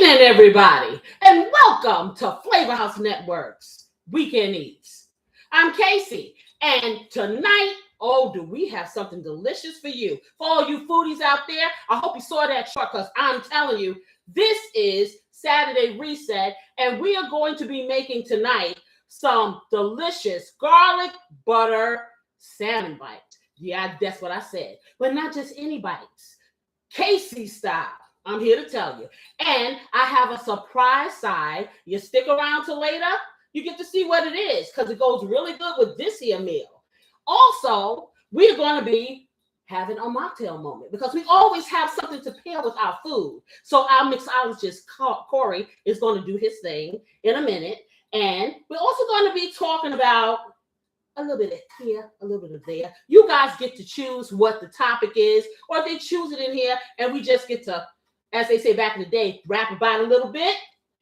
evening, everybody, and welcome to FlavaHouse Network's Weekend Eats. I'm Casey, and tonight, do we have something delicious for you. For all you foodies out there, I hope you saw that truck, because I'm telling you, this is Saturday Reset, and we are going to be making tonight some delicious garlic butter salmon bites. Yeah, that's what I said, but not just any bites, Casey style. I'm here to tell you. And I have a surprise side. You stick around till later, you get to see what it is, because it goes really good with this here meal. Also, we're going to be having a mocktail moment, because we always have something to pair with our food. So our mixologist, Corey, is going to do his thing in a minute. And we're also going to be talking about a little bit of here, a little bit of there. You guys get to choose what the topic is, or they choose it in here, and we just get to, as they say back in the day, rap about a little bit.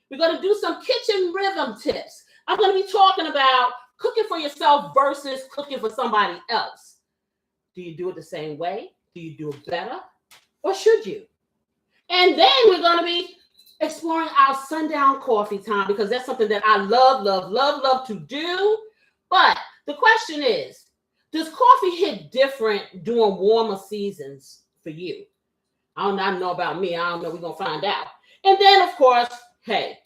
We're going to do some kitchen rhythm tips. I'm going to be talking about cooking for yourself versus cooking for somebody else. Do you do it the same way? Do you do it better? Or should you? And then we're going to be exploring our Sundown Coffee time, because that's something that I love to do. But the question is, does coffee hit different during warmer seasons for you? I don't know about me. I don't know. We're going to find out. And then, of course, hey,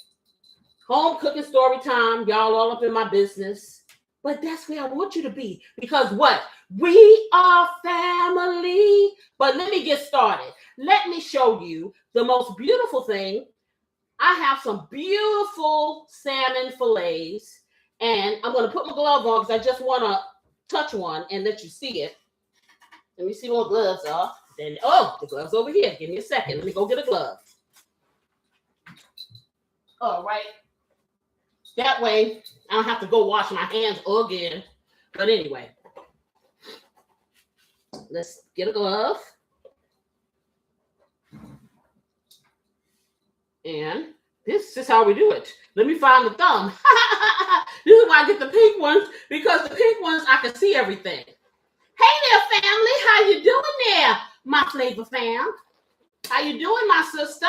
home cooking story time. Y'all all up in my business. But that's where I want you to be. Because what? We are family. But let me get started. Let me show you the most beautiful thing. I have some beautiful salmon fillets. And I'm going to put my glove on, because I just want to touch one and let you see it. Let me see what gloves are. Then, the glove's over here. Give me a second. Let me go get a glove. All right. That way, I don't have to go wash my hands again. But anyway, let's get a glove. And this is how we do it. Let me find the thumb. This is why I get the pink ones, because the pink ones, I can see everything. Hey there, family. How you doing there, my flavor fam? How you doing, my sister?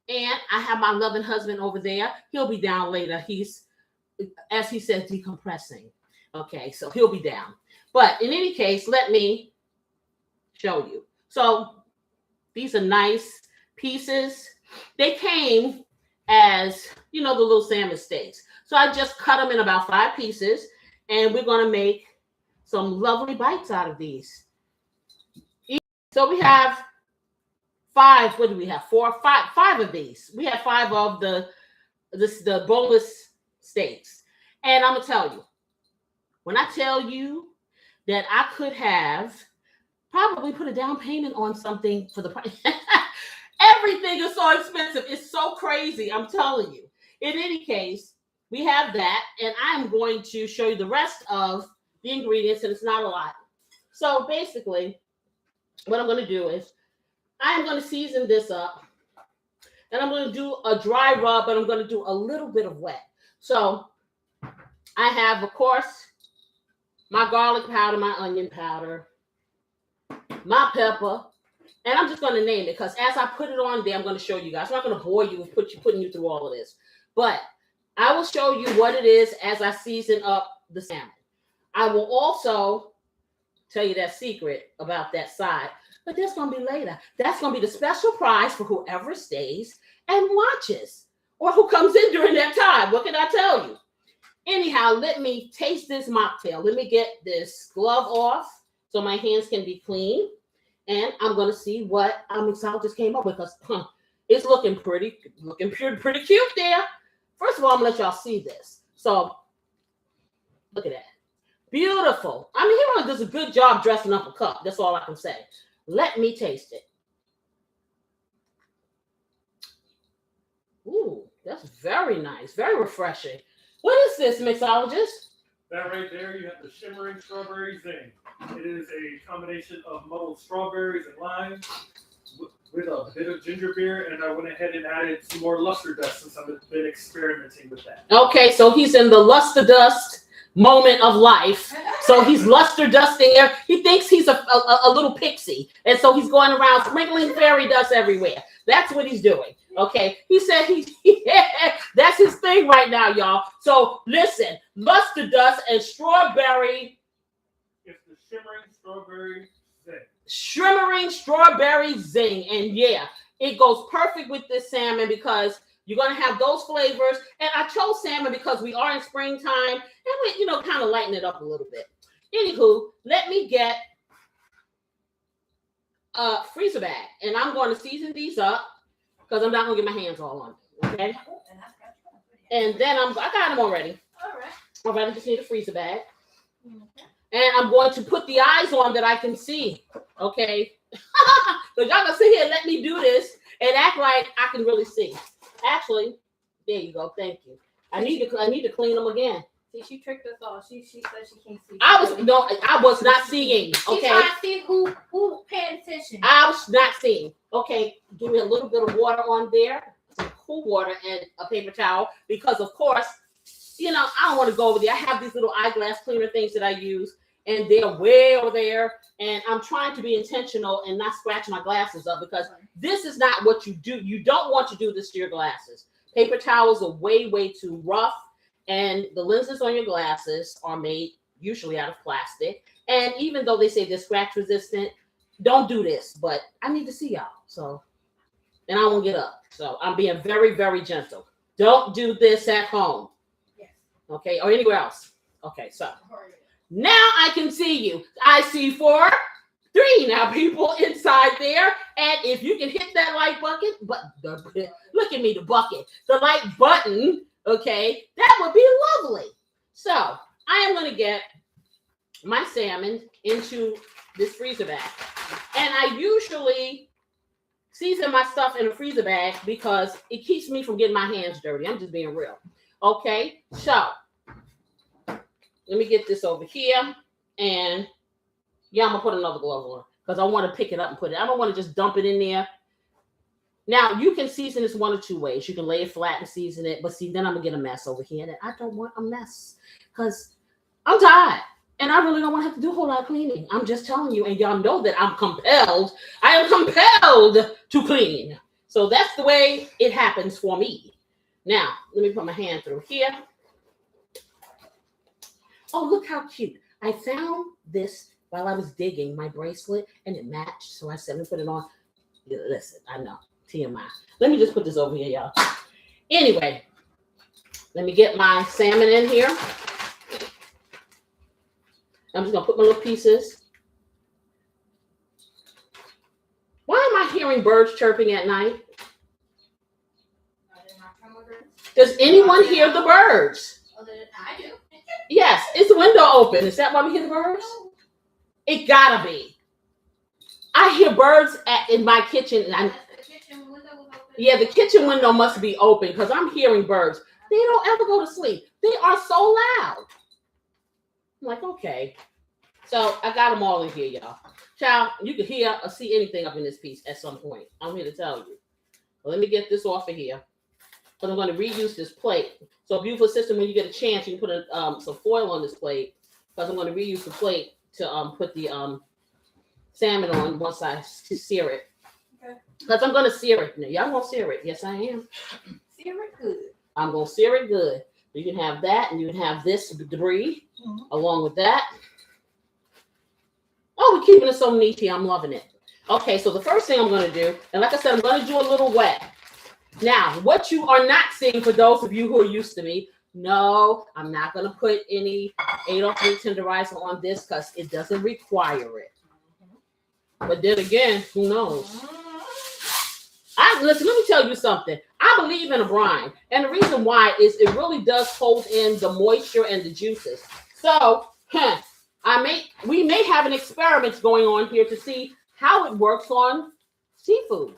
And I have my loving husband over there. He'll be down later. He's, as he says, decompressing. Okay, so he'll be down. But in any case, let me show you. So these are nice pieces. They came as, the little salmon steaks. So I just cut them in about 5 pieces, and we're going to make some lovely bites out of these. So we have 5. What do we have? 4, 5 of these. We have 5 of the boneless steaks. And I'm going to tell you, when I tell you that I could have probably put a down payment on something for the price. Everything is so expensive. It's so crazy. I'm telling you. In any case, we have that, and I'm going to show you the rest of the ingredients, and it's not a lot. So basically, what I'm going to do is I'm going to season this up, and I'm going to do a dry rub, but I'm going to do a little bit of wet. So I have, of course, my garlic powder, my onion powder, my pepper, and I'm just going to name it, because as I put it on there, I'm going to show you guys. I'm not going to bore you with putting you through all of this, but I will show you what it is as I season up the salmon. I will also tell you that secret about that side, but that's going to be later. That's going to be the special prize for whoever stays and watches, or who comes in during that time. What can I tell you? Anyhow, let me taste this mocktail. Let me get this glove off so my hands can be clean. And I'm going to see what our mixologist came up with, because it's looking pretty cute there. First of all, I'm going to let y'all see this. So look at that. Beautiful. I mean, he really does a good job dressing up a cup. That's all I can say. Let me taste it. Ooh, that's very nice. Very refreshing. What is this, mixologist? That right there, you have the shimmering strawberry zing. It is a combination of muddled strawberries and lime with a bit of ginger beer, and I went ahead and added some more luster dust since I've been experimenting with that. Okay, so he's in the luster dust moment of life. So he's luster dusting there. He thinks he's a little pixie. And so he's going around sprinkling fairy dust everywhere. That's what he's doing. Okay. He said that's his thing right now, y'all. So listen, luster dust and strawberry. It's the shimmering strawberry zing. Shimmering strawberry zing. And yeah, it goes perfect with this salmon because you're going to have those flavors. And I chose salmon because we are in springtime and we, kind of lighten it up a little bit. Anywho, let me get a freezer bag. And I'm going to season these up because I'm not going to get my hands all on them. Okay? And then I got them already. All right. I just need a freezer bag. And I'm going to put the eyes on that I can see. Okay? Because y'all going to sit here and let me do this and act like I can really see. Actually, there you go. Thank you. I need to clean them again. See, she tricked us all. She said she can't see. I was not seeing. Okay. She's trying to see who paid attention. I was not seeing. Okay, give me a little bit of water on there, some cool water and a paper towel because of course, I don't want to go over there. I have these little eyeglass cleaner things that I use, and they're way over there. And I'm trying to be intentional and not scratch my glasses up because this is not what you do. You don't want to do this to your glasses. Paper towels are way, way too rough. And the lenses on your glasses are made usually out of plastic. And even though they say they're scratch resistant, don't do this. But I need to see y'all. So, and I won't get up. So I'm being very, very gentle. Don't do this at home. Yes. Okay. Or anywhere else. Okay. So. Now I can see you. I see 4, 3 now people inside there. And if you can hit that like bucket, look at me, the bucket, the like button, okay, that would be lovely. So I am going to get my salmon into this freezer bag. And I usually season my stuff in a freezer bag because it keeps me from getting my hands dirty. I'm just being real. Okay, so let me get this over here. And yeah, I'm going to put another glove on because I want to pick it up and put it. I don't want to just dump it in there. Now, you can season this one or two ways. You can lay it flat and season it. But see, then I'm going to get a mess over here. And I don't want a mess because I'm tired. And I really don't want to have to do a whole lot of cleaning. I'm just telling you. And y'all know that I'm compelled. I am compelled to clean. So that's the way it happens for me. Now, let me put my hand through here. Oh, look how cute. I found this while I was digging my bracelet and it matched. So I said, let me put it on. Listen, I know. TMI. Let me just put this over here, y'all. Anyway, let me get my salmon in here. I'm just going to put my little pieces. Why am I hearing birds chirping at night? Does anyone hear the birds? I do. Yes. Is the window open? Is that why we hear the birds? It gotta be. I hear birds in my kitchen. Yeah, the kitchen window must be open because I'm hearing birds. They don't ever go to sleep. They are so loud. I'm like, okay. So I got them all in here, y'all. Child, you can hear or see anything up in this piece at some point. I'm here to tell you. Well, let me get this off of here. But I'm going to reuse this plate. So, beautiful sister, when you get a chance, you can put some foil on this plate. Because I'm going to reuse the plate to put the salmon on once I sear it. Because I'm going to sear it. Now, y'all going to sear it. Yes, I am. Sear it good. I'm going to sear it good. You can have that, and you can have this debris along with that. Oh, we're keeping it so neat here. I'm loving it. Okay, so the first thing I'm going to do, and like I said, I'm going to do a little wet. Now, what you are not seeing, for those of you who are used to me, no, I'm not going to put any 803 tenderizer on this because it doesn't require it. But then again, who knows? Listen, let me tell you something. I believe in a brine. And the reason why is it really does hold in the moisture and the juices. So, we may have an experiment going on here to see how it works on seafood.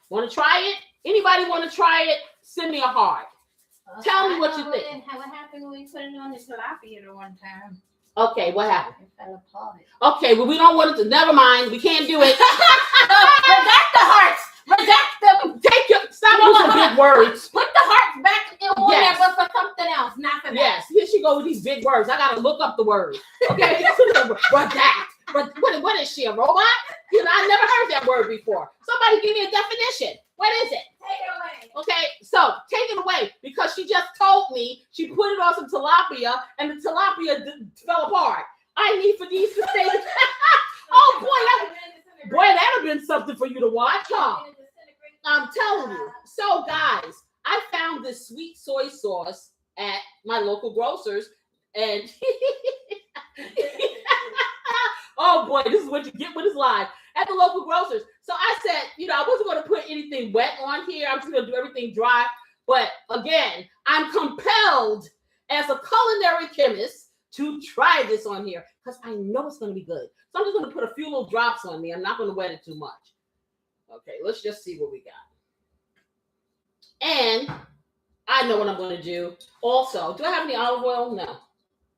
Want to try it? Anybody want to try it? Send me a heart. Tell me what you think. What happened when we put it on the tilapia one time? Okay, what happened? It fell apart. Okay, well, we don't want it to. Never mind. We can't do it. Redact the hearts. Redact them. Stop using big words. Put the hearts back in there, Yes. but for something else, not for that. Yes, here she go with these big words. I gotta look up the word. Okay, redact. What is she, a robot? You know, I never heard that word before. Somebody give me a definition. What is it? Take it away. Okay, so take it away because she just told me she put it on some tilapia and the tilapia fell apart. I need for these to stay. Oh boy, that would have been something for you to watch, huh? I'm telling you. So guys, I found this sweet soy sauce at my local grocer's, and oh boy, this is what you get with this live at the local grocers. So I said, you know, I wasn't going to put anything wet on here. I'm just going to do everything dry. But again, I'm compelled as a culinary chemist to try this on here because I know it's going to be good. So I'm just going to put a few little drops on me. I'm not going to wet it too much. Okay, let's just see what we got. And I know what I'm going to do. Also, do I have any olive oil? No.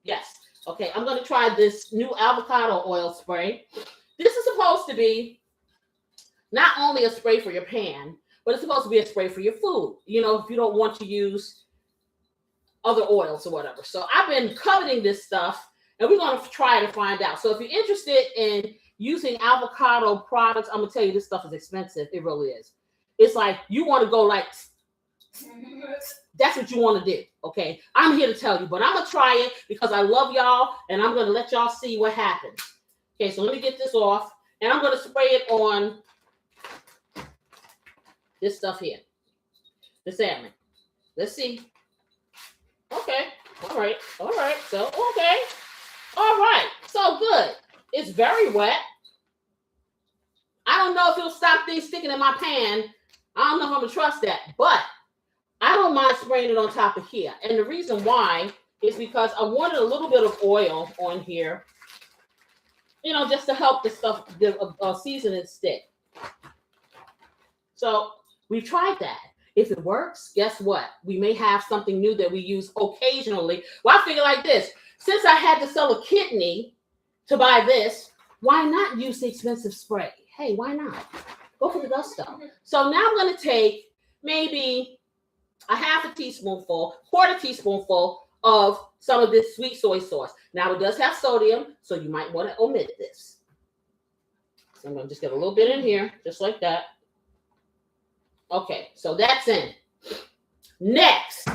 Yes. Okay, I'm going to try this new avocado oil spray. This is supposed to be not only a spray for your pan, but it's supposed to be a spray for your food. You know, if you don't want to use other oils or whatever. So I've been coveting this stuff, and we're going to try to find out. So if you're interested in using avocado products, I'm going to tell you this stuff is expensive. It really is. It's like you want to go like, that's what you want to do. Okay, I'm here to tell you, but I'm going to try it because I love y'all, and I'm going to let y'all see what happens. Okay, so let me get this off, and I'm going to spray it on this stuff here, the salmon. Let's see. Okay, all right, so, okay, all right, so good. It's very wet. I don't know if it'll stop things sticking in my pan. I don't know if I'm going to trust that, but I don't mind spraying it on top of here. And the reason why is because I wanted a little bit of oil on here, you know, just to help the stuff, the seasoning stick. So we tried that. If it works, guess what? We may have something new that we use occasionally. Well, I figure like this. Since I had to sell a kidney to buy this, why not use the expensive spray? Hey, why not? Go for the gusto. So now I'm going to take maybe a half a teaspoonful, quarter teaspoonful of some of this sweet soy sauce. Now it does have sodium, so you might want to omit this. So I'm going to just get a little bit in here, just like that. Okay, so that's in. Next,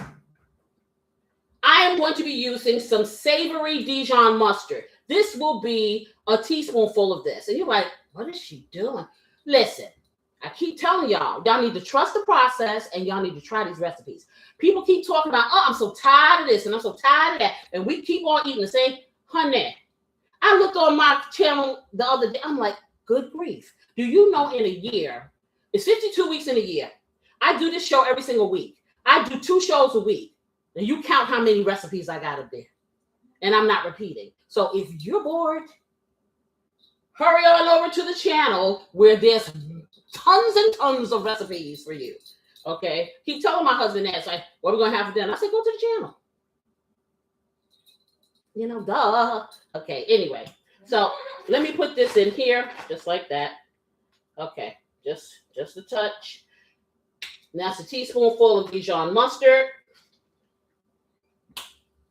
I am going to be using some savory Dijon mustard. This will be a teaspoonful of this. And you're like, what is she doing? Listen, I keep telling y'all need to trust the process and y'all need to try these recipes. People keep talking about, oh, I'm so tired of this and I'm so tired of that. And we keep on eating the same. Honey, I looked on my channel the other day. I'm like, good grief. Do you know in a year, it's 52 weeks in a year. I do this show every single week. I do 2 shows a week. And you count how many recipes I got up there. And I'm not repeating. So if you're bored, hurry on over to the channel where there's tons and tons of recipes for you. Okay? Keep telling my husband that. It's like, what are we going to have for dinner? I said, go to the channel. You know, duh. Okay, anyway. So let me put this in here, just like that. Okay, just a touch. Now it's a teaspoonful of Dijon mustard.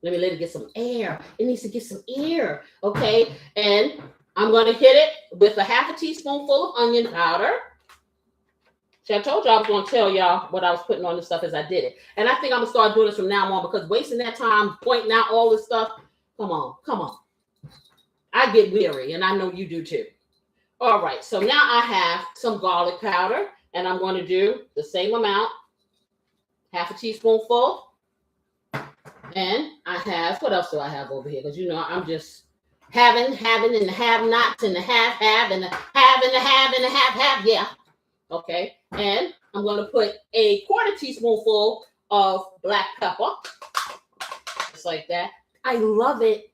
Let me let it get some air. It needs to get some air, okay? And I'm going to hit it with a half a teaspoonful of onion powder. See, I told you I was going to tell y'all what I was putting on this stuff as I did it. And I think I'm going to start doing this from now on because wasting that time pointing out all this stuff, come on. I get weary, and I know you do too. All right, so now I have some garlic powder, and I'm going to do the same amount, half a teaspoonful. And I have, what else do I have over here? Because, you know, I'm just having, and the have-nots, and the have, and the have, and the have, and the have, yeah. Okay, and I'm going to put a quarter teaspoonful of black pepper, just like that. I love it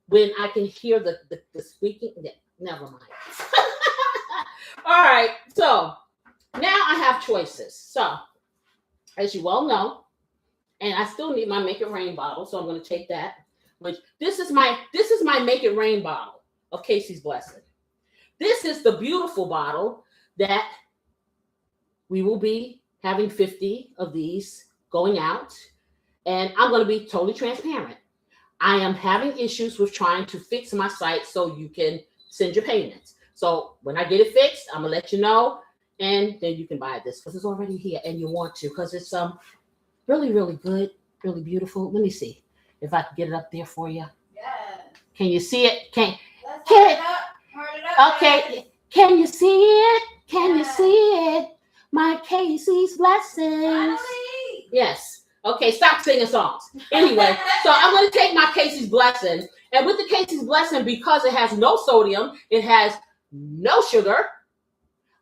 when I can hear the squeaking. Yeah, never mind. All right, so now I have choices. So, as you all know, and I still need my Make It Rain bottle, so I'm going to take that. Which this is my Make It Rain bottle of Casey's Blessing. This is the beautiful bottle that we will be having 50 of these going out, and I'm going to be totally transparent. I am having issues with trying to fix my site so you can send your payments. So when I get it fixed, I'm gonna let you know, and then you can buy this because it's already here and you want to, because it's really, really good, really beautiful. Let me see if I can get it up there for you. Yeah. Can you see it? Let's turn it up. Turn it up. Okay. Guys. Can you see it? Can you Yeah. see it? My Casey's blessings. Finally. Yes. Okay, stop singing songs. Anyway, so I'm going to take my Casey's blessing. And with the Casey's blessing, because it has no sodium, it has no sugar,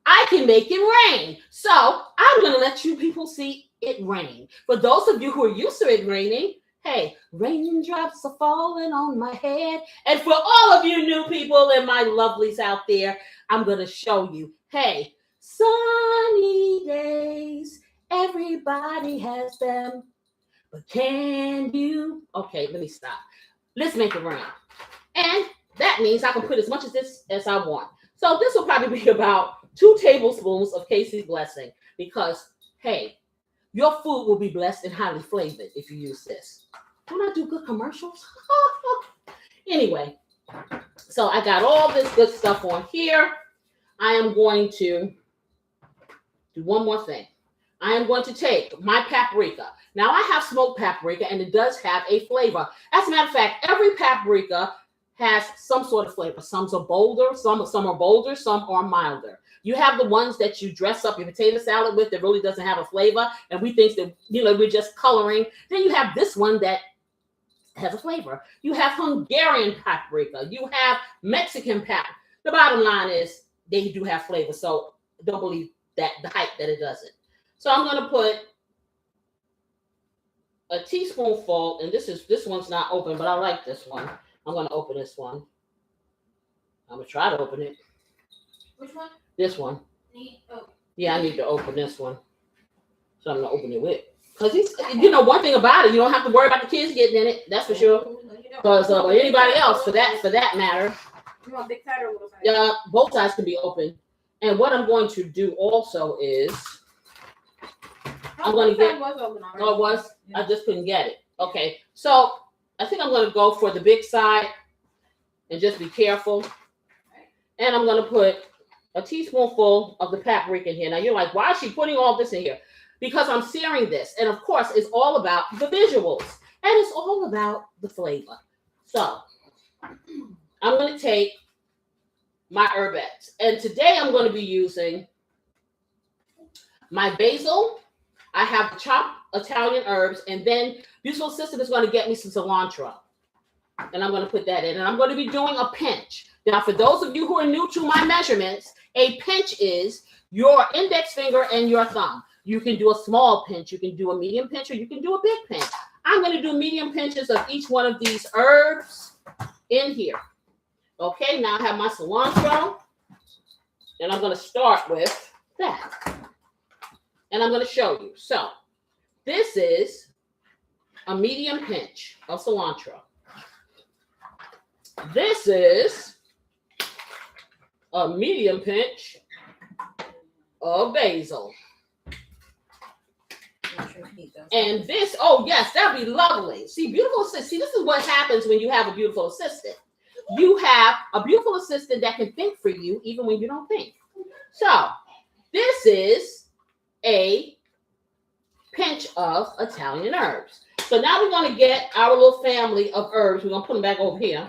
I can make it rain. So I'm going to let you people see it rain. For those of you who are used to it raining, hey, raindrops are falling on my head. And for all of you new people and my lovelies out there, I'm going to show you, hey, sunny days, everybody has them. But can you? Okay, let me stop. Let's make it rain. And that means I can put as much of this as I want. So this will probably be about 2 tablespoons of Casey's blessing because, hey, your food will be blessed and highly flavored if you use this. Don't I do good commercials? Anyway, so I got all this good stuff on here. I am going to do one more thing. I am going to take my paprika. Now I have smoked paprika and it does have a flavor. As a matter of fact, every paprika has some sort of flavor. Some are bolder, some are bolder, some are milder. You have the ones that you dress up your potato salad with that really doesn't have a flavor, and we think that, we're just coloring. Then you have this one that has a flavor. You have Hungarian paprika. You have Mexican paprika. The bottom line is they do have flavor, so don't believe that the hype that it doesn't. So I'm going to put a teaspoonful, and this one's not open, but I like this one. I'm going to open this one. I'm going to try to open it. Which one? This one. Oh. Yeah, I need to open this one. So I'm going to open it with. Because, one thing about it, you don't have to worry about the kids getting in it. That's for sure. Because anybody else, for that matter. You want big side or little side? Both sides can be open. And what I'm going to do also is, I'm going to get. Oh, it was? Yeah. I just couldn't get it. Okay. So I think I'm going to go for the big side and just be careful. And I'm going to put a teaspoonful of the paprika in here. Now you're like, why is she putting all this in here? Because I'm searing this. And of course, it's all about the visuals. And it's all about the flavor. So I'm going to take my herbettes. And today I'm going to be using my basil. I have chopped Italian herbs, and then Beautiful Assistant is going to get me some cilantro. And I'm going to put that in. And I'm going to be doing a pinch. Now, for those of you who are new to my measurements, a pinch is your index finger and your thumb. You can do a small pinch, you can do a medium pinch, or you can do a big pinch. I'm going to do medium pinches of each one of these herbs in here. Okay, now I have my cilantro. And I'm going to start with that. And I'm going to show you. So this is a medium pinch of cilantro. This is a medium pinch of basil. And this, oh yes, that'd be lovely. See, beautiful assistant. See, this is what happens when you have a beautiful assistant. You have a beautiful assistant that can think for you even when you don't think. So this is a pinch of Italian herbs. So now we're going to get our little family of herbs. We're going to put them back over here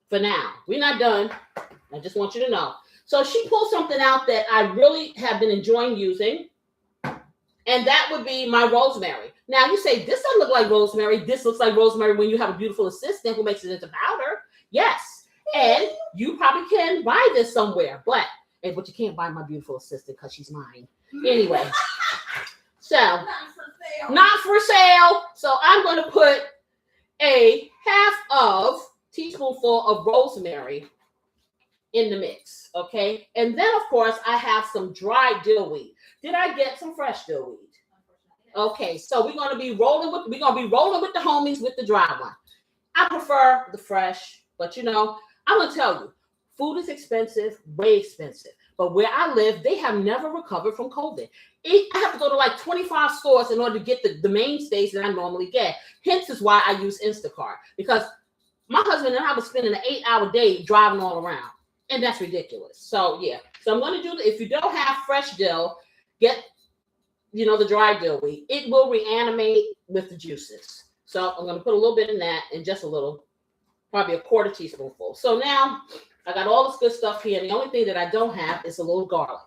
for now. We're not done. I just want you to know. So she pulled something out that I really have been enjoying using. And that would be my rosemary. Now you say, this doesn't look like rosemary. This looks like rosemary when you have a beautiful assistant who makes it into powder. Yes. And you probably can buy this somewhere. But you can't buy my beautiful assistant because she's mine. Anyway. So, not for sale. So I'm going to put a half of teaspoonful of rosemary in the mix. Okay. And then, of course, I have some dried dill weed. Did I get some fresh dill weed? Okay, so we're gonna be rolling with the homies with the dry one. I prefer the fresh, but I'm gonna tell you, food is expensive, way expensive. But where I live, they have never recovered from COVID. I have to go to like 25 stores in order to get the mainstays that I normally get. Hence is why I use Instacart, because my husband and I was spending an 8-hour day driving all around, and that's ridiculous. So yeah, so I'm going to do, if you don't have fresh dill, get, the dry dill wheat. It will reanimate with the juices. So I'm going to put a little bit in that, and just a little, probably a quarter teaspoonful. So now I got all this good stuff here. And the only thing that I don't have is a little garlic.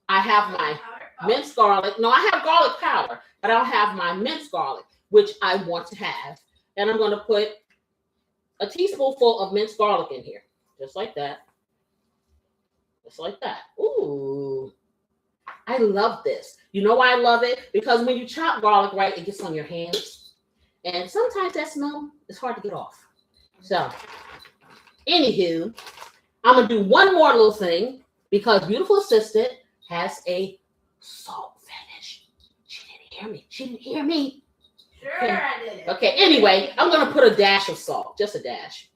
I have my minced garlic. No, I have garlic powder, but I don't have my minced garlic, which I want to have. And I'm going to put a teaspoonful of minced garlic in here, just like that. Just like that. Ooh, I love this. You know why I love it? Because when you chop garlic right, it gets on your hands. And sometimes that smell is hard to get off. So, anywho, I'm going to do one more little thing, because beautiful assistant has a salt fetish. She didn't hear me. She didn't hear me. Sure, Okay. I did it. Okay, anyway, I'm going to put a dash of salt. Just a dash.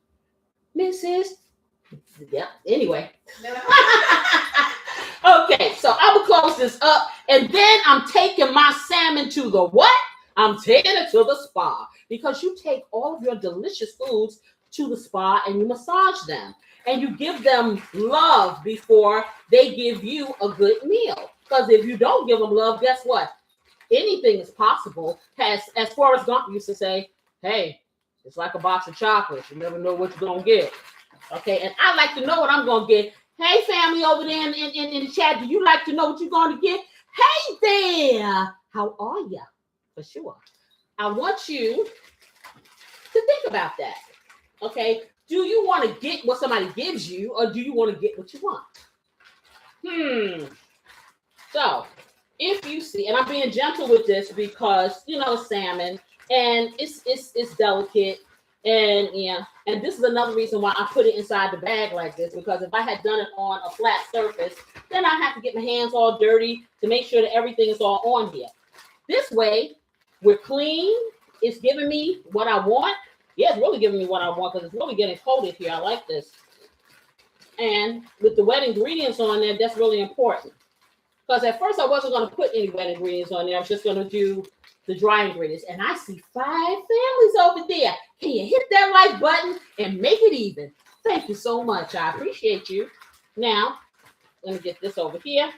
Mrs. Yep, anyway. Okay, so I will close this up, and then I'm taking my salmon to the what? I'm taking it to the spa, because you take all of your delicious foods to the spa and you massage them, and you give them love before they give you a good meal. Because if you don't give them love, guess what? Anything is possible. As Forrest Gump used to say, hey, it's like a box of chocolates. You never know what you're going to get. Okay, and I like to know what I'm going to get. Hey, family over there in the chat, do you like to know what you're going to get? Hey there, how are you? For sure. I want you to think about that. Okay, do you want to get what somebody gives you, or do you want to get what you want? So, if you see, and I'm being gentle with this because salmon, and it's delicate, and and this is another reason why I put it inside the bag like this, because if I had done it on a flat surface, then I have to get my hands all dirty to make sure that everything is all on here. This way, we're clean. It's giving me what I want. Yeah, it's really giving me what I want, because it's really getting coated here. I like this. And with the wet ingredients on there, that's really important. Because at first I wasn't going to put any wet ingredients on there. I was just going to do the dry ingredients. And I see 5 families over there. Can you hit that like button and make it even? Thank you so much. I appreciate you. Now, let me get this over here.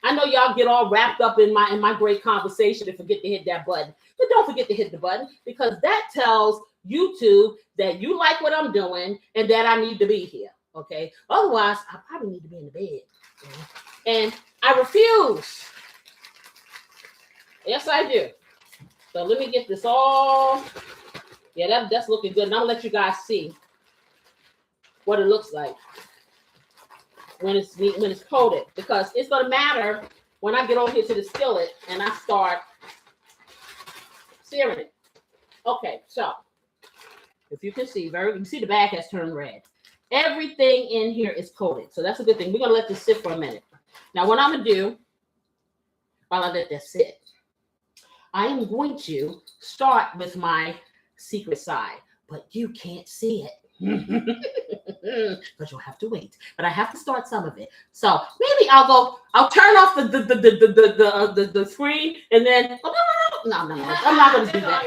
I know y'all get all wrapped up in my great conversation and forget to hit that button. But don't forget to hit the button, because that tells YouTube that you like what I'm doing and that I need to be here. Okay. Otherwise, I probably need to be in the bed. And I refuse. Yes, I do. So let me get this all. Yeah, that's looking good. And I'll let you guys see what it looks like when it's coated, because it's going to matter when I get over here to the skillet and I start searing it. Okay, so if you can see, you can see the bag has turned red. Everything in here is coated, so that's a good thing. We're going to let this sit for a minute. Now, what I'm going to do while I let this sit, I am going to start with my secret side, but you can't see it. But you'll have to wait. But I have to start some of it. So maybe I'll turn off the screen, and then no, I'm not going to do that.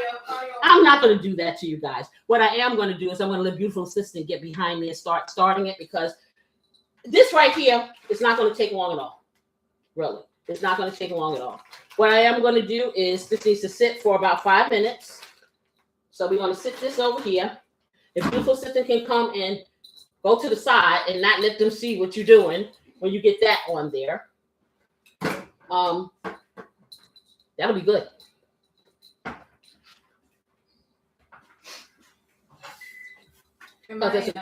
I'm not going to do that to you guys. What I am going to do is I'm going to let beautiful assistant get behind me and start starting it, because this right here is not going to take long at all. Really, it's not going to take long at all. What I am going to do is this needs to sit for about 5 minutes. So we're going to sit this over here. If beautiful assistant can come and go to the side and not let them see what you're doing when you get that on there, that'll be good. Okay.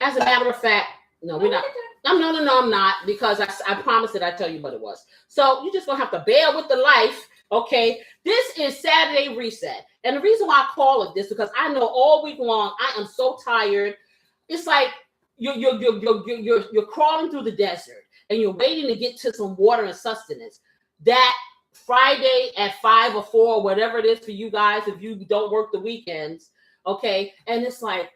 As a matter of fact, no, we're not. No, I'm not, because I promised that I'd tell you what it was. So you're just going to have to bear with the life, okay? This is Saturday Reset. And the reason why I call it this, because I know all week long I am so tired. It's like you're crawling through the desert and you're waiting to get to some water and sustenance. That Friday at 5 or 4, whatever it is for you guys, if you don't work the weekends, okay? And it's like,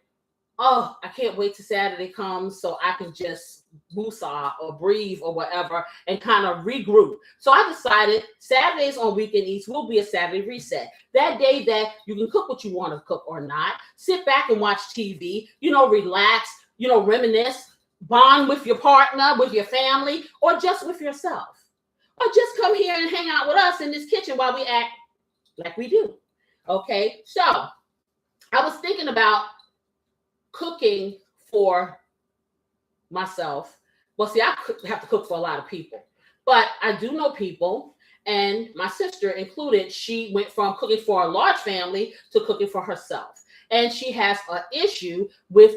oh, I can't wait till Saturday comes so I can just woosah or breathe or whatever and kind of regroup. So I decided Saturdays on Weekend Eats will be a Saturday reset. That day that you can cook what you want to cook or not, sit back and watch TV, relax, reminisce, bond with your partner, with your family, or just with yourself. Or just come here and hang out with us in this kitchen while we act like we do. Okay, so I was thinking about cooking for myself. Well, see, I have to cook for a lot of people, but I do know people, and my sister included. She went from cooking for a large family to cooking for herself, and she has an issue with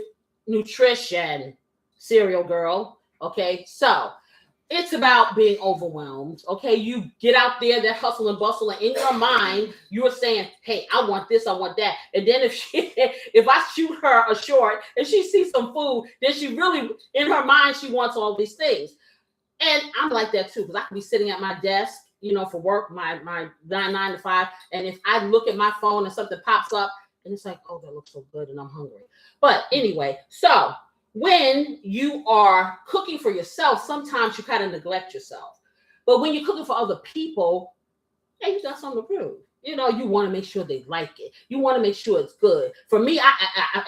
nutrition. Cereal girl. Okay, so it's about being overwhelmed. Okay, you get out there, that hustle and bustle, and in your mind, you're saying, "Hey, I want this, I want that." And then if I shoot her a short and she sees some food, then she really, in her mind, she wants all these things. And I'm like that too, because I can be sitting at my desk, for work, my 9 to 5, and if I look at my phone and something pops up, and it's like, "Oh, that looks so good," and I'm hungry. But anyway, so when you are cooking for yourself, sometimes you kind of neglect yourself. But when you're cooking for other people, hey, you got something to prove. You want to make sure they like it. You want to make sure it's good. For me, I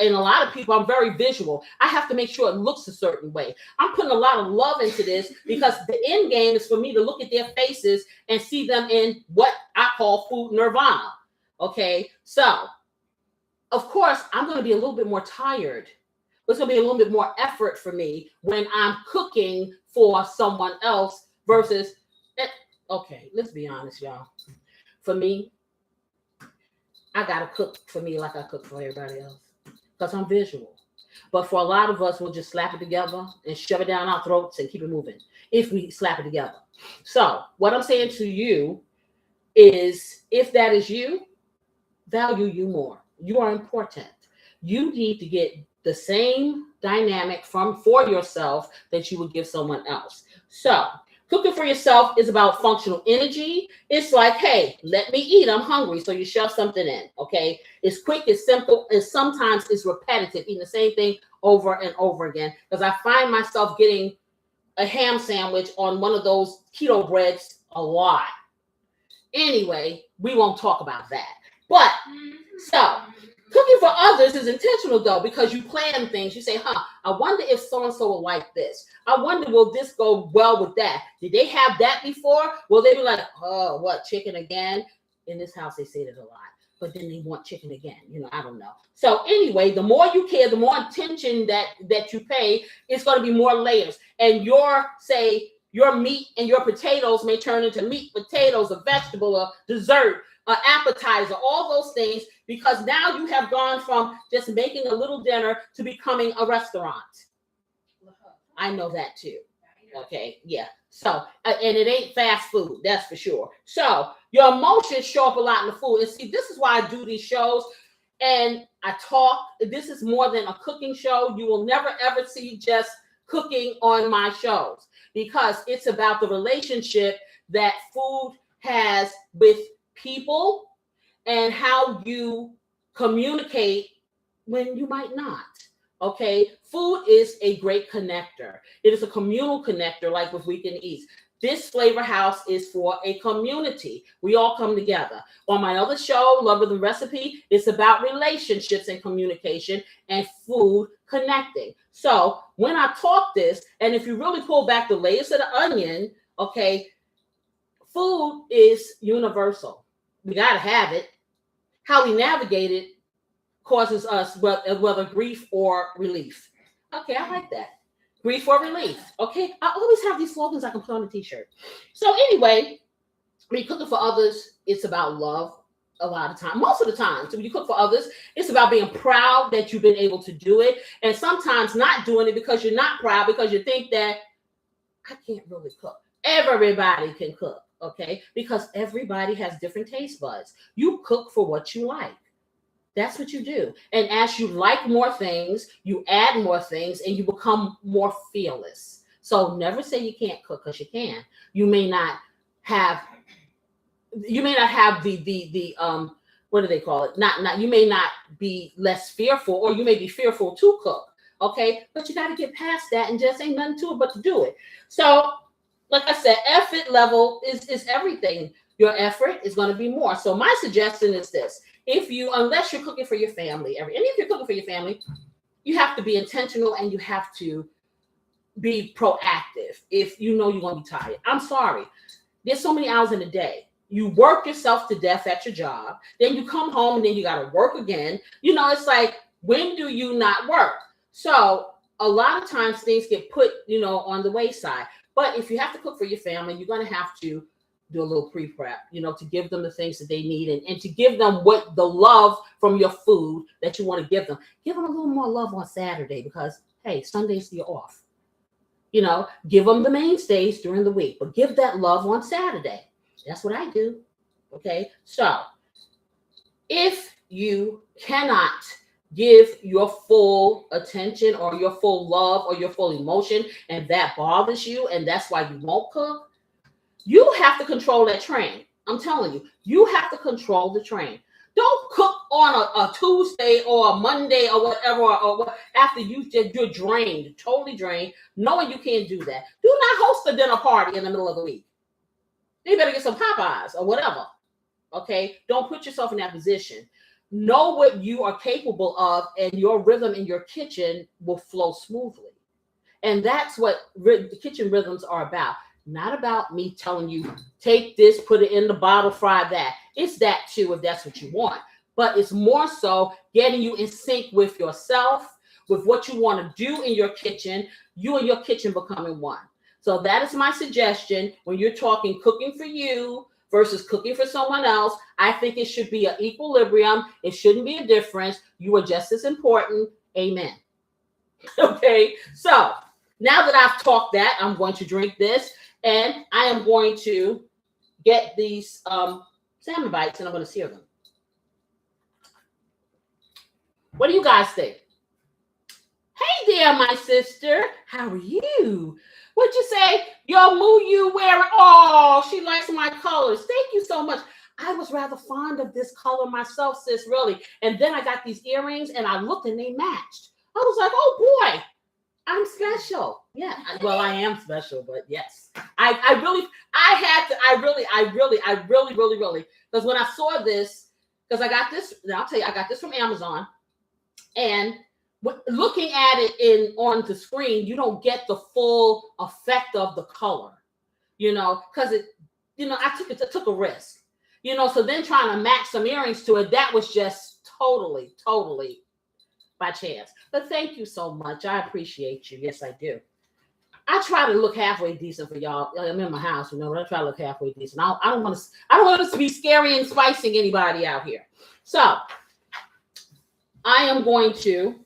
and a lot of people, I'm very visual. I have to make sure it looks a certain way. I'm putting a lot of love into this because the end game is for me to look at their faces and see them in what I call food nirvana. Okay, so of course, I'm going to be a little bit more tired. It's going to be a little bit more effort for me when I'm cooking for someone else versus, okay, let's be honest, y'all. For me, I got to cook for me like I cook for everybody else because I'm visual. But for a lot of us, we'll just slap it together and shove it down our throats and keep it moving if we slap it together. So what I'm saying to you is, if that is you, value you more. You are important. You need to get the same dynamic for yourself that you would give someone else. So cooking for yourself is about functional energy. It's like, hey, let me eat. I'm hungry. So you shove something in. Okay. It's quick, it's simple, and sometimes it's repetitive, eating the same thing over and over again. Because I find myself getting a ham sandwich on one of those keto breads a lot. Anyway, we won't talk about that. But so cooking for others is intentional, though, because you plan things. You say, I wonder if so-and-so will like this. I wonder, will this go well with that? Did they have that before? Will they be like, oh, what, chicken again? In this house, they say that a lot. But then they want chicken again. I don't know. So anyway, the more you care, the more attention that you pay, it's going to be more layers. And your meat and your potatoes may turn into meat, potatoes, a vegetable, a dessert, an appetizer, all those things, because now you have gone from just making a little dinner to becoming a restaurant. I know that too. Okay, yeah. So, and it ain't fast food, that's for sure. So your emotions show up a lot in the food. And see, this is why I do these shows and I talk. This is more than a cooking show. You will never, ever see just cooking on my shows because it's about the relationship that food has with people and how you communicate when you might not. Okay, food is a great connector. It is a communal connector, like with Weekend Eats. This FlavaHouse is for a community. We all come together. On my other show, Love with the Recipe, it's about relationships and communication and food connecting. So when I talk this, and if you really pull back the layers of the onion, okay, food is universal. We got to have it. How we navigate it causes us whether grief or relief. Okay, I like that. Grief or relief. Okay, I always have these slogans I can put on a t-shirt. So anyway, when you cook for others, it's about love a lot of time. Most of the time, so when you cook for others, it's about being proud that you've been able to do it. And sometimes not doing it because you're not proud, because you think that I can't really cook. Everybody can cook, okay? Because everybody has different taste buds. You cook for what you like. That's what you do. And as you like more things, you add more things and you become more fearless. So never say you can't cook, because you can. You may not have the what do they call it? Not you may not be less fearful, or you may be fearful to cook. Okay, but you got to get past that, and just ain't nothing to it but to do it. So, like I said, effort level is everything. Your effort is going to be more. So my suggestion is this: unless you're cooking for your family, and if you're cooking for your family, you have to be intentional and you have to be proactive. If you know you're going to be tired, I'm sorry. There's so many hours in a day. You work yourself to death at your job. Then you come home and then you got to work again. It's like, when do you not work? So a lot of times things get put, on the wayside. But if you have to cook for your family, you're going to have to do a little pre-prep, to give them the things that they need and to give them the love from your food that you want to give them. Give them a little more love on Saturday because, hey, Sundays you're off. Give them the mainstays during the week, but give that love on Saturday. That's what I do. Okay. So if you cannot give your full attention or your full love or your full emotion, and that bothers you, and that's why you won't cook, you have to control that train. I'm telling you, you have to control the train. Don't cook on a Tuesday or a Monday or whatever, or after you're drained, totally drained, knowing you can't do that. Do not host a dinner party in the middle of the week. You better get some Popeyes or whatever. Okay? Don't put yourself in that position. Know what you are capable of, and your rhythm in your kitchen will flow smoothly. And that's what the kitchen rhythms are about. Not about me telling you, take this, put it in the bottle, fry that. It's that too, if that's what you want. But it's more so getting you in sync with yourself, with what you want to do in your kitchen, you and your kitchen becoming one. So that is my suggestion when you're talking cooking for you versus cooking for someone else. I think it should be an equilibrium. It shouldn't be a difference. You are just as important. Amen. Okay, so now that I've talked that, I'm going to drink this. And I am going to get these salmon bites and I'm going to sear them. What do you guys think? Hey there, my sister. How are you? What'd you say? Yo, Moo, you wearing? Oh, she likes my colors. Thank you so much. I was rather fond of this color myself, sis, really. And then I got these earrings and I looked and they matched. I was like, oh boy. I'm special. Yeah. Well, I am special, but yes. I really, because when I saw this, because I got this, I'll tell you, I got this from Amazon, and looking at it on the screen, you don't get the full effect of the color, because it, I took a risk, so then trying to match some earrings to it, that was just totally by chance. But thank you so much. I appreciate you. Yes, I do. I try to look halfway decent for y'all. I'm in my house, but I try to look halfway decent. I don't want us to be scary and spicing anybody out here. So I am going to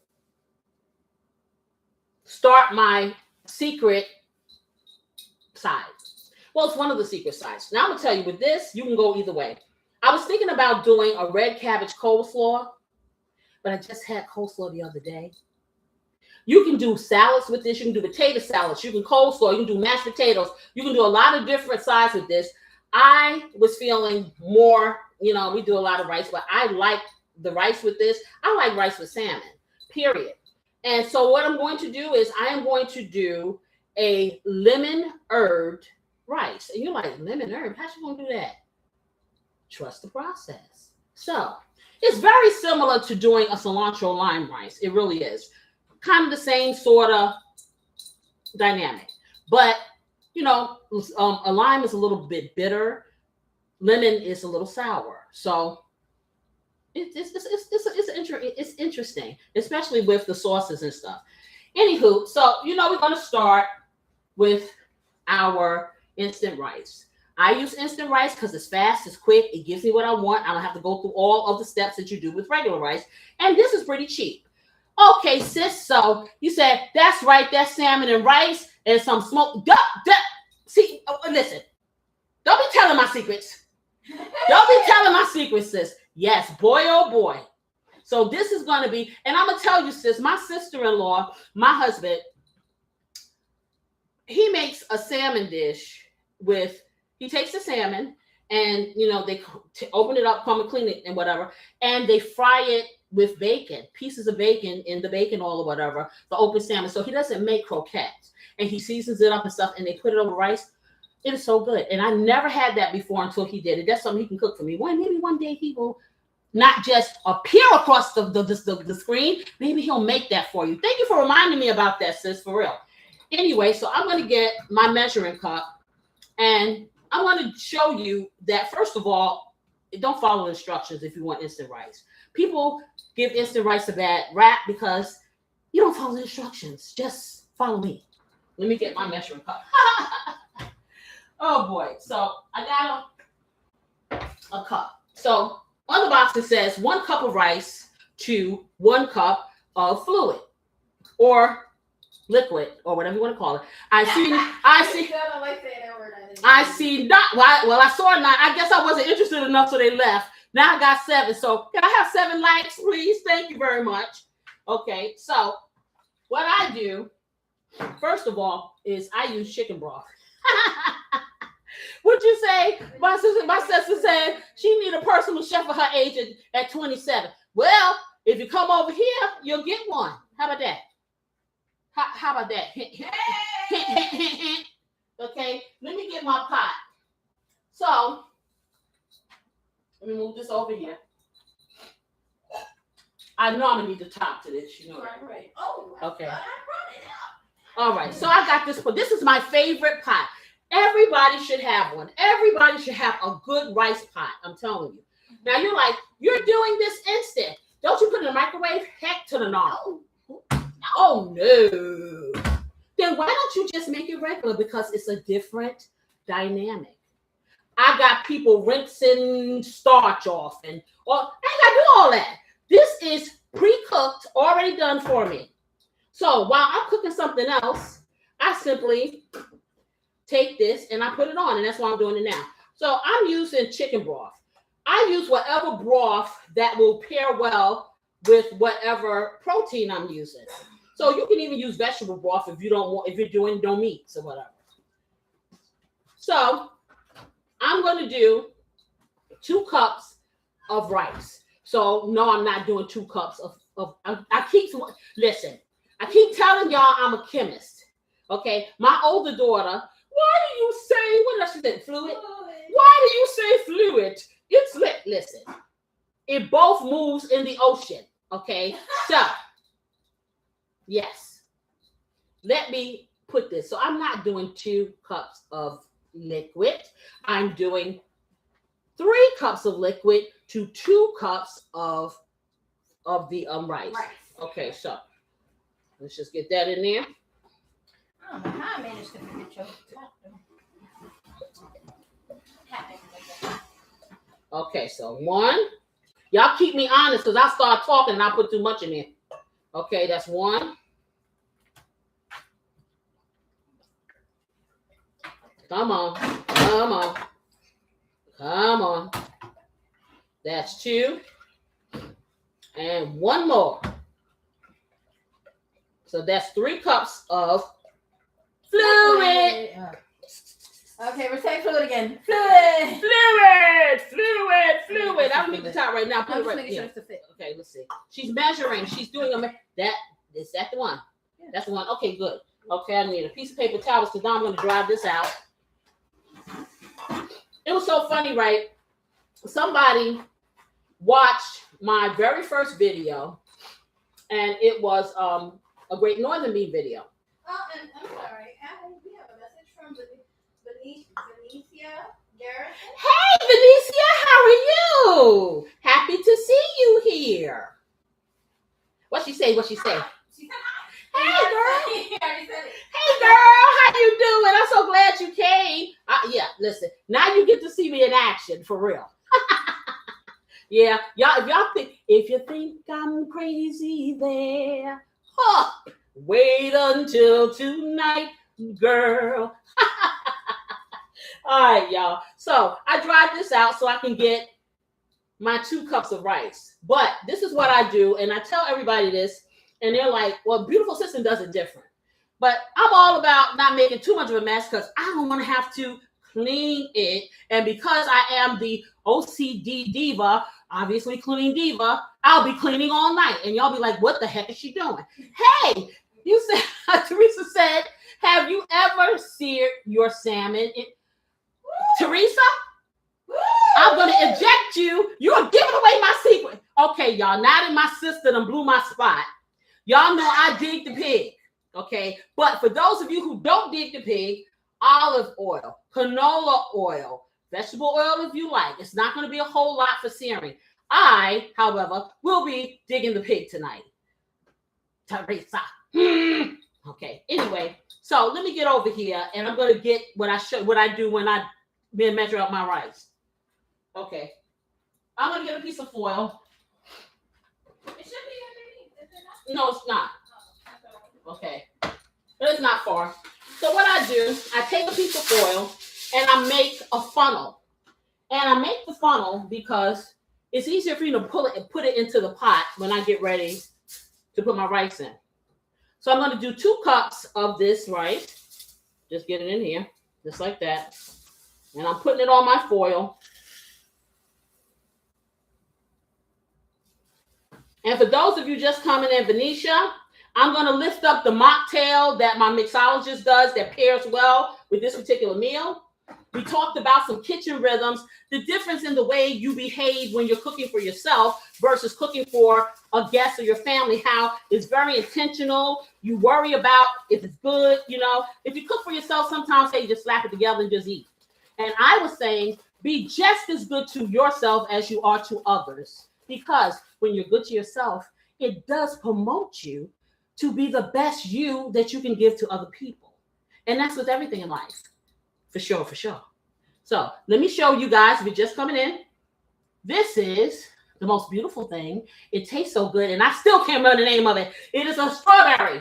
start my secret side. Well, it's one of the secret sides. Now I'm gonna tell you, with this, you can go either way. I was thinking about doing a red cabbage coleslaw, but I just had coleslaw the other day. You can do salads with this. You can do potato salads. You can coleslaw. You can do mashed potatoes. You can do a lot of different sides with this. I was feeling more, we do a lot of rice, but I like the rice with this. I like rice with salmon, period. And so what I'm going to do is I am going to do a lemon herbed rice. And you're like, lemon herb? How's she going to do that? Trust the process. So it's very similar to doing a cilantro lime rice. It really is. Kind of the same sort of dynamic. But, a lime is a little bit bitter. Lemon is a little sour. So it's interesting, especially with the sauces and stuff. Anywho, so, we're going to start with our instant rice. I use instant rice because it's fast, it's quick, it gives me what I want. I don't have to go through all of the steps that you do with regular rice. And this is pretty cheap. Okay, sis, so you said, that's right, that's salmon and rice and some smoked duck. See, listen, don't be telling my secrets. Don't be telling my secrets, sis. Yes, boy, oh boy. So this is going to be, and I'm going to tell you, sis, my sister-in-law, my husband, he makes a salmon dish with, he takes the salmon and, they open it up, come and clean it and whatever, and they fry it with bacon, pieces of bacon in the bacon oil or whatever, the open salmon. So he doesn't make croquettes, and he seasons it up and stuff, and they put it over rice. It is so good. And I never had that before until he did it. That's something he can cook for me. Maybe one day he will not just appear across the screen. Maybe he'll make that for you. Thank you for reminding me about that, sis, for real. Anyway, so I'm going to get my measuring cup, and I want to show you that, first of all, don't follow instructions if you want instant rice. People give instant rice a bad rap because you don't follow the instructions. Just follow me. Let me get my measuring cup. Oh boy. So I got a cup. So on the box it says 1 cup of rice to 1 cup of fluid or liquid or whatever you want to call it. I see not. Well, I saw 9. I guess I wasn't interested enough, so they left. Now I got 7. So can I have 7 likes, please? Thank you very much. Okay, so what I do, first of all, is I use chicken broth. What'd you say? My sister said she need a personal chef of her age at 27. Well, if you come over here, you'll get one. How about that? How about that? Okay, let me get my pot. So, let me move this over here. I know I'm gonna need the top to this, you know. Right. Oh, okay. I brought it up. All right, so I got this one. This is my favorite pot. Everybody should have one. Everybody should have a good rice pot. I'm telling you. Now you're like, you're doing this instant. Don't you put it in the microwave? Heck to the no. Oh no. Then why don't you just make it regular? Because it's a different dynamic. I got people rinsing starch off and I gotta do all that. This is pre-cooked, already done for me. So while I'm cooking something else, I simply take this and I put it on, and that's why I'm doing it now. So I'm using chicken broth. I use whatever broth that will pair well with whatever protein I'm using. So you can even use vegetable broth if you're doing no meats or whatever. So I'm going to do 2 cups of rice. So no, I'm not doing 2 cups of I keep telling y'all I'm a chemist. Okay, my older daughter. Why do you say, what else she said, fluid? Why do you say fluid? It's listen, it both moves in the ocean, okay? So, yes, let me put this. So I'm not doing 2 cups of liquid. I'm doing 3 cups of liquid to 2 cups of the rice. Okay, so let's just get that in there. I don't know how I managed to forget your Okay, so 1. Y'all keep me honest because I start talking and I put too much in there. Okay, that's 1. Come on. That's 2. And 1 more. So that's 3 cups of fluid. Okay, we're saying fluid again. Fluid. I don't need the top right now. Put it right here. Okay, let's see. She's measuring. She's doing is that the one? Yeah. That's the one. Okay, good. Okay, I need a piece of paper towels because now I'm going to dry this out. It was so funny, right? Somebody watched my very first video, and it was a Great Northern Bean video. Oh, and I'm sorry. We have a message from Venetia Garrison. Hey, Venetia, how are you? Happy to see you here. What she say? She said hi. Hey, girl. He already said it. Hey, girl. How you doing? I'm so glad you came. Yeah, listen. Now you get to see me in action, for real. Yeah, if you think I'm crazy there, wait until tonight, girl. All right, y'all. So I dried this out so I can get my 2 cups of rice. But this is what I do, and I tell everybody this, and they're like, well, Beautiful System does it different. But I'm all about not making too much of a mess because I don't want to have to clean it. And because I am the OCD diva, obviously cleaning diva, I'll be cleaning all night. And y'all be like, what the heck is she doing? Hey, you said, Teresa said, have you ever seared your salmon? Teresa, I'm going to eject you. You're giving away my secret. Okay, y'all, now that my sister done blew my spot, y'all know I dig the pig. Okay, but for those of you who don't dig the pig, olive oil, canola oil, vegetable oil if you like. It's not going to be a whole lot for searing. I, however, will be digging the pig tonight. Teresa. Okay, anyway, so let me get over here and I'm going to get what I do when I measure up my rice. Okay, I'm going to get a piece of foil. It should be underneath, is it not? No, it's not. Okay, but it's not far. So what I do, I take a piece of foil and I make a funnel. And I make the funnel because it's easier for you to pull it and put it into the pot when I get ready to put my rice in. So I'm going to do 2 cups of this rice. Just get it in here, just like that. And I'm putting it on my foil. And for those of you just coming in, Venetia, I'm going to lift up the mocktail that my mixologist does that pairs well with this particular meal. We talked about some kitchen rhythms, the difference in the way you behave when you're cooking for yourself versus cooking for a guest or your family, how it's very intentional. You worry about if it's good, you know. If you cook for yourself, sometimes hey, you just slap it together and just eat. And I was saying, be just as good to yourself as you are to others. Because when you're good to yourself, it does promote you to be the best you that you can give to other people. And that's with everything in life. For sure, for sure. So let me show you guys, if you're just coming in. This is the most beautiful thing. It tastes so good, and I still can't remember the name of it. It is a strawberry.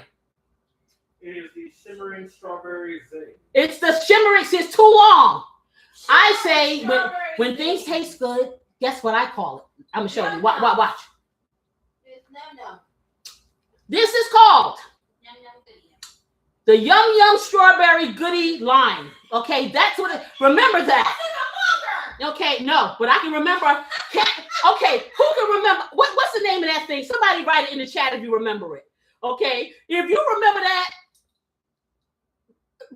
It is the shimmering strawberry zing. It's the shimmering, it's too long. I say when things taste good, guess what I call it? I'm going to show you. Watch. It's num-num. This is called Num-num goodie. the Yum Yum Strawberry Goodie line. Okay, that's what it, remember that. Okay, no, but I can remember. Okay, who can remember? What's the name of that thing? Somebody write it in the chat if you remember it. Okay, if you remember that,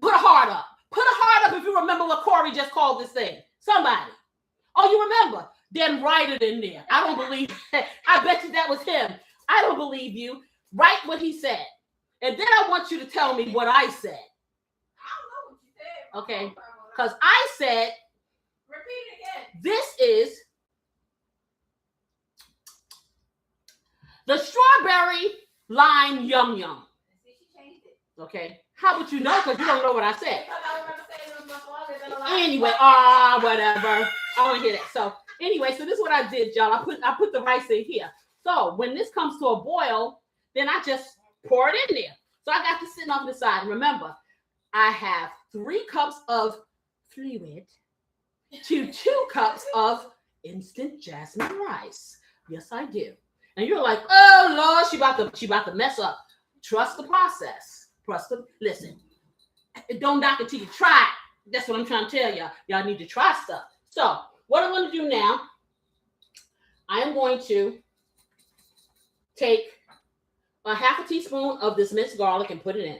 put a heart up. Put a heart up if you remember what Corey just called this thing. Somebody. Oh, you remember? Then write it in there. I don't believe that. I bet you that was him. I don't believe you. Write what he said. And then I want you to tell me what I said. I don't know what you said. Okay, because I said, Repeat it again. this is the strawberry lime yum yum. See, she changed it. Okay, how would you know? Because you don't know what I said. Because I remember saying it was much longer than a lot. Anyway, whatever. I don't hear that. So anyway, so this is what I did, y'all. I put the rice in here. So when this comes to a boil, then I just pour it in there. So I got this sitting off the side. Remember, I have 3 cups of fluid to 2 cups of instant jasmine rice. Yes, I do. And you're like, oh Lord, she about to mess up. Trust the process. Listen. Don't knock it till you try it. That's what I'm trying to tell y'all. Y'all need to try stuff. So what I'm going to do now, I am going to take a half a teaspoon of this minced garlic and put it in.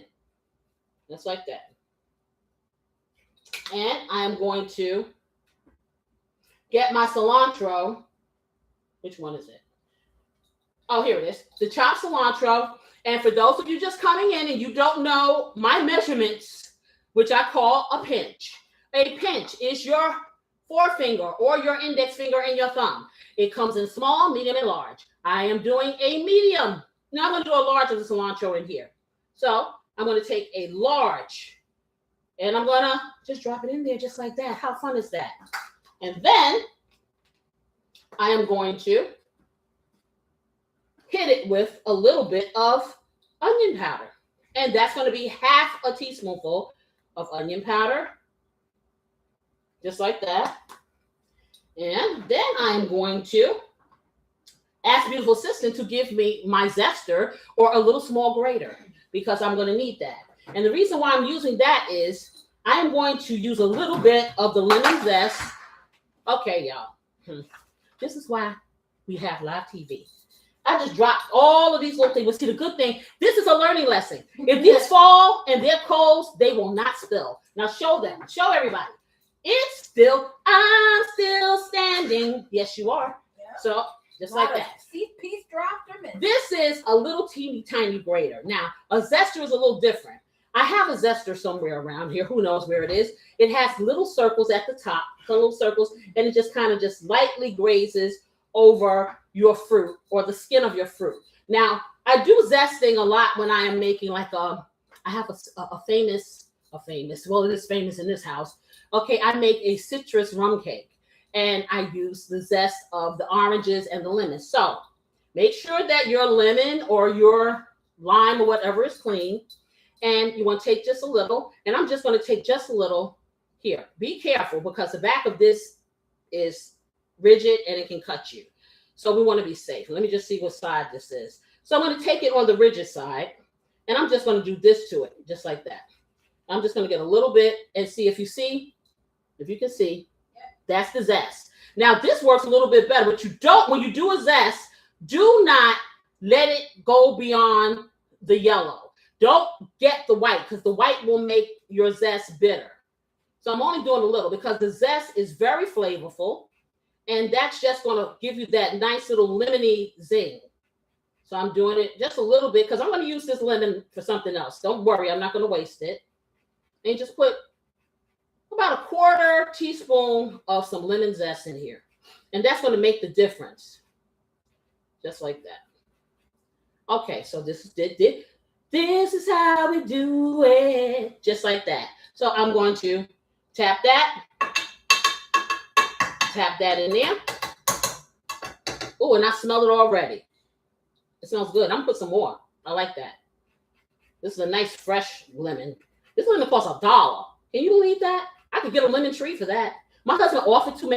Just like that. And I'm going to get my cilantro. Which one is it? Oh, here it is. The chopped cilantro. And for those of you just coming in and you don't know my measurements, which I call a pinch. A pinch is your forefinger or your index finger and your thumb. It comes in small, medium, and large. I am doing a medium. Now I'm going to do a large of the cilantro in here. So I'm going to take a large and I'm going to just drop it in there just like that. How fun is that? And then I am going to hit it with a little bit of onion powder. And that's going to be half a teaspoonful of onion powder. Just like that. And then I'm going to ask beautiful assistant to give me my zester or a little small grater because I'm going to need that. And the reason why I'm using that is I am going to use a little bit of the lemon zest. Okay, y'all. This is why we have live TV. I just dropped all of these little things. But see, the good thing, this is a learning lesson. If these fall and they're cold, they will not spill. Now show them. Show everybody. I'm still standing. Yes, you are. Yep. So just like that. Piece dropped or missed. This is a little teeny tiny grater. Now, a zester is a little different. I have a zester somewhere around here. Who knows where it is? It has little circles at the top, little circles, and it just kind of just lightly grazes over your fruit or the skin of your fruit. Now, I do zesting a lot when I am making like I have a famous, well, it is famous in this house. Okay, I make a citrus rum cake and I use the zest of the oranges and the lemons. So make sure that your lemon or your lime or whatever is clean. And you want to take just a little, and I'm just going to take just a little here. Be careful because the back of this is rigid and it can cut you. So we want to be safe. Let me just see what side this is. So I'm going to take it on the rigid side, and I'm just going to do this to it, just like that. I'm just going to get a little bit and see if you can see, that's the zest. Now this works a little bit better, but when you do a zest, do not let it go beyond the yellow. Don't get the white because the white will make your zest bitter. So I'm only doing a little because the zest is very flavorful. And that's just going to give you that nice little lemony zing. So I'm doing it just a little bit because I'm going to use this lemon for something else. Don't worry, I'm not going to waste it. And just put about a 1/4 teaspoon of some lemon zest in here. And that's going to make the difference. Just like that. Okay, so this is how we do it. Just like that. So I'm going to tap that. Tap that in there. Oh, and I smell it already. It smells good. I'm going to put some more. I like that. This is a nice fresh lemon. This lemon costs $1. Can you believe that? I could get a lemon tree for that. My husband offered to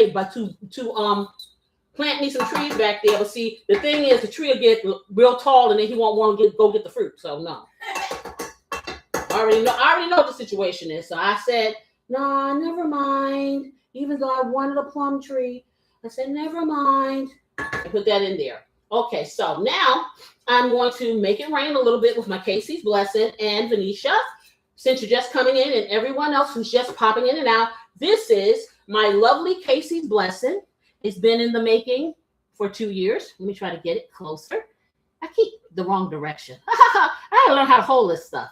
plant me some trees back there. But see, the thing is, the tree will get real tall and then he won't want to go get the fruit. So no. I already know the situation is. So I said, nah, never mind. Even though I wanted a plum tree, I said, never mind. I put that in there. Okay, so now I'm going to make it rain a little bit with my Casey's Blessing and Venetia. Since you're just coming in and everyone else who's just popping in and out, this is my lovely Casey's Blessing. It's been in the making for 2 years. Let me try to get it closer. I keep the wrong direction. I gotta learn how to hold this stuff.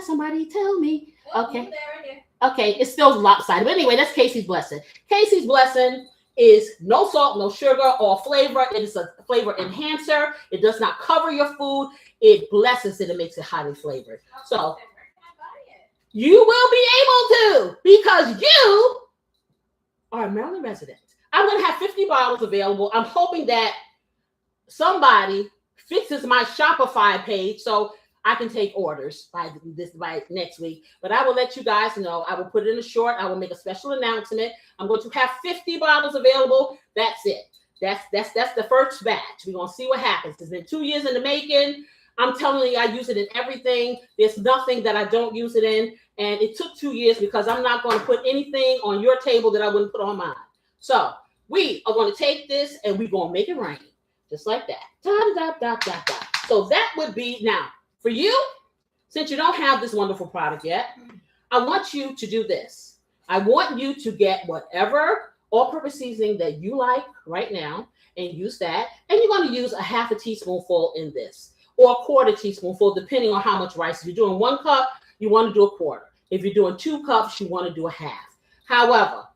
Somebody tell me. Okay. Okay, it's still lopsided. But anyway, that's Casey's Blessing. Casey's Blessing is no salt, no sugar, or flavor. It is a flavor enhancer. It does not cover your food. It blesses it and makes it highly flavored. So you will be able to because you are a Maryland resident. I'm going to have 50 bottles available. I'm hoping that somebody fixes my Shopify page so I can take orders by next week, but I will let you guys know. I will put it in a short. I will make a special announcement. I'm going to have 50 bottles available. That's it. That's the first batch. We're going to see what happens. It's been 2 years in the making. I'm telling you, I use it in everything. There's nothing that I don't use it in. And it took 2 years because I'm not going to put anything on your table that I wouldn't put on mine. So we are going to take this and we're going to make it rain. Just like that. So that would be now. For you, since you don't have this wonderful product yet, I want you to do this. I want you to get whatever all-purpose seasoning that you like right now and use that. And you're going to use a 1/2 teaspoonful in this or a 1/4 teaspoonful, depending on how much rice. If you're doing 1 cup, you want to do a 1/4. If you're doing 2 cups, you want to do a 1/2. However,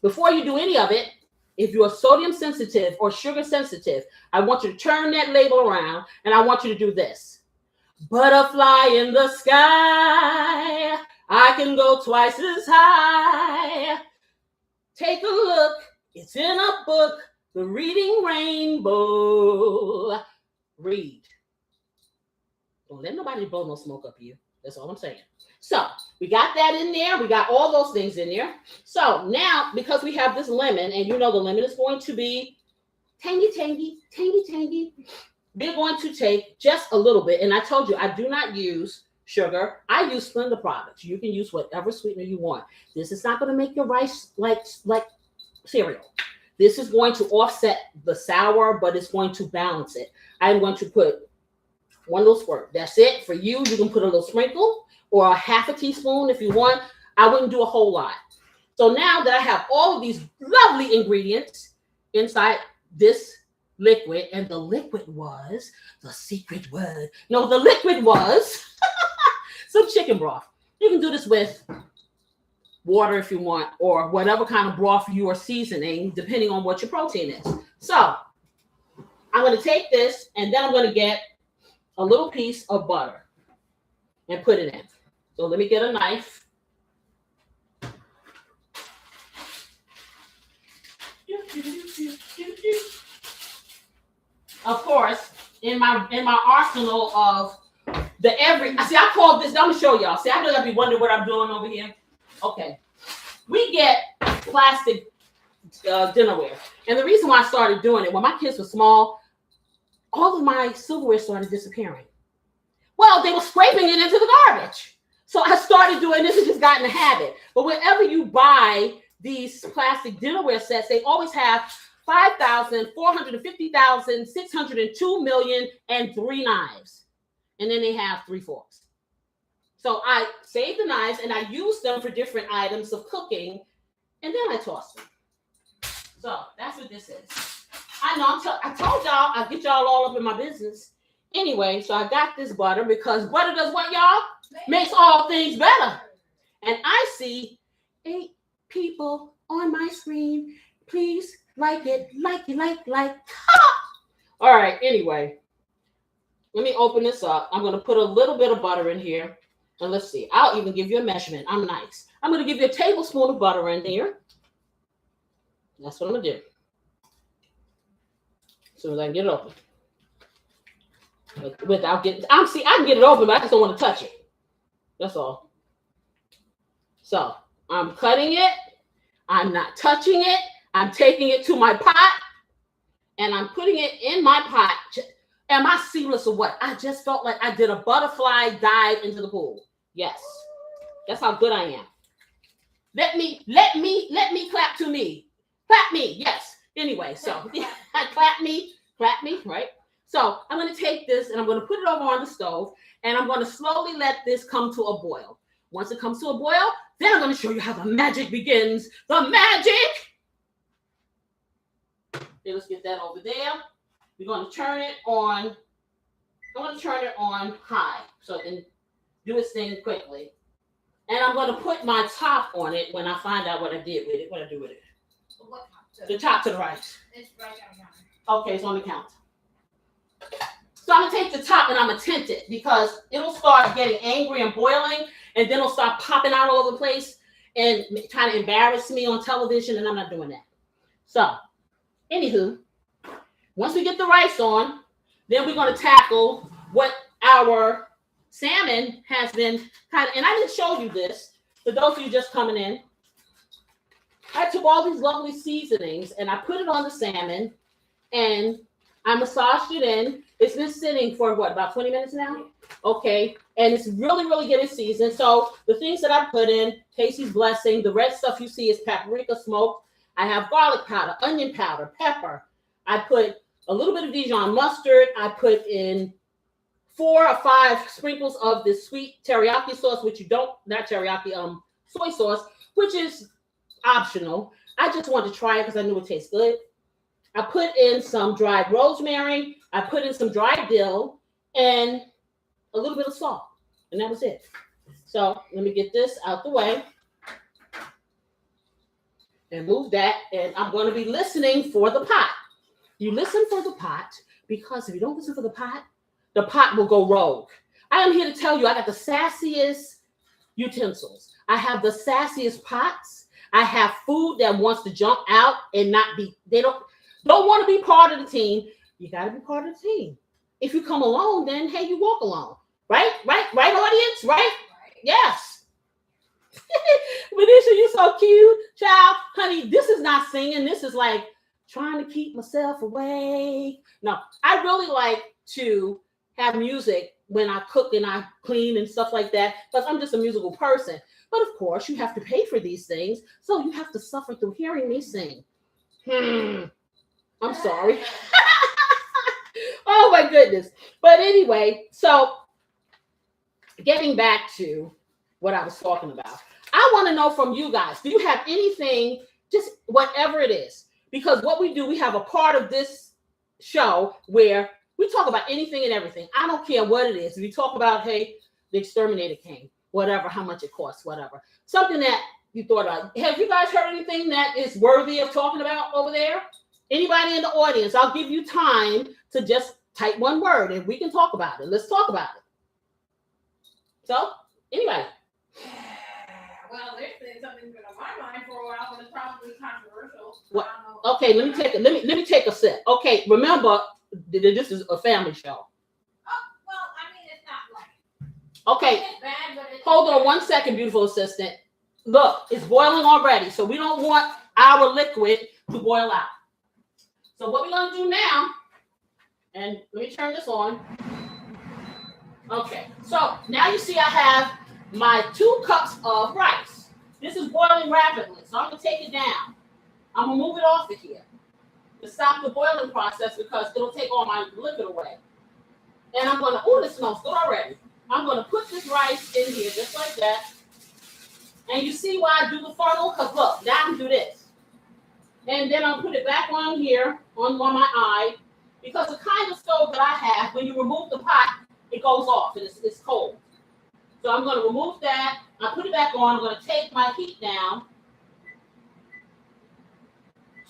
before you do any of it, if you're sodium sensitive or sugar sensitive, I want you to turn that label around and I want you to do this. Butterfly in the sky, I can go twice as high. Take a look, it's in a book, The Reading Rainbow. Read. Don't let nobody blow no smoke up you. That's all I'm saying. So we got that in there. We got all those things in there. So now, because we have this lemon, and you know the lemon is going to be tangy. We're going to take just a little bit. And I told you, I do not use sugar. I use Splenda products. You can use whatever sweetener you want. This is not going to make your rice like cereal. This is going to offset the sour, but it's going to balance it. I'm going to put one little squirt. That's it. For you, you can put a little sprinkle or a half a teaspoon if you want. I wouldn't do a whole lot. So now that I have all of these lovely ingredients inside this liquid, and the liquid was the secret word. No, the liquid was some chicken broth. You can do this with water if you want, or whatever kind of broth you are seasoning, depending on what your protein is. So I'm going to take this, and then I'm going to get a little piece of butter and put it in. So let me get a knife. Of course, in my arsenal of I call this, I'm gonna show y'all. See, I know y'all be wondering what I'm doing over here. Okay, we get plastic dinnerware, and the reason why I started doing it when my kids were small, all of my silverware started disappearing. Well, they were scraping it into the garbage, so I started doing this and just got in the habit. But whenever you buy these plastic dinnerware sets, they always have 5,000, 450,000, 602 million, and 3 knives. And then they have 3 forks. So I save the knives and I use them for different items of cooking, and then I toss them. So that's what this is. I know, I told y'all I'd get y'all all up in my business. Anyway, so I got this butter because butter does what, y'all? Makes all things better. And I see 8 people on my screen. Please like it, like. All right, anyway, let me open this up. I'm going to put a little bit of butter in here. And let's see. I'll even give you a measurement. I'm nice. I'm going to give you a tablespoon of butter in here. That's what I'm going to do. As soon as I can get it open. Without getting, I can get it open, but I just don't want to touch it. That's all. So I'm cutting it. I'm not touching it. I'm taking it to my pot, and I'm putting it in my pot. Am I seamless or what? I just felt like I did a butterfly dive into the pool. Yes, that's how good I am. Let me clap to me. Clap me. Yes. Anyway, so clap me, right? So I'm going to take this and I'm going to put it over on the stove, and I'm going to slowly let this come to a boil. Once it comes to a boil, then I'm going to show you how the magic begins. The magic. Okay, let's get that over there. We're going to turn it on. I'm going to turn it on high so it can do its thing quickly. And I'm going to put my top on it when I find out what I did with it. What I do with it. What top? The top to the right. It's right on the counter. Okay, it's on the counter. So I'm going to take the top and I'm going to tint it because it'll start getting angry and boiling, and then it'll start popping out all over the place and trying to embarrass me on television, and I'm not doing that. So, anywho, once we get the rice on, then we're going to tackle what our salmon has been kind of, and I didn't show you this, for those of you just coming in. I took all these lovely seasonings and I put it on the salmon and I massaged it in. It's been sitting for what, about 20 minutes now? Okay. And it's really, really getting seasoned. So the things that I put in, Casey's blessing, the red stuff you see is paprika smoked. I have garlic powder, onion powder, pepper. I put a little bit of Dijon mustard. I put in 4 or 5 sprinkles of this sweet teriyaki sauce, which you don't, not teriyaki, soy sauce, which is optional. I just wanted to try it because I knew it tastes good. I put in some dried rosemary. I put in some dried dill and a little bit of salt. And that was it. So let me get this out the way and move that. And I'm going to be listening for the pot. You listen for the pot because if you don't listen for the pot will go rogue. I am here to tell you I got the sassiest utensils. I have the sassiest pots. I have food that wants to jump out and not be, they don't want to be part of the team. You got to be part of the team. If you come alone, then hey, you walk alone. Right, audience? Right? Yes. Manisha, you so cute. Child, honey, this is not singing. This is like trying to keep myself awake. No, I really like to have music when I cook and I clean and stuff like that because I'm just a musical person. But of course, you have to pay for these things. So you have to suffer through hearing me sing. I'm sorry. Oh my goodness. But anyway, so getting back to what I was talking about, I want to know from you guys, do you have anything, just whatever it is? Because what we do, we have a part of this show where we talk about anything and everything. I don't care what it is. We talk about, hey, the exterminator came, whatever, how much it costs, whatever. Something that you thought about. Have you guys heard anything that is worthy of talking about over there? Anybody in the audience, I'll give you time to just type one word and we can talk about it. Let's talk about it. So, anybody? Well, there's been something been on my mind for a while, but it's probably controversial. What? Okay, let me take a sip. Okay, remember this is a family show. Oh, well, I mean, it's not like Okay, it's bad, but it's hold on 1 second, beautiful assistant. Look, it's boiling already, so we don't want our liquid to boil out. So what we're gonna do now, and let me turn this on. Okay, so now you see I have my 2 cups of rice. This is boiling rapidly, so I'm gonna take it down. I'm gonna move it off of here to stop the boiling process because it'll take all my liquid away. And I'm gonna, oh, this smells good already. I'm gonna put this rice in here just like that. And you see why I do the funnel? Because look, now I can do this. And then I'll put it back on here, on my eye, because the kind of stove that I have, when you remove the pot, it goes off and it's cold. So I'm going to remove that. I put it back on. I'm going to take my heat down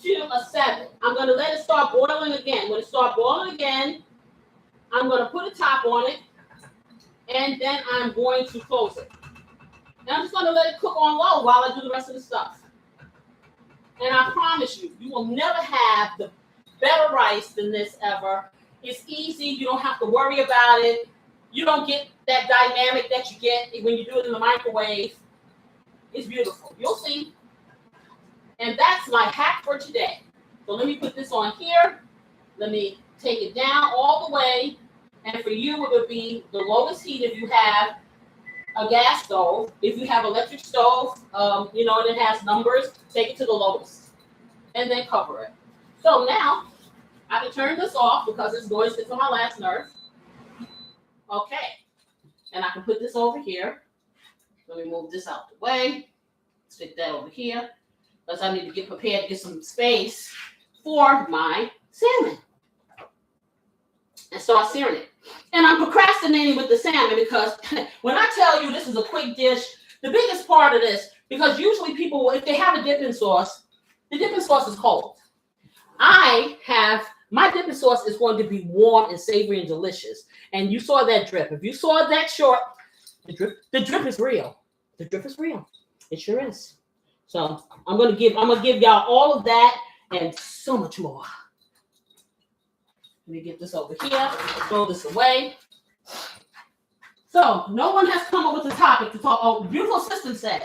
to a 7. I'm going to let it start boiling again. When it starts boiling again, I'm going to put a top on it, and then I'm going to close it. And I'm just going to let it cook on low while I do the rest of the stuff. And I promise you, you will never have the better rice than this ever. It's easy. You don't have to worry about it. You don't get that dynamic that you get when you do it in the microwave. It's beautiful. You'll see. And that's my hack for today. So let me put this on here. Let me take it down all the way. And for you, it would be the lowest heat if you have a gas stove. If you have electric stove, and it has numbers, take it to the lowest. And then cover it. So now, I can turn this off because it's going to sit on my last nerve. Okay. And I can put this over here. Let me move this out the way. Stick that over here. Because I need to get prepared to get some space for my salmon. And start searing it. And I'm procrastinating with the salmon because when I tell you this is a quick dish, the biggest part of this, because usually people, if they have a dipping sauce, the dipping sauce is cold. My dipping sauce is going to be warm and savory and delicious. And you saw that drip. If you saw that short, the drip is real. The drip is real. It sure is. So I'm gonna give y'all all of that and so much more. Let me get this over here, throw this away. So no one has come up with a topic to talk. Oh, the beautiful assistant said.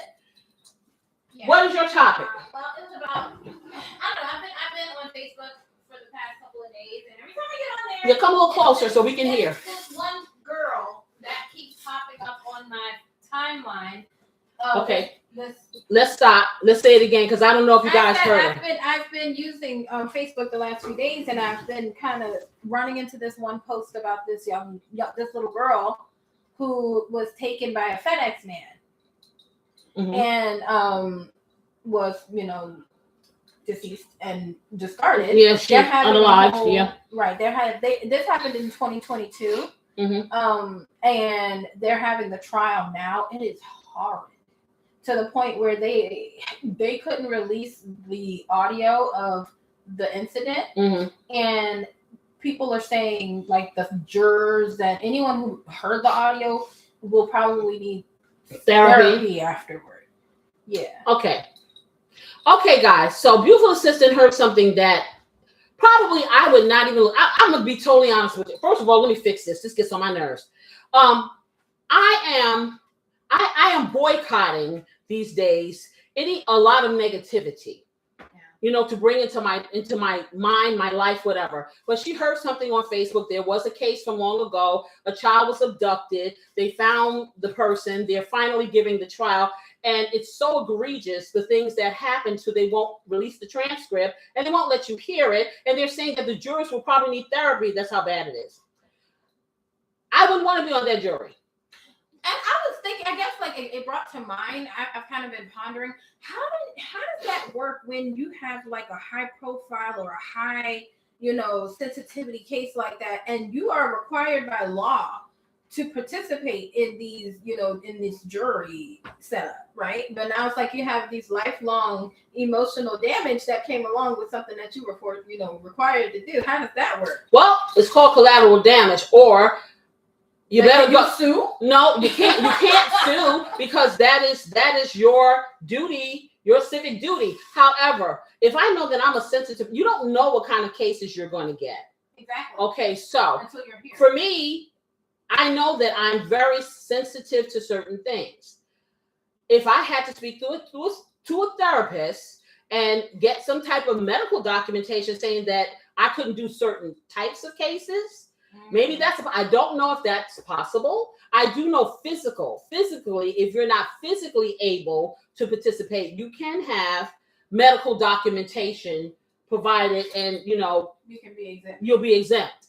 Yeah. What is your topic? Well, it's about, I don't know, I've been on Facebook for the past couple of days, and every time I get on there, yeah, come a little closer so we can hear. This one girl that keeps popping up on my timeline. Okay. Let's stop. Let's say it again because I don't know if you guys heard it. I've been using Facebook the last few days, and I've been kind of running into this one post about this little girl who was taken by a FedEx man, and was deceased and discarded. Yeah, she's unalived. Right. This happened in 2022. And they're having the trial now. It is horrid. To the point where they couldn't release the audio of the incident, and people are saying like the jurors and anyone who heard the audio will probably need therapy afterward. Yeah. Okay, guys. So beautiful assistant heard something that probably I would not even. I'm gonna be totally honest with you. First of all, let me fix this. This gets on my nerves. I am boycotting these days a lot of negativity, to bring into my mind, my life, whatever. But she heard something on Facebook. There was a case from long ago. A child was abducted. They found the person. They're finally giving the trial. And it's so egregious, the things that happen, so they won't release the transcript and they won't let you hear it. And they're saying that the jurors will probably need therapy. That's how bad it is. I wouldn't want to be on that jury. And I was thinking, I guess, like it brought to mind, I've kind of been pondering, how does that work when you have like a high profile or a high, sensitivity case like that, and you are required by law to participate in these, in this jury setup, right? But now it's like you have these lifelong emotional damage that came along with something that you were, required to do. How does that work? Well, it's called collateral damage, or you better go sue. No, you can't. You can't sue because that is your duty, your civic duty. However, if I know that I'm a sensitive, you don't know what kind of cases you're going to get. Exactly. Okay, so until you're here. For me, I know that I'm very sensitive to certain things. If I had to speak to a therapist and get some type of medical documentation saying that I couldn't do certain types of cases, maybe that's, I don't know if that's possible. I do know physically, if you're not physically able to participate, you can have medical documentation provided, and you can be exempt. You'll be exempt.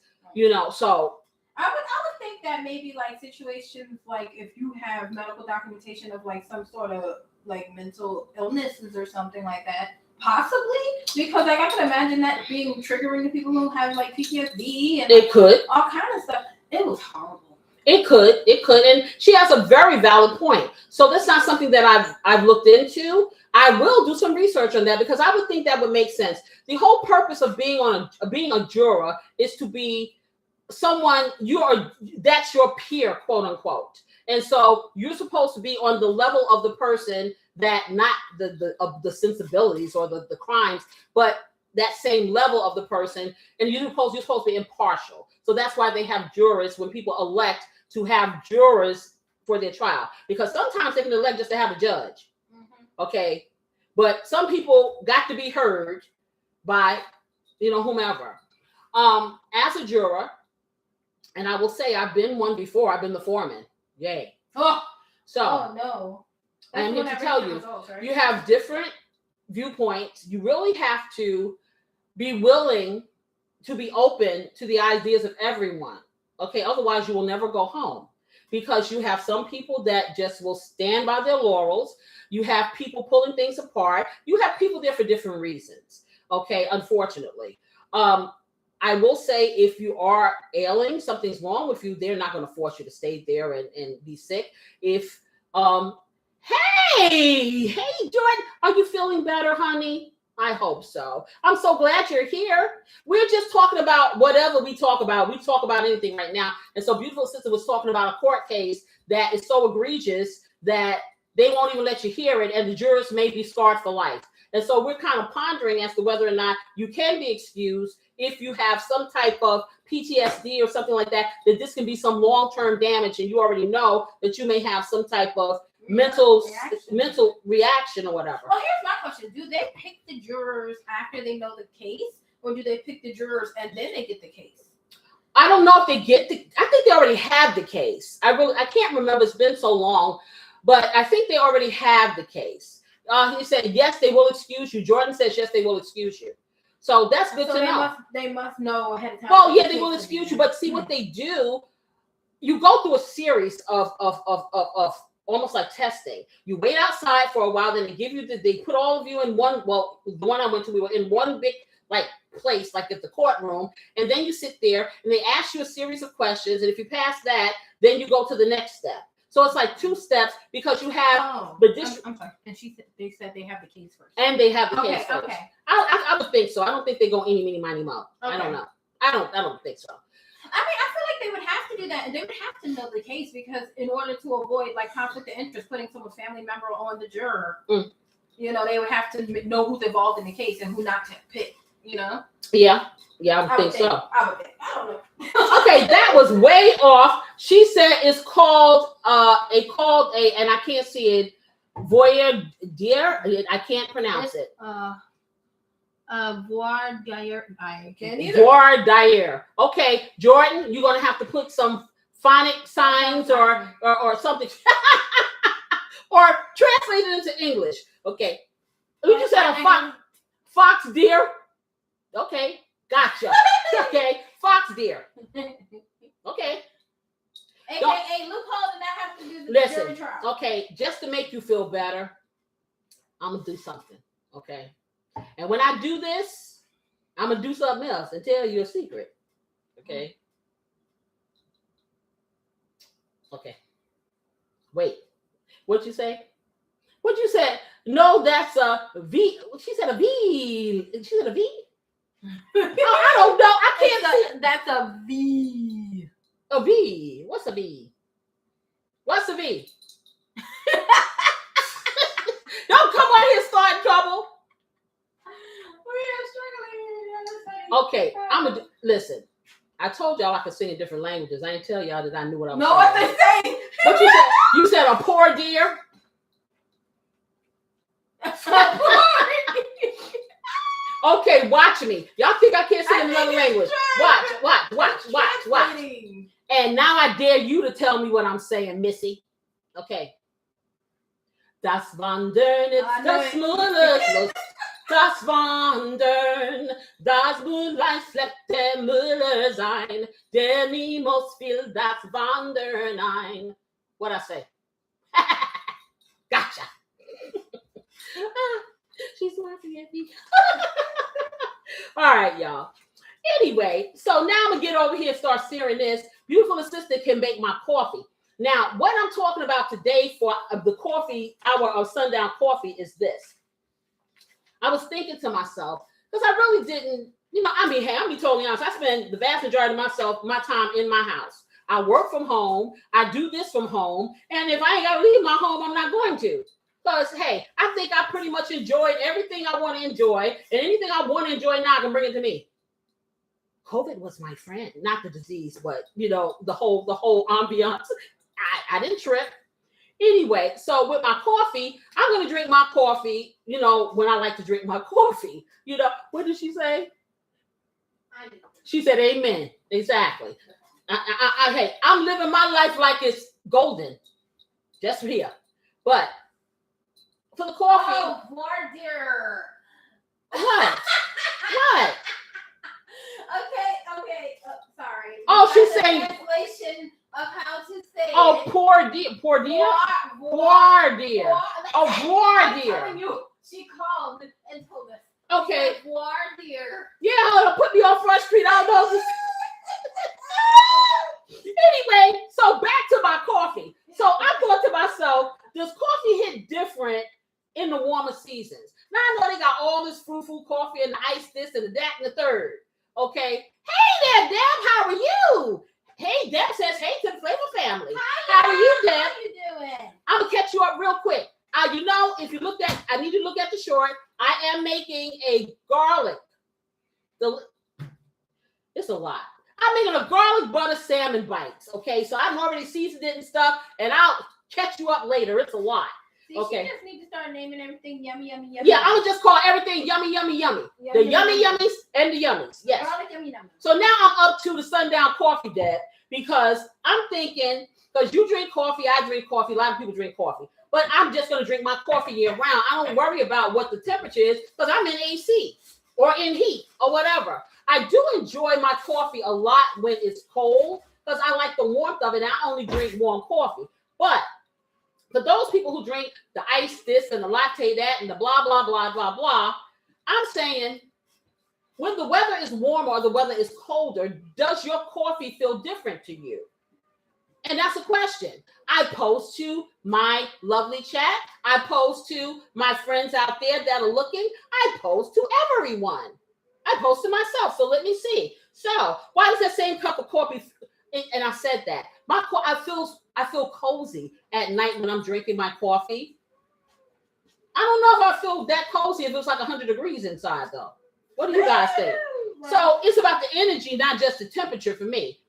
So I would think that maybe like situations like if you have medical documentation of like some sort of like mental illnesses or something like that, possibly, because like I can imagine that being triggering to people who have like PTSD and it could all kind of stuff. It was horrible. It could, and she has a very valid point. So that's not something that I've looked into. I will do some research on that because I would think that would make sense. The whole purpose of being a juror is to be someone that's your peer, quote unquote. And so you're supposed to be on the level of the person, that not the sensibilities or the crimes, but that same level of the person. And you're supposed to be impartial. So that's why they have jurors when people elect to have jurors for their trial, because sometimes they can elect just to have a judge. Okay. But some people got to be heard by, whomever. As a juror, and I will say I've been one before. I've been the foreman. Yay. Oh no. I'm here to tell you, you have different viewpoints. You really have to be willing to be open to the ideas of everyone. Okay, otherwise you will never go home, because you have some people that just will stand by their laurels. You have people pulling things apart. You have people there for different reasons. Okay, unfortunately. I will say, if you are ailing, something's wrong with you, they're not going to force you to stay there and be sick. If hey Jordan, are you feeling better, honey? I hope so. I'm so glad you're here. We're just talking about whatever we talk about. We talk about anything right now. And so beautiful sister was talking about a court case that is so egregious that they won't even let you hear it, and the jurors may be scarred for life. And so we're kind of pondering as to whether or not you can be excused if you have some type of PTSD or something like that, that this can be some long-term damage, and you already know that you may have some type of mental reaction or whatever. Well, here's my question. Do they pick the jurors after they know the case, or do they pick the jurors and then they get the case? I don't know if they I think they already have the case. I can't remember. It's been so long, but I think they already have the case. He said, yes, they will excuse you. Jordan says, yes, they will excuse you. So that's good to know. They must know ahead of time. Well, yeah, they will excuse you. But see what they do, you go through a series of almost like testing. You wait outside for a while, then they give you they put all of you in one, well, the one I went to, we were in one big place, like at the courtroom, and then you sit there and they ask you a series of questions, and if you pass that, then you go to the next step. So it's like 2 steps, because you have the district. I'm sorry. And they said they have the case first. And they have the case first. Okay. I would think so. I don't think they go eeny, meeny, miny, mo. Okay. I don't know. I don't think so. I mean, I feel like they would have to do that, and they would have to know the case, because in order to avoid like conflict of interest, putting someone's family member on the juror, they would have to know who's involved in the case and who not to pick. Yeah, I would think so. I would think. I don't know. Okay, that was way off. She said it's called and I can't see it, voir dire. I can't pronounce it. Voir dire. I can't either. Voir dire. Okay, Jordan, you're gonna have to put some phonic signs or something. Or translate it into English. Okay. We just said a fox deer. Okay. Gotcha. Okay. Fox deer. Okay. AKA loophole and not have to do the jury trial. Okay, just to make you feel better, I'm gonna do something. Okay. And when I do this, I'm gonna do something else and tell you a secret. Okay. Okay. Wait. What'd you say? What'd you say? No, that's a V. She said a V. She said a V. I don't know. I can't see. That's a V. A V. What's a V? What's a V? Don't come on here starting trouble. Okay, I'm gonna listen. I told y'all I could sing in different languages. I didn't tell y'all that I knew what I was saying. What they say? What you said? You said a poor deer. Okay, watch me. Y'all think I can't sing in another language? Watch. And now I dare you to tell me what I'm saying, Missy. Okay. Das Wandern ist das Müller, das Wandern, das Mülllein schleppt der Müller sein, der niemals will das Wandern ein. What I say? Gotcha. She's laughing at me. All right, y'all. Anyway, so now I'm going to get over here and start searing this. Beautiful assistant can make my coffee. Now, what I'm talking about today for the coffee hour of Sundown Coffee is this. I was thinking to myself, because I really didn't, I'm be totally honest. I spend the vast majority of my time in my house. I work from home. I do this from home. And if I ain't got to leave my home, I'm not going to. Because, hey, I think I pretty much enjoyed everything I want to enjoy. And anything I want to enjoy now, I can bring it to me. COVID was my friend, not the disease, but, the whole ambiance. I didn't trip. Anyway, so with my coffee, I'm going to drink my coffee, when I like to drink my coffee. What did she say? She said, amen. Exactly. Hey, I'm living my life like it's golden. Just here. But for the coffee. Oh, more dear. What? What? Okay. Sorry. Oh, she's saying. Translation of how to say. Oh, poor dear. Poor dear. Voir dear. Oh, voir dear. I'm telling you, she called and told us. Okay. Voir dear. Yeah, put me on Front Street. I don't know. Anyway, so back to my coffee. So I thought to myself, does coffee hit different in the warmer seasons? Now I know they got all this frou-frou coffee and the ice this and the that and the third. Okay. Hey there, Deb. How are you? Hey, Deb says, hey to the Flavor family. Hi, how are you, Deb? How you doing? I'm going to catch you up real quick. If you looked at, I need you to look at the short. I am making a garlic. It's a lot. I'm making a garlic butter salmon bites. Okay. So I've already seasoned it and stuff, and I'll catch you up later. It's a lot. See, okay. She just need to start naming everything yummy, yummy, yummy. Yeah, I'm going to just call everything yummy, yummy, yummy. The yummy yummies and the yummies. Yes. Garlic, yummy, yummy. So now I'm up to the Sundown Coffee, Deb, because I'm thinking, because you drink coffee, I drink coffee, a lot of people drink coffee, but I'm just going to drink my coffee year round. I don't worry about what the temperature is because I'm in AC or in heat or whatever. I do enjoy my coffee a lot when it's cold because I like the warmth of it. I only drink warm coffee. But for those people who drink the ice this and the latte that and the blah, blah, blah, blah, blah, I'm saying when the weather is warmer or the weather is colder, does your coffee feel different to you? And that's a question. I pose to my lovely chat. I pose to my friends out there that are looking. I pose to everyone. I pose to myself. So let me see. So why does that same cup of coffee? And I said that I feel cozy at night when I'm drinking my coffee. I don't know if I feel that cozy if it's like 100 degrees inside though. What do you guys think? Right. So it's about the energy, not just the temperature for me.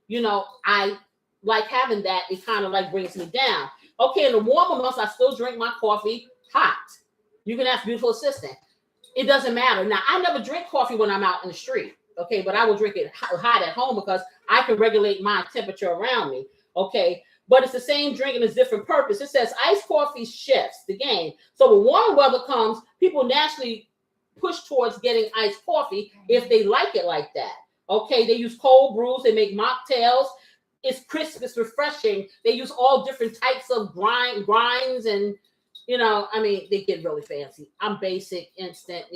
I like having that. It kind of like brings me down. Okay, in the warmer months, I still drink my coffee hot. You can ask beautiful assistant. It doesn't matter. Now, I never drink coffee when I'm out in the street. Okay, but I will drink it hot at home because I can regulate my temperature around me. Okay, but it's the same drink and it's different purpose. It says iced coffee shifts the game. So when warm weather comes, people naturally push towards getting iced coffee if they like it like that. Okay, they use cold brews, they make mocktails. It's crisp, it's refreshing. They use all different types of grinds and they get really fancy. I'm basic, instant,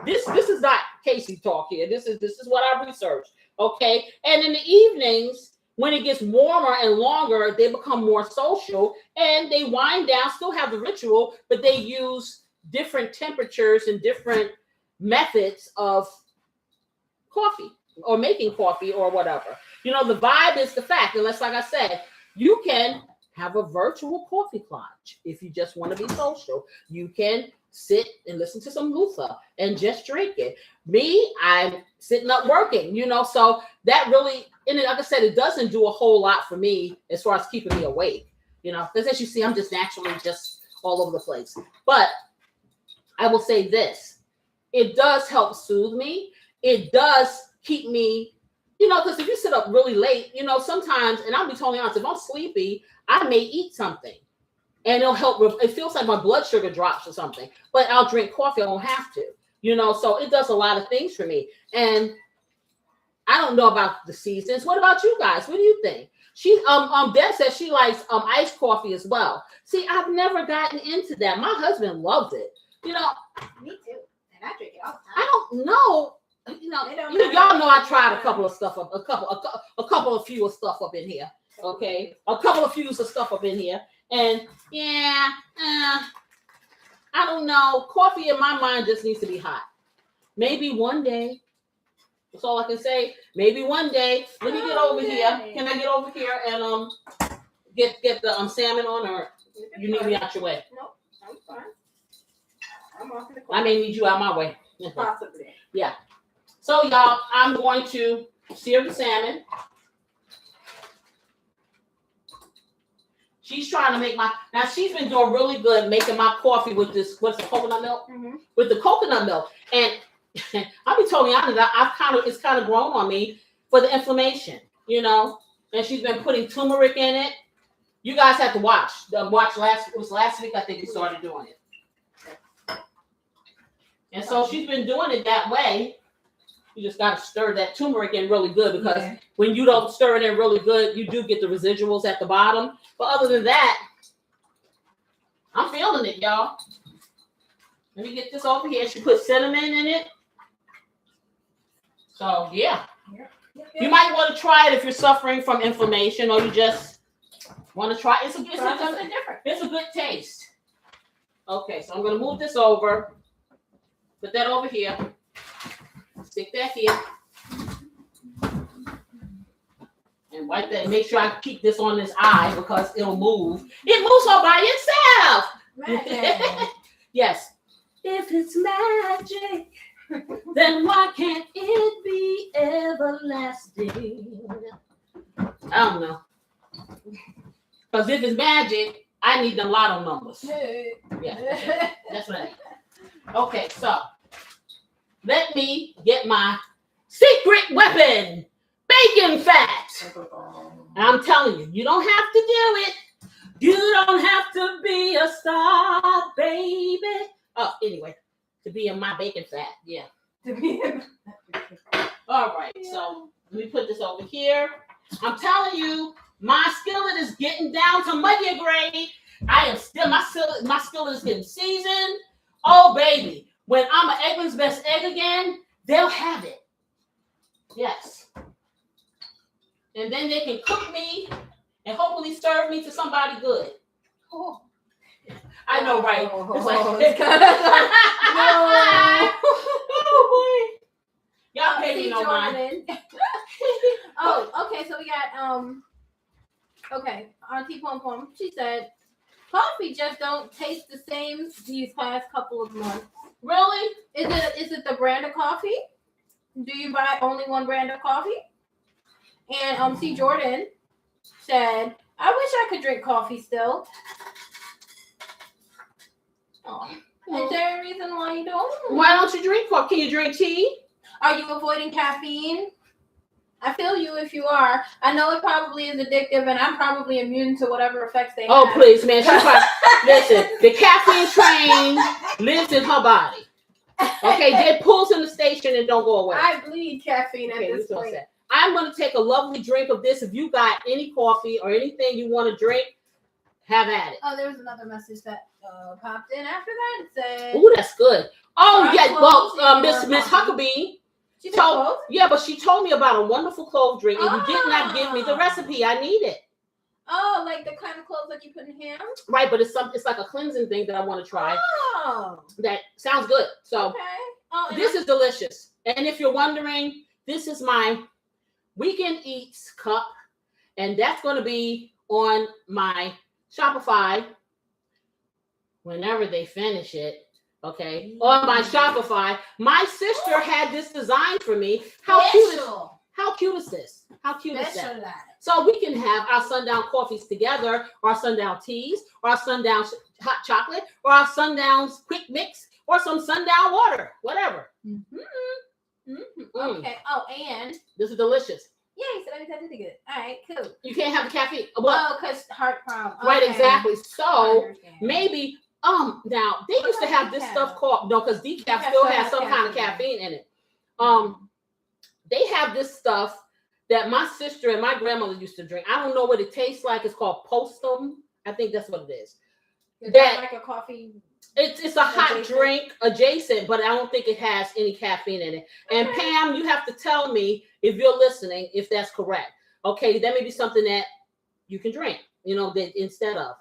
This is not Casey talk here. This is what I researched. Okay. And in the evenings, when it gets warmer and longer, they become more social and they wind down, still have the ritual, but they use different temperatures and different methods of coffee or making coffee or whatever. The vibe is the fact. Unless, like I said, you can have a virtual coffee clutch if you just want to be social. You can sit and listen to some Luther and just drink it. Me, I'm sitting up working, so that really, and like I said, it doesn't do a whole lot for me as far as keeping me awake, because as you see, I'm just naturally just all over the place. But I will say this, it does help soothe me. It does keep me, because if you sit up really late, sometimes, and I'll be totally honest, if I'm sleepy, I may eat something and it'll help. It feels like my blood sugar drops or something, but I'll drink coffee. I don't have to, so it does a lot of things for me. And I don't know about the seasons. What about you guys? What do you think? She, Deb says she likes iced coffee as well. See, I've never gotten into that. My husband loves it. Me too. And I drink it all the time. I don't know. Y'all know I tried a couple of stuff up, a few of stuff up in here. Okay, a couple of fews of stuff up in here, and I don't know. Coffee in my mind just needs to be hot. Maybe one day. That's all I can say. Maybe one day. Let me get over here. Can I get over here and get the salmon on, or you need me out your way? No, I'm fine. I'm off in the I may need you out my way. Possibly. Yeah. So y'all, I'm going to sear the salmon. She's trying to make now she's been doing really good making my coffee with this, what's the coconut milk? Mm-hmm. With the coconut milk. And I'll be totally honest, it's kind of grown on me for the inflammation, and she's been putting turmeric in it. You guys have to watch. It was last week, I think we started doing it. And so she's been doing it that way. You just got to stir that turmeric in really good, because when you don't stir it in really good, you do get the residuals at the bottom. But other than that, I'm feeling it, y'all. Let me get this over here. She put cinnamon in it. So, yeah. You might want to try it if you're suffering from inflammation, or you just want to try it. It's a good taste. Okay, so I'm going to move this over. Put that over here. Stick that here. And wipe that. Make sure I keep this on this eye, because it'll move. It moves all by itself. Yes. If it's magic, then why can't it be everlasting? I don't know. Because if it's magic, I need the lotto numbers. Yeah, that's right. Okay, so let me get my secret weapon, bacon fat. And I'm telling you, you don't have to do it. You don't have to be a star, baby. Oh, anyway, to be in my bacon fat, yeah. All right, so let me put this over here. I'm telling you, my skillet is getting down to medium grade. I am still, my skillet is getting seasoned. Oh, baby, when I'm an Eggman's Best Egg again, they'll have it. Yes. And then they can cook me and hopefully serve me to somebody good. Oh. I know, right? It's like, y'all pay me no mind. Oh, okay. So we got okay, Auntie Pom Pom. She said coffee just don't taste the same these past couple of months. Really? Is it the brand of coffee? Do you buy only one brand of coffee? And C. Jordan said, I wish I could drink coffee still. Oh. Is there a reason why you don't? Why don't you drink coffee? Can you drink tea? Are you avoiding caffeine? I feel you if you are. I know it probably is addictive, and I'm probably immune to whatever effects they have. Oh, please, man. Listen, the caffeine train lives in her body. Okay, it pulls in the station and don't go away. I bleed caffeine at this point. I'm going to take a lovely drink of this. If you got any coffee or anything you want to drink, have at it. Oh, there was another message that popped in after that. It said, "Ooh, that's good." Oh, yeah. Well, Miss Huckabee. But she told me about a wonderful clove drink, and you did not give me the recipe. I need it. Oh, like the kind of cloves like you put in ham? Right, but it's like a cleansing thing that I want to try. Oh. That sounds good. So this is delicious. And if you're wondering, this is my weekend eats cup, and that's going to be on my Shopify whenever they finish it. Okay, on my Shopify. My sister had this design for me. How cute is this? How cute is that? So we can have our Sundown coffees together, or our Sundown teas, or our Sundown hot chocolate, or our Sundown quick mix, or some Sundown water, whatever. Okay. Oh, and this is delicious. Yeah, he said everything's good. All right, cool. You can't have the caffeine. Oh, because heart problem. Right, exactly. So maybe. Now they used to have this stuff called because decaf still has some kind of caffeine in it. They have this stuff that my sister and my grandmother used to drink. I don't know what it tastes like. It's called Postum. I think that's what it is. Is that like a coffee? It's a hot drink adjacent, but I don't think it has any caffeine in it. And Pam, you have to tell me if you're listening if that's correct. Okay, that may be something that you can drink. That instead of.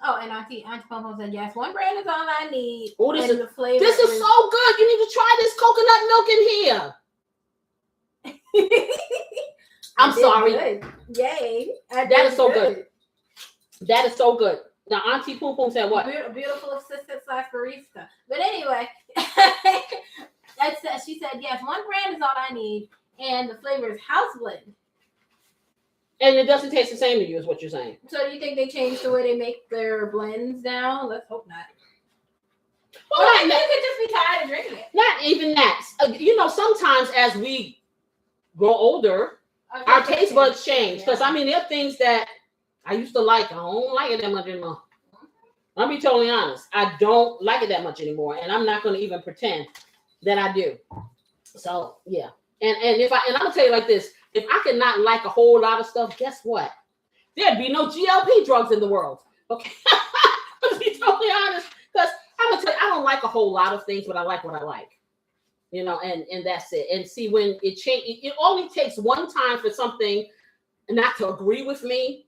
Oh, and Auntie Pomo said yes. One brand is all I need. Oh, this is so good. You need to try this coconut milk in here. I'm sorry. Good. Yay! That is so good. That is so good. Now, Auntie Poom Poom said what? Beautiful assistant / barista. But anyway, she said yes. One brand is all I need, and the flavor is house blend. And it doesn't taste the same to you, is what you're saying. So do you think they changed the way they make their blends now? Let's hope not. Well, you could just be tired of drinking it. Not even that. Sometimes as we grow older, our taste buds change. Because, there are things that I used to like. I don't like it that much anymore. I'll be totally honest. I don't like it that much anymore. And I'm not going to even pretend that I do. So, yeah. And I'm going to tell you like this. If I could not like a whole lot of stuff, guess what? There'd be no GLP drugs in the world. Okay. To be totally honest. Because I'm going to tell you, I don't like a whole lot of things, but I like what I like. And that's it. And see, when it changes, it only takes one time for something not to agree with me.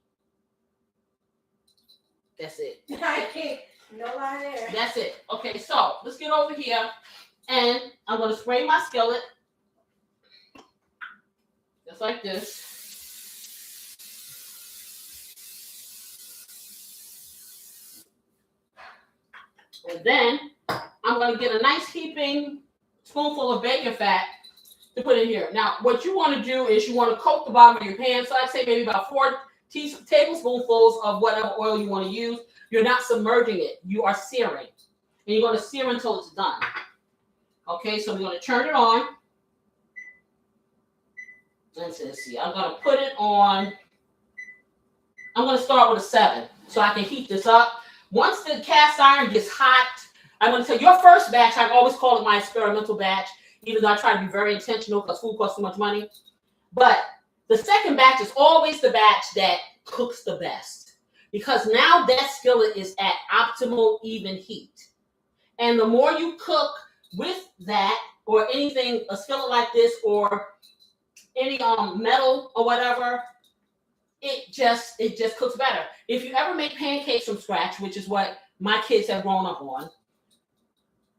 That's it. I can't. No lie there. That's it. Okay, so let's get over here. And I'm going to spray my skillet. Just like this. And then I'm going to get a nice heaping spoonful of bacon fat to put in here. Now, what you want to do is you want to coat the bottom of your pan. So I'd say maybe about 4 tablespoonfuls of whatever oil you want to use. You're not submerging it. You are searing. And you're going to sear until it's done. Okay, so we're going to turn it on. Let's see. I'm going to put it on. I'm going to start with a 7 so I can heat this up. Once the cast iron gets hot, I'm going to tell you your first batch. I always call it my experimental batch, even though I try to be very intentional because food costs too much money. But the second batch is always the batch that cooks the best because now that skillet is at optimal even heat. And the more you cook with that or anything, a skillet like this or any metal or whatever, it just cooks better. If you ever make pancakes from scratch, which is what my kids have grown up on,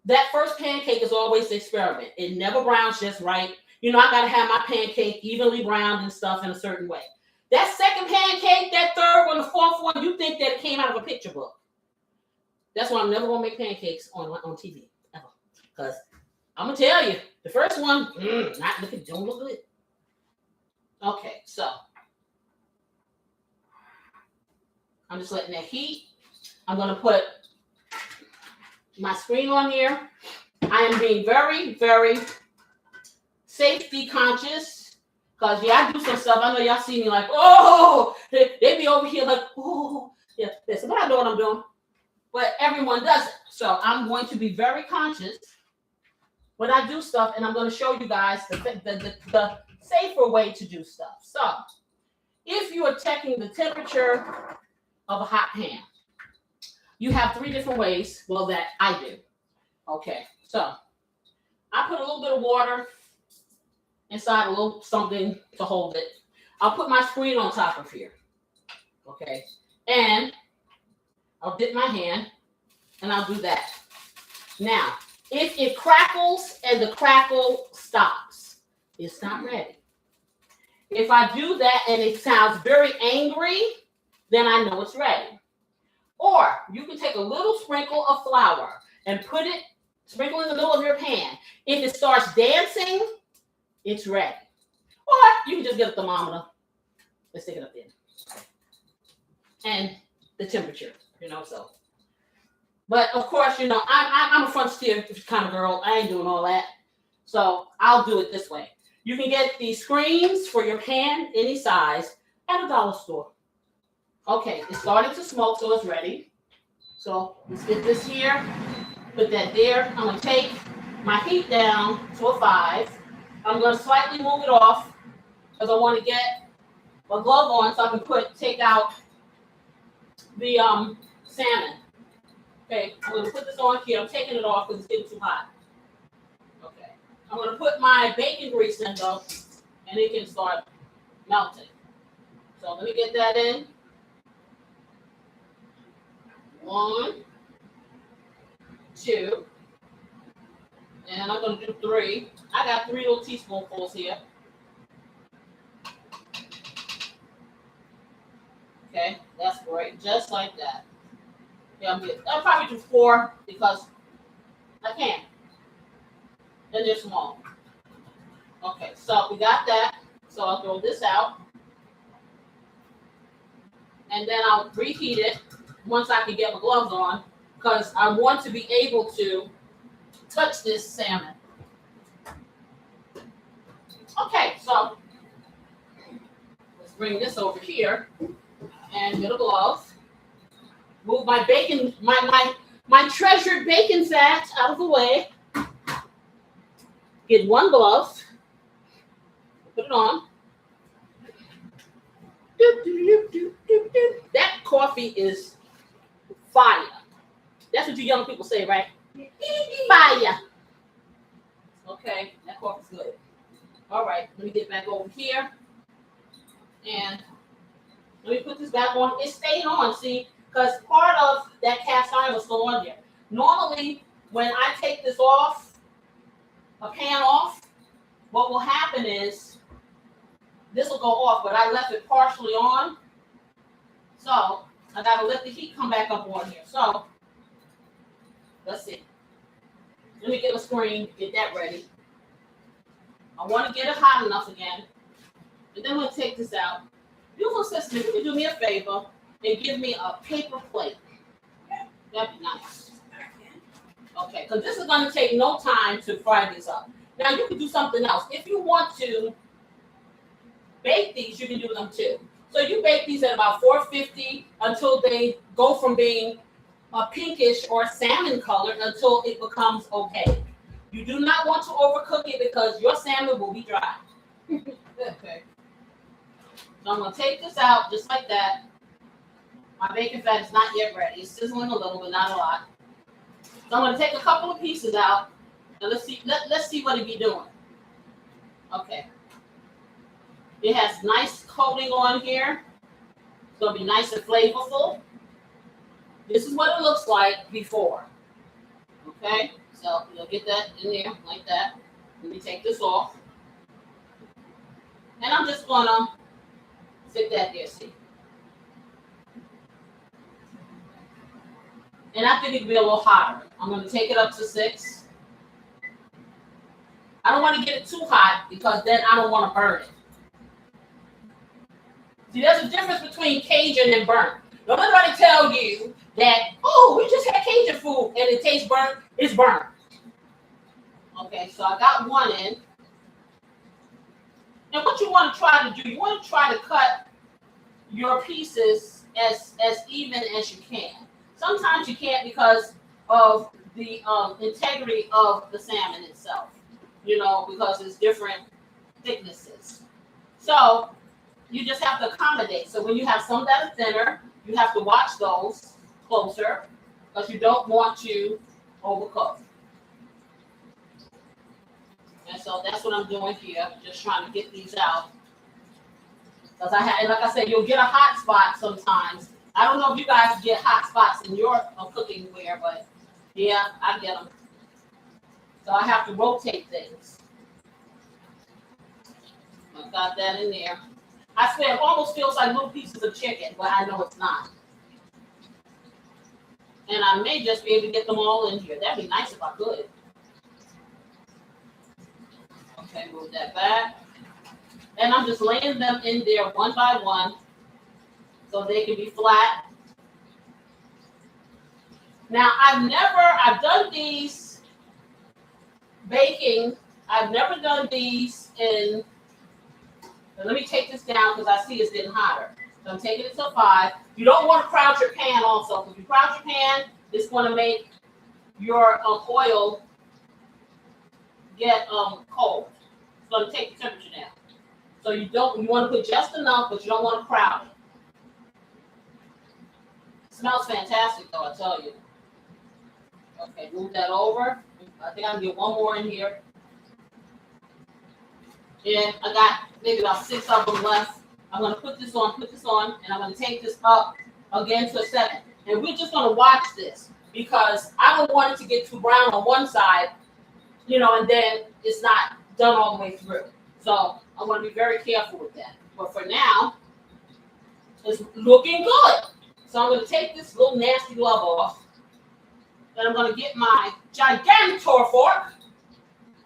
that first pancake is always the experiment. It never browns just right. I got to have my pancake evenly browned and stuff in a certain way. That second pancake, that third one, the fourth one, you think that it came out of a picture book. That's why I'm never going to make pancakes on TV, ever. Because I'm going to tell you, the first one, don't look good. Okay, so I'm just letting that heat. I'm going to put my screen on here. I am being very, very safety conscious Because, yeah, I do some stuff. I know y'all see me like, oh, they be over here like, oh. Yeah, listen, but I know what I'm doing. But everyone does it. So I'm going to be very conscious when I do stuff, and I'm going to show you guys the safer way to do stuff. So if you are checking the temperature of a hot pan, you have 3 different ways. Well, that I do. Okay, so I put a little bit of water inside a little something to hold it. I'll put my screen on top of here. Okay, and I'll dip my hand, and I'll do that. Now, if it crackles and the crackle stops, it's not ready. If I do that and it sounds very angry, then I know it's ready. Or you can take a little sprinkle of flour and sprinkle in the middle of your pan. If it starts dancing, it's ready. Or you can just get a thermometer and stick it up there. And the temperature, so. But of course, I'm a front steer kind of girl. I ain't doing all that. So I'll do it this way. You can get these screens for your pan, any size, at a dollar store. Okay, it's starting to smoke, so it's ready. So let's get this here, put that there. I'm going to take my heat down to a 5. I'm going to slightly move it off because I want to get my glove on so I can take out the salmon. Okay, I'm going to put this on here. I'm taking it off because it's getting too hot. Okay, I'm going to put my bacon grease in though, and it can start melting. So let me get that in. 1, 2, and I'm going to do 3. I got 3 little teaspoonfuls here. Okay, that's great, just like that. Yeah, I'll probably do 4 because I can. And they're small. Okay, so we got that. So I'll throw this out. And then I'll reheat it once I can get my gloves on because I want to be able to touch this salmon. Okay, so let's bring this over here and get a glove. Move my bacon, my treasured bacon fat out of the way. Get 1 glove. Put it on. That coffee is fire. That's what you young people say, right? Fire. Okay, that coffee's good. All right, let me get back over here. And let me put this back on. It stayed on, see? Because part of that cast iron was still on there. Normally, when I take this off, a pan off, what will happen is this will go off, but I left it partially on. So I got to let the heat come back up on here. So let's see. Let me get a screen, get that ready. I want to get it hot enough again. And then we'll take this out. Beautiful sister, you can do me a favor and give me a paper plate. That'd be nice. Okay, because this is going to take no time to fry these up. Now, you can do something else. If you want to bake these, you can do them too. So you bake these at about 450 until they go from being a pinkish or salmon color until it becomes okay. You do not want to overcook it because your salmon will be dry. Okay. So I'm going to take this out just like that. My bacon fat is not yet ready. It's sizzling a little, but not a lot. So I'm going to take a couple of pieces out, and let's see what it be doing. Okay. It has nice coating on here. It's going to be nice and flavorful. This is what it looks like before. Okay. So you'll get that in there like that. Let me take this off. And I'm just going to stick that there, see. And I think it can be a little hotter. I'm going to take it up to 6. I don't want to get it too hot because then I don't want to burn it. See, there's a difference between Cajun and burnt. Don't let anybody tell you that, oh, we just had Cajun food and it tastes burnt. It's burnt. Okay, so I got one in. And what you want to try to do, you want to try to cut your pieces as even as you can. Sometimes you can't because of the integrity of the salmon itself, because it's different thicknesses. So you just have to accommodate. So when you have some that are thinner, you have to watch those closer because you don't want to overcook. And so that's what I'm doing here, just trying to get these out. Because and like I said, you'll get a hot spot sometimes. I don't know if you guys get hot spots in your cooking ware, but yeah, I get them. So I have to rotate things. I got that in there. I swear, it almost feels like little pieces of chicken, but I know it's not. And I may just be able to get them all in here. That'd be nice if I could. Okay, move that back. And I'm just laying them in there one by one so they can be flat. Now, I've done these baking. I've never done these in, let me take this down because I see it's getting hotter. So I'm taking it to 5. You don't want to crowd your pan also. If you crowd your pan, it's going to make your oil get cold. So I'm take the temperature down. So you want to put just enough, but you don't want to crowd it. It smells fantastic though, I tell you. Okay, move that over. I think I can get one more in here. Yeah, I got maybe about 6 of them left. I'm going to put this on, and I'm going to take this up again to a 7. And we're just going to watch this because I don't want it to get too brown on one side, and then it's not done all the way through. So I'm going to be very careful with that. But for now, it's looking good. So I'm going to take this little nasty glove off. Then I'm going to get my gigantor fork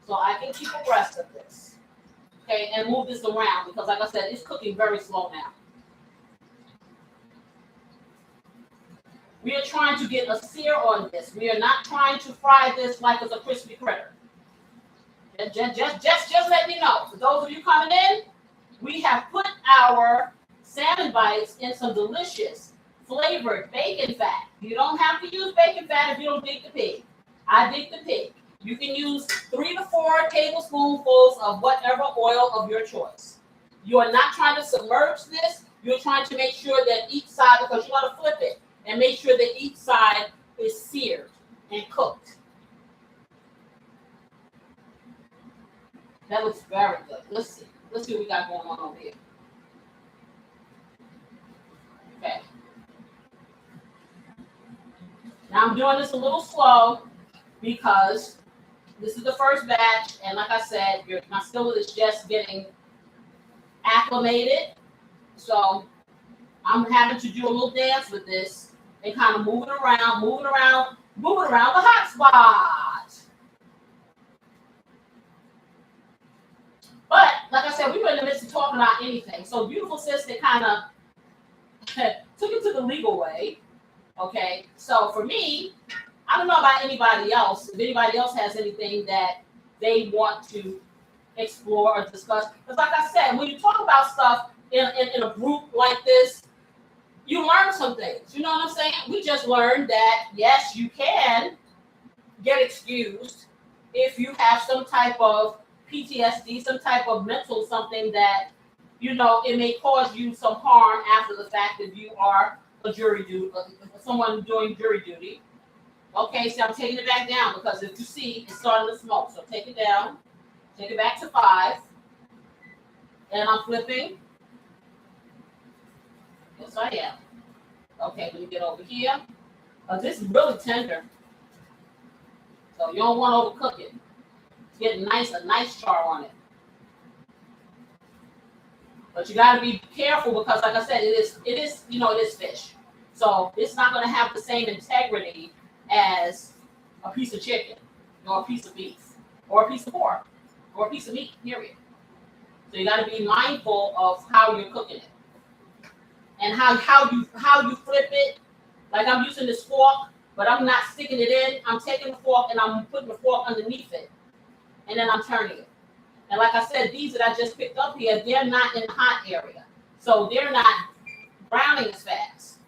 so I can keep abreast of this. Okay, and move this around because, like I said, it's cooking very slow now. We are trying to get a sear on this. We are not trying to fry this like it's a crispy critter. Just let me know. For those of you coming in, we have put our salmon bites in some delicious flavored bacon fat. You don't have to use bacon fat if you don't dig the pig. I dig the pig. You can use 3 to 4 tablespoonfuls of whatever oil of your choice. You are not trying to submerge this. You're trying to make sure that each side, because you want to flip it, and make sure that each side is seared and cooked. That looks very good. Let's see what we got going on over here. Okay. Now I'm doing this a little slow because this is the first batch, and like I said, my skillet is just getting acclimated. So I'm having to do a little dance with this and kind of moving around the hot spot. But like I said, we were in the midst of talking about anything. So beautiful sister kind of took it to the legal way. Okay, so for me, I don't know about anybody else. If anybody else has anything that they want to explore or discuss, because like I said, when you talk about stuff in a group like this, you learn some things. You know what I'm saying? We just learned that yes, you can get excused if you have some type of PTSD, some type of mental something that it may cause you some harm after the fact if you are a jury duty, someone doing jury duty. Okay, so I'm taking it back down because if you see, it's starting to smoke. So take it down, take it back to 5, and I'm flipping. Yes, I am. Okay, let me get over here. This is really tender, so you don't want to overcook it. Get a nice char on it. But you got to be careful because, like I said, it is fish, so it's not going to have the same integrity as a piece of chicken, or a piece of beef, or a piece of pork, or a piece of meat. Period. So you got to be mindful of how you're cooking it, and how you flip it. Like I'm using this fork, but I'm not sticking it in. I'm taking the fork and I'm putting the fork underneath it, and then I'm turning it. And like I said, these that I just picked up here, they're not in the hot area. So they're not browning as fast.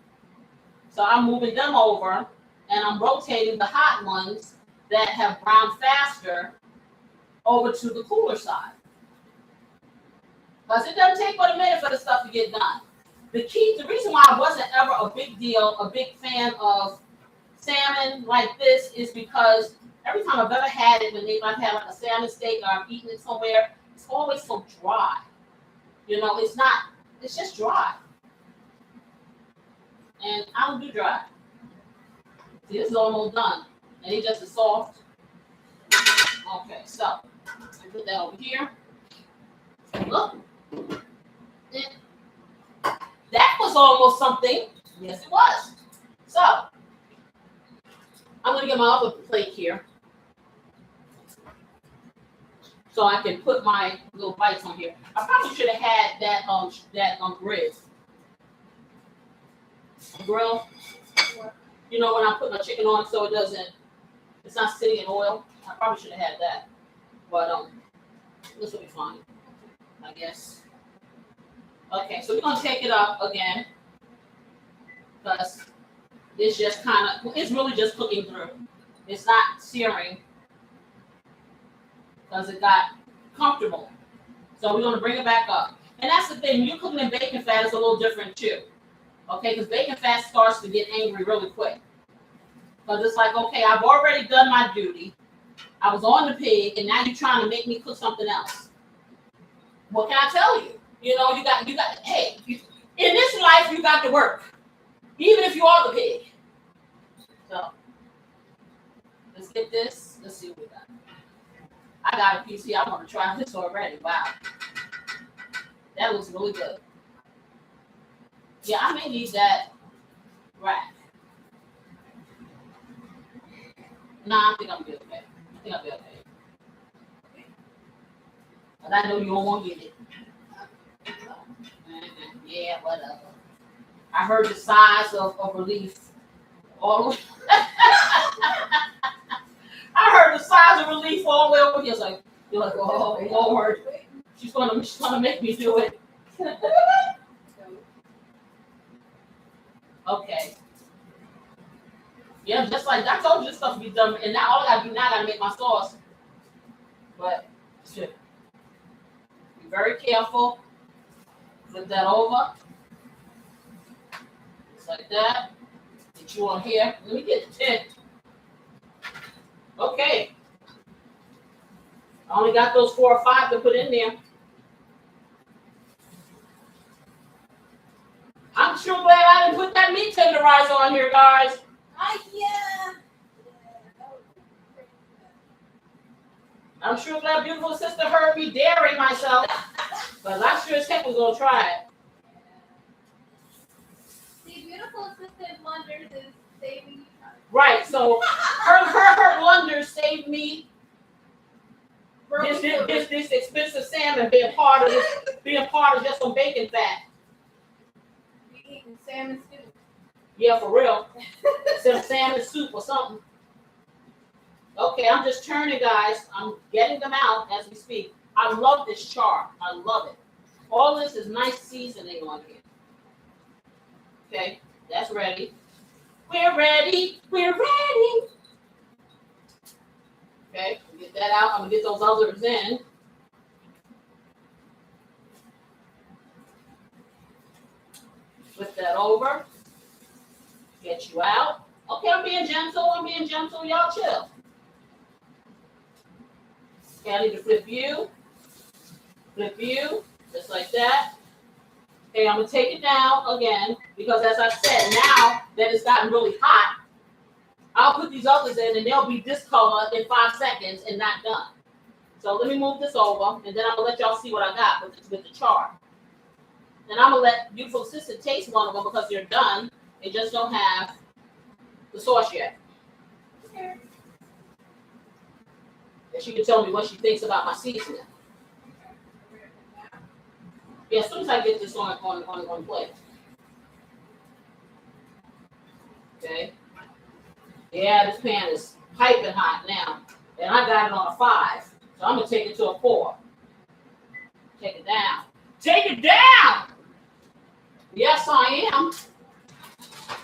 So I'm moving them over and I'm rotating the hot ones that have browned faster over to the cooler side. Because it doesn't take but a minute for the stuff to get done. The reason why I wasn't ever a big fan of salmon like this is because every time I've ever had it, when I've had like a salmon steak or I've eaten it somewhere, it's always so dry. It's just dry. And I don't do dry. See, this is almost done. And it just is soft. Okay, so I put that over here. Look. That was almost something. Yes, it was. So I'm going to get my other plate here so I can put my little bites on here. I probably should have had that grill. You know, when I put my chicken on so it's not sitting in oil. I probably should have had that. But this will be fine, I guess. Okay, so we're going to take it up again because it's just it's really just cooking through. It's not searing because it got comfortable. So we're going to bring it back up. And that's the thing, you're cooking in bacon fat, it's a little different too. Okay, because bacon fat starts to get angry really quick. Because it's like, okay, I've already done my duty. I was on the pig, and now you're trying to make me cook something else. What can I tell you? You know, you got. Hey, in this life, you got to work, even if you are the pig. So let's get this. Let's see what we got. I got a piece here. I want to try this already. Wow, that looks really good. Yeah, I may need that rack. Nah, I think I'm good. Okay. I think I'll be okay. But I know you don't want to get it. Yeah, whatever. I heard the sighs of relief. I heard the sighs of relief all the way over here. It's like, you're like, oh Lord, she's gonna make me do it. Okay. Yeah, just like I told you, this stuff to be done, and now all I gotta do now, I gotta make my sauce. But shit. Be very careful. Flip that over. Just like that. Get you on here. Let me get the tin. Okay. I only got those 4 or 5 to put in there. I'm sure glad I didn't put that meat tenderizer on here, guys. Yeah. I'm sure that beautiful sister heard me daring myself, but I'm sure as heck was gonna try it. See, beautiful sister blunders is saving you time. Right. So her blunders saved me this expensive salmon being part of just some bacon fat. You eating salmon stew? Yeah, for real. Some salmon soup or something. Okay, I'm just turning, guys. I'm getting them out as we speak. I love this char. I love it. All this is nice seasoning on here. Okay, that's ready. We're ready. We're ready. Okay, get that out. I'm going to get those others in. Flip that over. Get you out. Okay, I'm being gentle. Y'all chill. Okay, I need to flip you, just like that. Okay, I'm going to take it down again, because as I said, now that it's gotten really hot, I'll put these others in, and they'll be this color in 5 seconds and not done. So let me move this over, and then I'm going to let y'all see what I got with the char. And I'm going to let beautiful sister taste one of them because they're done. They just don't have the sauce yet. Okay. And she can tell me what she thinks about my seasoning. Yeah, as soon as I get this on plate. Okay. Yeah, this pan is piping hot now. And I got it on a 5. So I'm going to take it to a 4. Take it down. Yes, I am.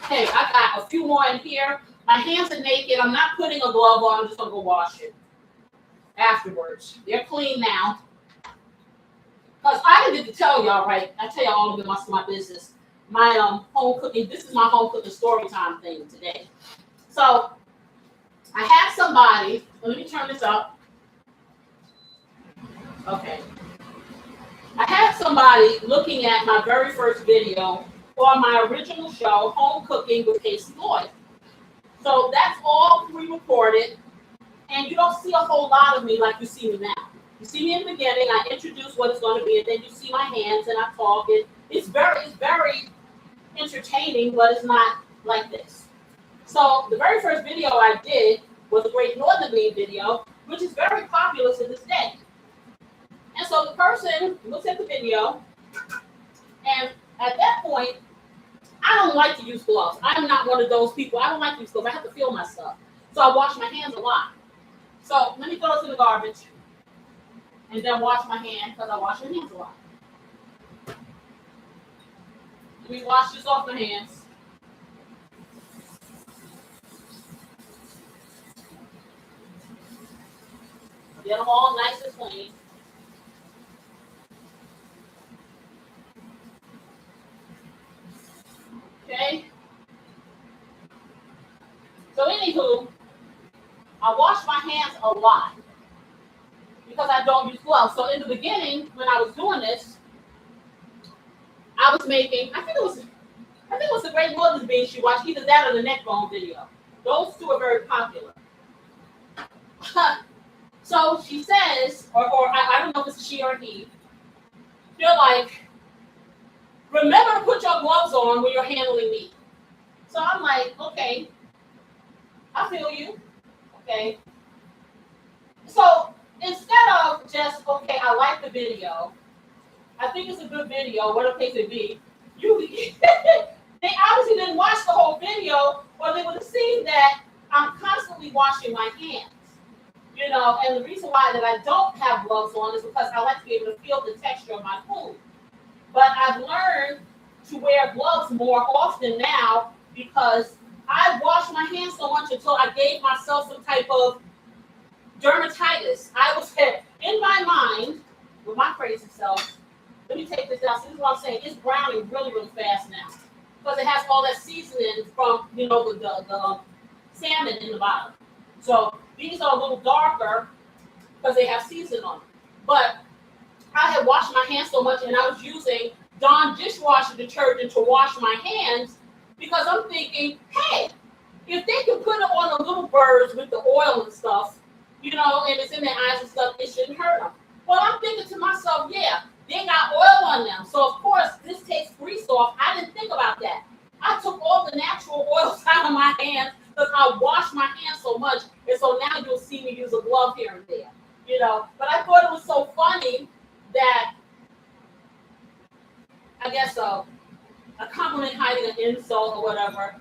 Hey, I got a few more in here. My hands are naked. I'm not putting a glove on. I'm just going to go wash it afterwards. They're clean now. Because I didn't get to tell y'all, right? I tell y'all all of the most of my business. My home cooking, this is my home cooking story time thing today. So I had somebody, let me turn this up. Okay. I had somebody looking at my very first video on my original show, Home Cooking with Casey Lloyd. So that's all pre-recorded, and you don't see a whole lot of me like you see me now. You see me in the beginning, I introduce what it's going to be, and then you see my hands and I talk. It's very entertaining, but it's not like this. So the very first video I did was a Great Northern Bean video, which is very popular to this day. And so the person looks at the video, and at that point, I don't like to use gloves. I'm not one of those people. I don't like to use gloves. I have to feel my stuff. So I wash my hands a lot. So let me throw this in the garbage and then wash my hands because I wash my hands a lot. Let me wash this off my hands. Get them all nice and clean. Okay. So anywho, I wash my hands a lot because I don't use gloves. So in the beginning, when I was doing this, I was making, I think it was the Great Northern Bean she watched, either that or the neck bone video. Those two are very popular. So she says, or I don't know if it's she or he, they're like, remember to put your gloves on when you're handling meat. So I'm like, okay, I feel you. Okay. So instead of just, okay, I like the video, I think it's a good video, whatever case it be, they obviously didn't watch the whole video, or they would have seen that I'm constantly washing my hands. You know, and the reason why that I don't have gloves on is because I like to be able to feel the texture of my food. But I've learned to wear gloves more often now because I washed my hands so much until I gave myself some type of dermatitis. I was in my mind with my crazy self. Let me take this out. So this is what I'm saying. It's browning really, really fast now because it has all that seasoning from, you know, the salmon in the bottom. So these are a little darker because they have seasoning on them. But I had washed my hands so much, and I was using Dawn dishwasher detergent to wash my hands because I'm thinking, hey, if they can put it on the little birds with the oil and stuff, you know, and it's in their eyes and stuff, it shouldn't hurt them. Well, I'm thinking to myself, yeah, they got oil on them. So, of course, this takes grease off. I didn't think about that. I took all the natural oils out of my hands because I washed my hands so much. And so now you'll see me use a glove here and there, you know. But I thought it was so funny that, I guess, a compliment hiding an insult or whatever.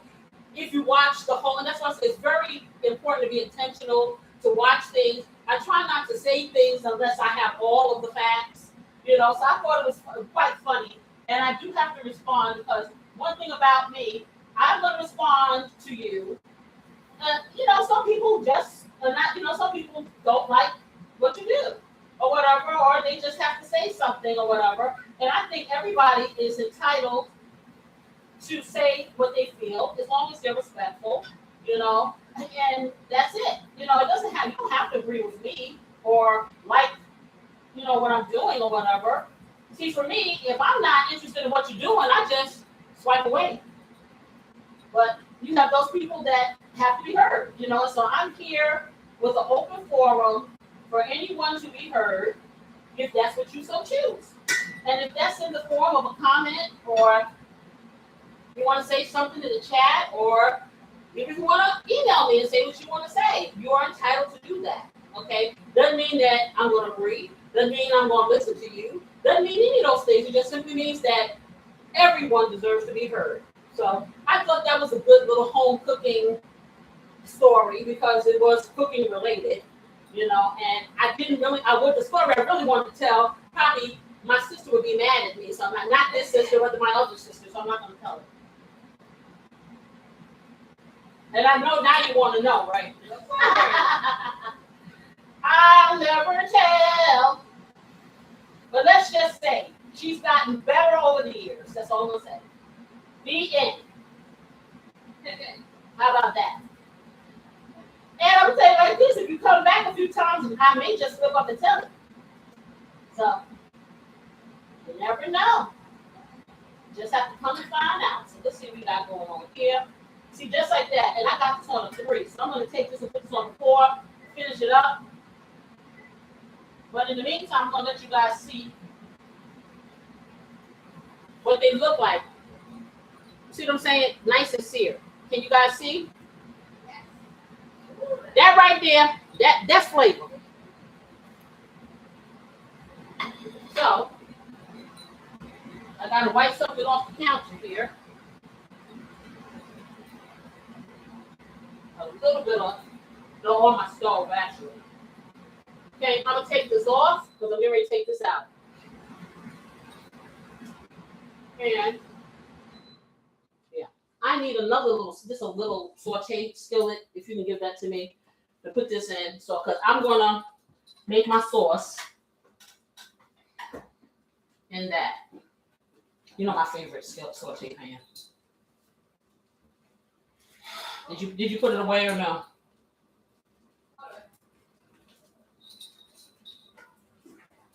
If you watch the whole, and that's why I say it's very important to be intentional, to watch things. I try not to say things unless I have all of the facts, you know. So I thought it was quite funny. And I do have to respond because one thing about me, I'm going to respond to you. You know, some people just are not, you know, some people don't like what you do or whatever, or they just have to say something or whatever. And I think everybody is entitled to say what they feel as long as they're respectful, you know, and that's it. You know, it doesn't have, you don't have to agree with me or like, you know, what I'm doing or whatever. See, for me, if I'm not interested in what you're doing, I just swipe away. But you have those people that have to be heard, you know, so I'm here with an open forum for anyone to be heard if that's what you so choose. And if that's in the form of a comment or you want to say something in the chat or if you want to email me and say what you want to say, you are entitled to do that, okay? Doesn't mean that I'm going to agree. Doesn't mean I'm going to listen to you. Doesn't mean any of those things. It just simply means that everyone deserves to be heard. So I thought that was a good little home cooking story because it was cooking related, you know, and the story I really wanted to tell probably my sister would be mad at me. So I'm not this sister, but my other sister. So I'm not gonna tell her. And I know now you want to know, right? I'll never tell. But let's just say she's gotten better over the years. That's all I'm gonna say. The end. How about that? And I'm gonna tell you like this: if you come back a few times, I may just slip up and tell you. So you never know. Just have to come and find out. So let's see what we got going on here. See, just like that. And I got this on a 3. So I'm going to take this and put this on a 4, finish it up. But in the meantime, I'm going to let you guys see what they look like. See what I'm saying? Nice and seared. Can you guys see? That right there, that's flavor. So, I got to wipe something off the counter here. A little bit on my stove, actually. Okay, I'm going to take this off because I'm getting ready to take this out. And, yeah, I need another little saute skillet, if you can give that to me, to put this in. So, because I'm going to make my sauce in that. You know my favorite saute pan. Did you put it away or no?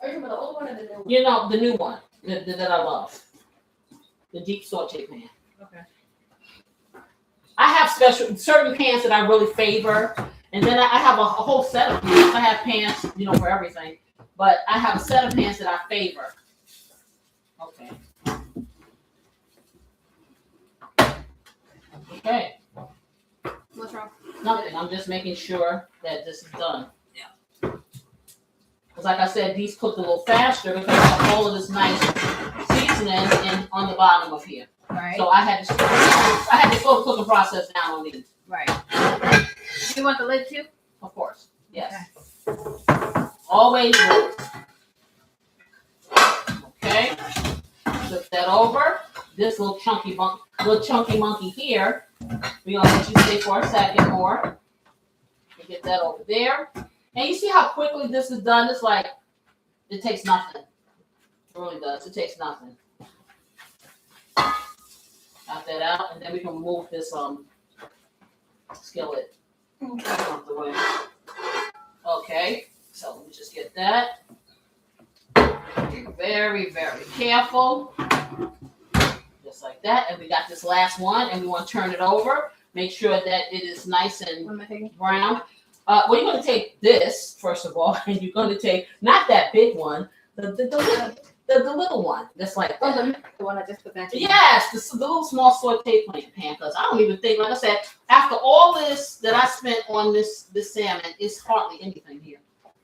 Are you talking about the old one or the new one? You know, the new one that I love. The deep saute pan. Okay. I have certain pans that I really favor. And then I have a whole set of pans. I have pans, you know, for everything. But I have a set of pans that I favor. Okay. Okay. What's wrong? Nothing. I'm just making sure that this is done. Yeah. Because like I said, these cooked a little faster because I have all of this nice seasoning on the bottom of here. Right. So I had to slow the cooking process down on these. Right. You want the lid too? Of course. Yes. Okay. Always works. Okay. Flip that over. This little chunky monkey here. We're gonna let you stay for a second more. Get that over there. And you see how quickly this is done? It's like it takes nothing. It really does. It takes nothing. Got that out, and then we can remove this skillet out the way. Okay, so let me just get that. Be very, very careful. Just like that. And we got this last one, and we want to turn it over. Make sure that it is nice and brown. Well, you're going to take this, first of all, and you're going to take, not that big one, the little one. That's like that. The one I just put back in. Yes, the little small saute pan, because I don't even think, like I said, after all this that I spent on this salmon, it's hardly anything here.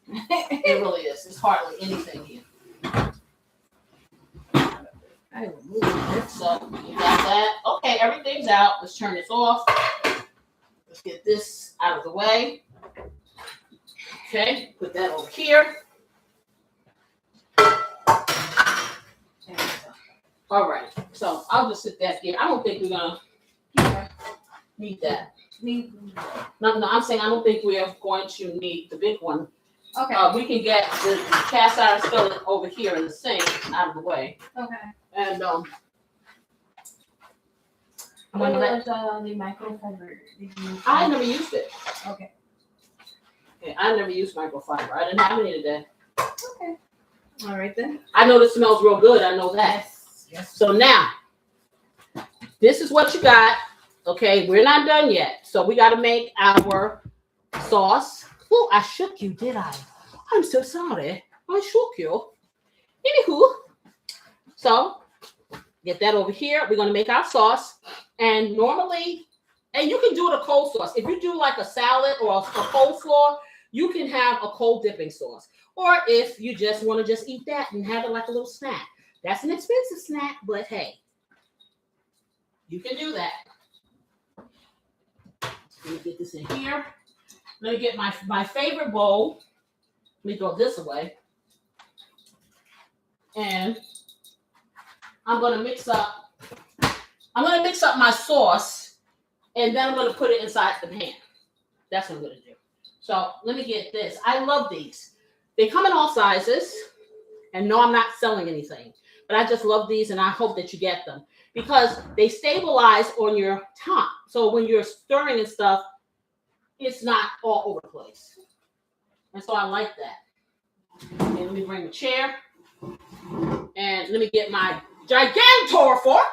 It really is. It's hardly anything here. I will move this. So you got that. Okay, everything's out. Let's turn this off. Let's get this out of the way. Okay, put that over here. All right, so I'll just sit that here. I don't think we're gonna need that. No, I'm saying I don't think we are going to need the big one. Okay. We can get the cast iron skillet over here in the sink out of the way. Okay. And I'm What gonna let. was the microfiber? I never used it. Okay. Yeah, I never used microfiber. I didn't have any today. Okay. All right then. I know this smells real good. I know that. Yes. So now, this is what you got. Okay, we're not done yet. So we got to make our sauce. Oh, I shook you, did I? I'm so sorry. I shook you. Anywho, so get that over here. We're going to make our sauce. And normally, and you can do it a cold sauce. If you do like a salad or a coleslaw, you can have a cold dipping sauce. Or if you just want to just eat that and have it like a little snack. That's an expensive snack, but hey, you can do that. Let me get this in here. Let me get my favorite bowl. Let me throw this away. And I'm gonna mix up my sauce, and then I'm gonna put it inside the pan. That's what I'm gonna do. So let me get this. I love these. They come in all sizes, and no, I'm not selling anything, but I just love these, and I hope that you get them because they stabilize on your top. So when you're stirring and stuff, it's not all over the place. And so I like that. Okay, let me bring the chair, and let me get my gigantor fork.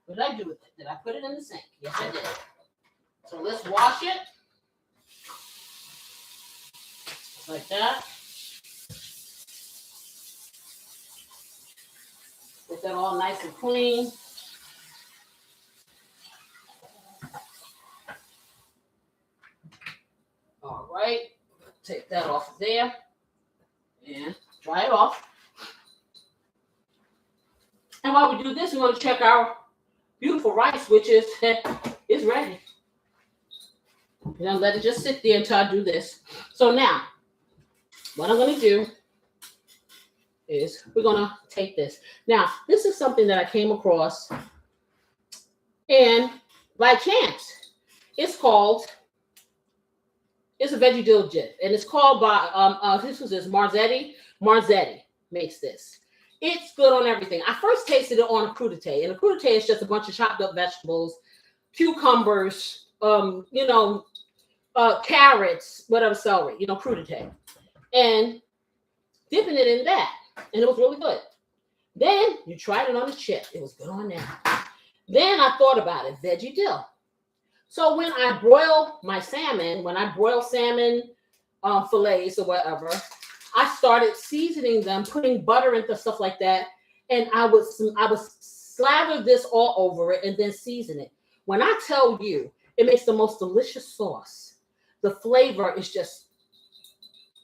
What did I do with it? Did I put it in the sink? Yes, I did. So let's wash it. Like that. Get that all nice and clean. All right. Take that off of there. And dry it off. And while we do this, we want to check our beautiful rice, which is ready. You know, let it just sit there until I do this. So now, what I'm going to do is we're going to take this. Now, this is something that I came across, and by chance, it's a veggie dill dip, and it's called by this Marzetti. Marzetti makes this. It's good on everything. I first tasted it on a crudité, and a crudité is just a bunch of chopped up vegetables, cucumbers, carrots, whatever, celery, crudité, and dipping it in that, and it was really good. Then you tried it on the chip. It was good on that. Then I thought about it, veggie dill. So when I broil my salmon, salmon fillets or whatever, I started seasoning them, putting butter into stuff like that, and I would slather this all over it and then season it. When I tell you, it makes the most delicious sauce. The flavor is just,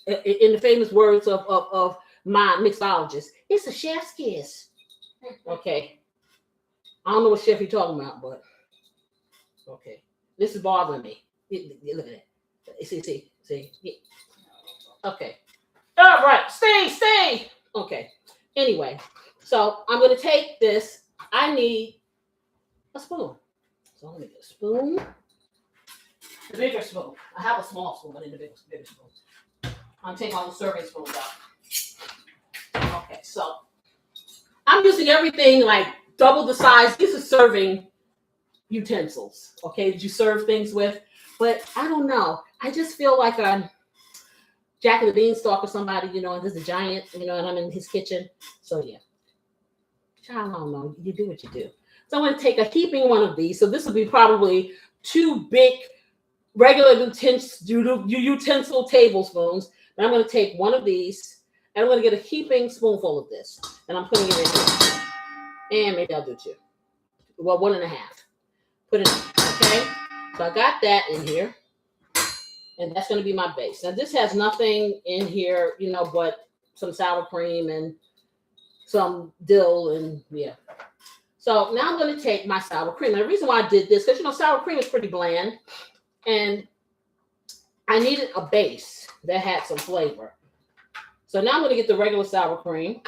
in the famous words of my mixologist, it's a chef's kiss. Okay. I don't know what chef you're talking about, but okay. This is bothering me. Look at it. See. Yeah. Okay. All right. Stay. Okay. Anyway, so I'm going to take this. I need a spoon. So let me get a spoon. The bigger spoon. I have a small spoon, but in the bigger spoon. I'm taking all the serving spoons out. Okay, so I'm using everything like double the size. These are serving utensils, okay, that you serve things with. But I don't know. I just feel like I'm Jack of the Beanstalk or somebody, and there's a giant, and I'm in his kitchen. So yeah. I don't know. You do what you do. So I'm going to take a heaping one of these. So this will be probably 2 big regular utensil tablespoons. And I'm going to take one of these, and I'm going to get a heaping spoonful of this. And I'm putting it in here. And maybe I'll do 2. Well, 1.5. Put it in. Okay? So I got that in here. And that's going to be my base. Now, this has nothing in here, but some sour cream and some dill and yeah. So now I'm going to take my sour cream. And the reason why I did this, because, sour cream is pretty bland. And I needed a base that had some flavor. So now I'm going to get the regular sour cream.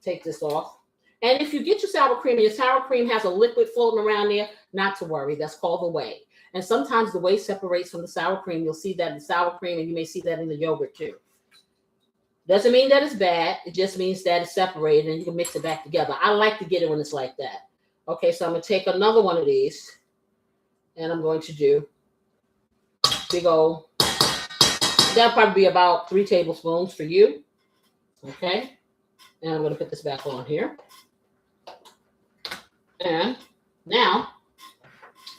Take this off. And if you get your sour cream and your sour cream has a liquid floating around there, not to worry. That's called the whey. And sometimes the whey separates from the sour cream. You'll see that in the sour cream, and you may see that in the yogurt too. Doesn't mean that it's bad. It just means that it's separated, and you can mix it back together. I like to get it when it's like that. Okay, so I'm going to take another one of these, and I'm going to do big old, that'll probably be about 3 tablespoons for you. Okay, and I'm going to put this back on here. And now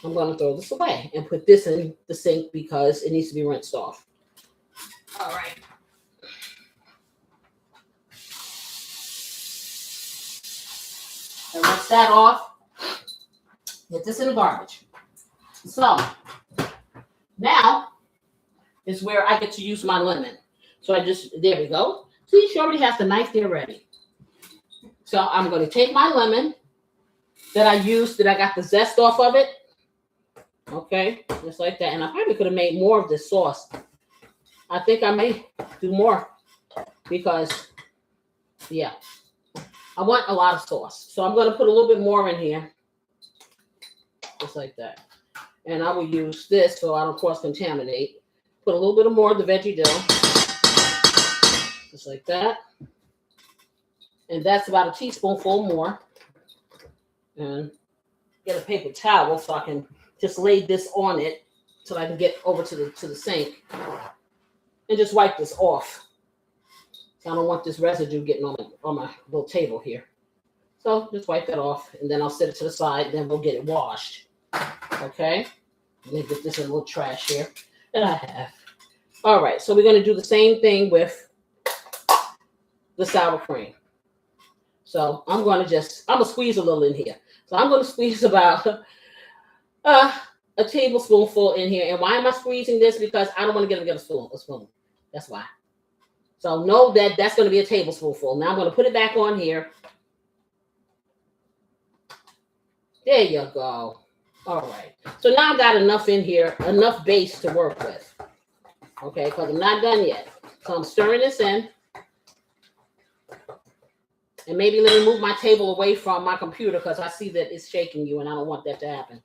I'm going to throw this away and put this in the sink because it needs to be rinsed off. All right. And rinse that off. Get this in the garbage. So now is where I get to use my lemon. So there we go. See, she already has the knife there ready. So I'm going to take my lemon that I used, that I got the zest off of it. Okay, just like that. And I probably could have made more of this sauce. I think I may do more because Yeah. I want a lot of sauce. So I'm going to put a little bit more in here. Just like that. And I will use this so I don't cross-contaminate. Put a little bit more of the veggie dill. Just like that. And that's about a teaspoonful more. And get a paper towel so I can just lay this on it so I can get over to the sink. And just wipe this off. So I don't want this residue getting on my little table here. So just wipe that off, and then I'll set it to the side, and then we'll get it washed. Okay? Let me get this in a little trash here that I have. All right, so we're going to do the same thing with the sour cream. So I'm going to squeeze a little in here. So I'm going to squeeze about a tablespoonful in here. And why am I squeezing this? Because I don't want to get a spoon. That's why. So know that that's going to be a tablespoonful. Now I'm going to put it back on here. There you go. All right. So now I've got enough in here, enough base to work with. Okay, because I'm not done yet. So I'm stirring this in. And maybe let me move my table away from my computer because I see that it's shaking you and I don't want that to happen.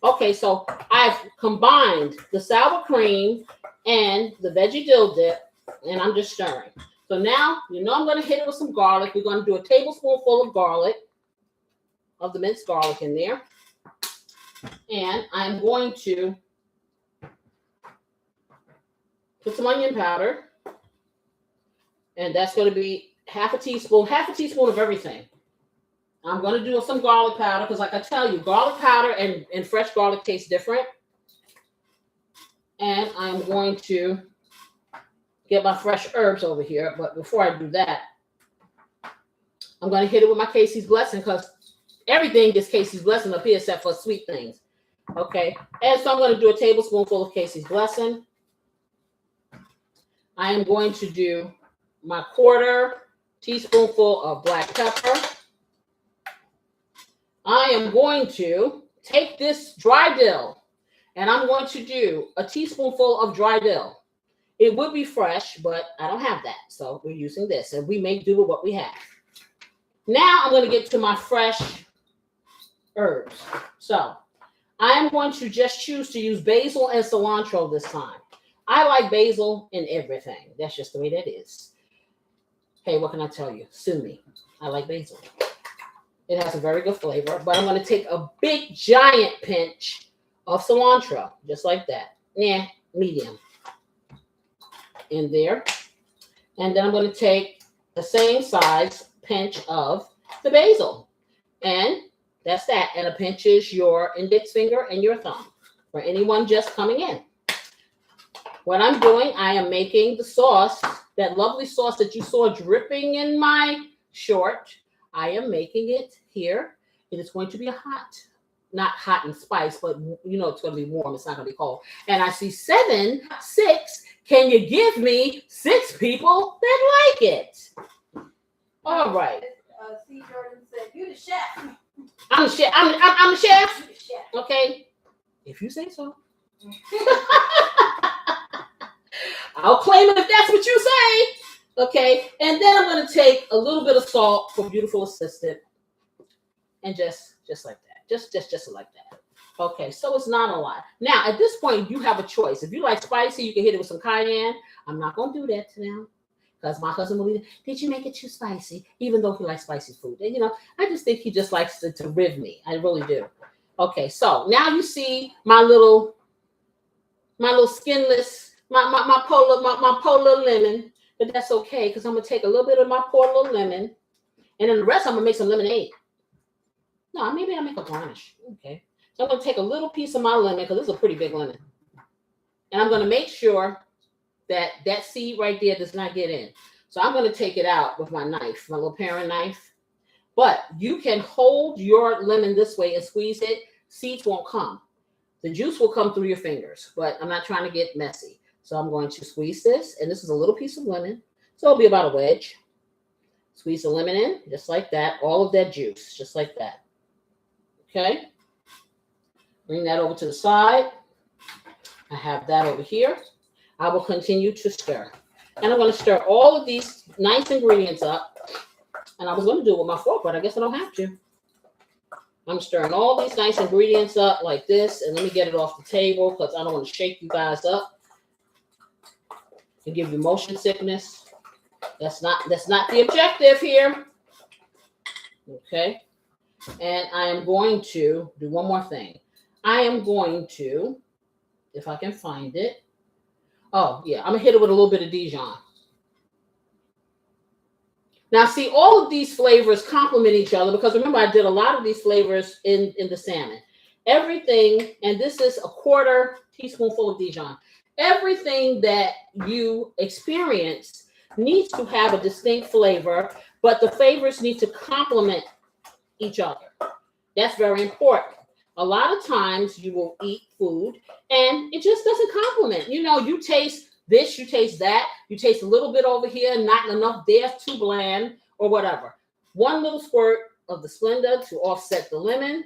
Okay, so I've combined the sour cream and the veggie dill dip, and I'm just stirring. So now, you know I'm going to hit it with some garlic. We're going to do a tablespoonful of garlic, of the minced garlic in there. And I'm going to put some onion powder. And that's going to be half a teaspoon of everything. I'm going to do some garlic powder because like I tell you, garlic powder and fresh garlic taste different. And I'm going to get my fresh herbs over here. But before I do that, I'm going to hit it with my Casey's Blessing because everything is Casey's Blessing up here except for sweet things. Okay. And so I'm going to do a tablespoonful of Casey's Blessing. I am going to do my quarter teaspoonful of black pepper. I am going to take this dry dill and I'm going to do a teaspoonful of dry dill. It would be fresh, but I don't have that. So we're using this and we may do with what we have. Now I'm going to get to my fresh herbs. So I am going to just choose to use basil and cilantro this time. I like basil in everything. That's just the way that is. Hey, what can I tell you? Sue me. I like basil. It has a very good flavor, but I'm going to take a big giant pinch of cilantro, just like that. Yeah, medium in there. And then I'm going to take the same size pinch of the basil. And that's that. And a pinch is your index finger and your thumb for anyone just coming in. What I'm doing, I am making the sauce, that lovely sauce that you saw dripping in my short. I am making it here. It is going to be not hot and spice, but you know it's going to be warm. It's not going to be cold. And I see 7, 6. Can you give me 6 people that like it? All right. C. Jordan said, "You the chef." I'm the chef. I'm the chef. You the chef. Okay. If you say so. I'll claim it if that's what you say. Okay. And then I'm going to take a little bit of salt for beautiful assistant. And just like that. Just like that. Okay. So it's not a lot. Now, at this point, you have a choice. If you like spicy, you can hit it with some cayenne. I'm not going to do that now. Because my husband will be, did you make it too spicy? Even though he likes spicy food. And, you know, I just think he just likes to riv me. I really do. Okay. So now you see my little skinless, my poor little lemon, but that's okay because I'm gonna take a little bit of my poor little lemon, and then the rest I'm gonna make some lemonade. No, maybe I'll make a garnish. Okay, so I'm gonna take a little piece of my lemon because this is a pretty big lemon, and I'm gonna make sure that that seed right there does not get in. So I'm gonna take it out with my knife, my little paring knife. But you can hold your lemon this way and squeeze it. Seeds won't come. The juice will come through your fingers, but I'm not trying to get messy. So I'm going to squeeze this, and this is a little piece of lemon. So it'll be about a wedge. Squeeze the lemon in, just like that. All of that juice, just like that. Okay. Bring that over to the side. I have that over here. I will continue to stir. And I'm going to stir all of these nice ingredients up And I was going to do it with my fork, but I guess I don't have to. I'm stirring all these nice ingredients up like this. And let me get it off the table because I don't want to shake you guys up and give you motion sickness. That's not the objective here. Okay. And I am going to do one more thing. I am going to, if I can find it. Oh, yeah. I'm going to hit it with a little bit of Dijon. Now, see, all of these flavors complement each other because remember, I did a lot of these flavors in the salmon. Everything, and this is a 1/4 teaspoonful of Dijon. Everything that you experience needs to have a distinct flavor, but the flavors need to complement each other. That's very important. A lot of times you will eat food and it just doesn't complement. You know, you taste this, you taste that, you taste a little bit over here, not enough there, too bland, or whatever. One little squirt of the Splenda to offset the lemon.